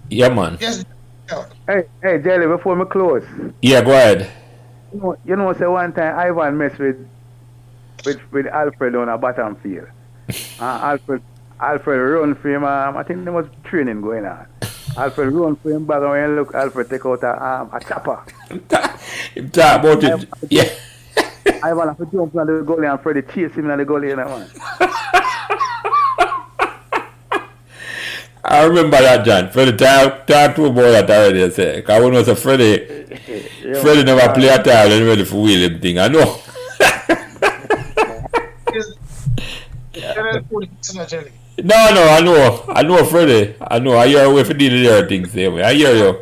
Yeah, man. Yes. Hey, Jelly, before me close. Yeah, go ahead. You know, say one time Ivan messed with Alfred on a bottom field. Alfred run for him. I think there was training going on. Alfred run for him back, and when you look, Alfred take out a chopper. Him talk about it. Yeah. Ivan have to jump on the goalie and Freddie chase him on the goalie, man. I remember that, John. Freddie talk to him about that already. I say, because when I was a Freddie never play at all and ready for wheeling thing. I know. No, I know Freddie. I know. I hear away for dealing with everything same way. I hear you.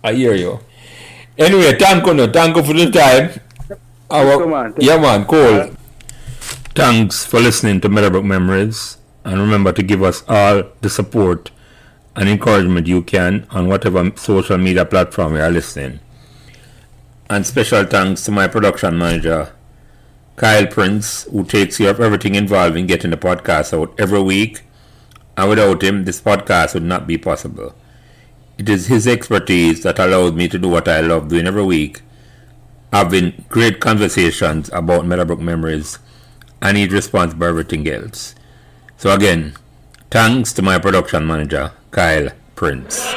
I hear you. Anyway, thank you for the time. Yeah, man, cool. Thanks for listening to Meadowbrook Memories. And remember to give us all the support and encouragement you can on whatever social media platform you are listening. And special thanks to my production manager, Kyle Prince, who takes care of everything involved in getting the podcast out every week. And without him, this podcast would not be possible. It is his expertise that allows me to do what I love doing every week, having great conversations about Meadowbrook memories, and he's responsible for everything else. So again, thanks to my production manager, Kyle Prince.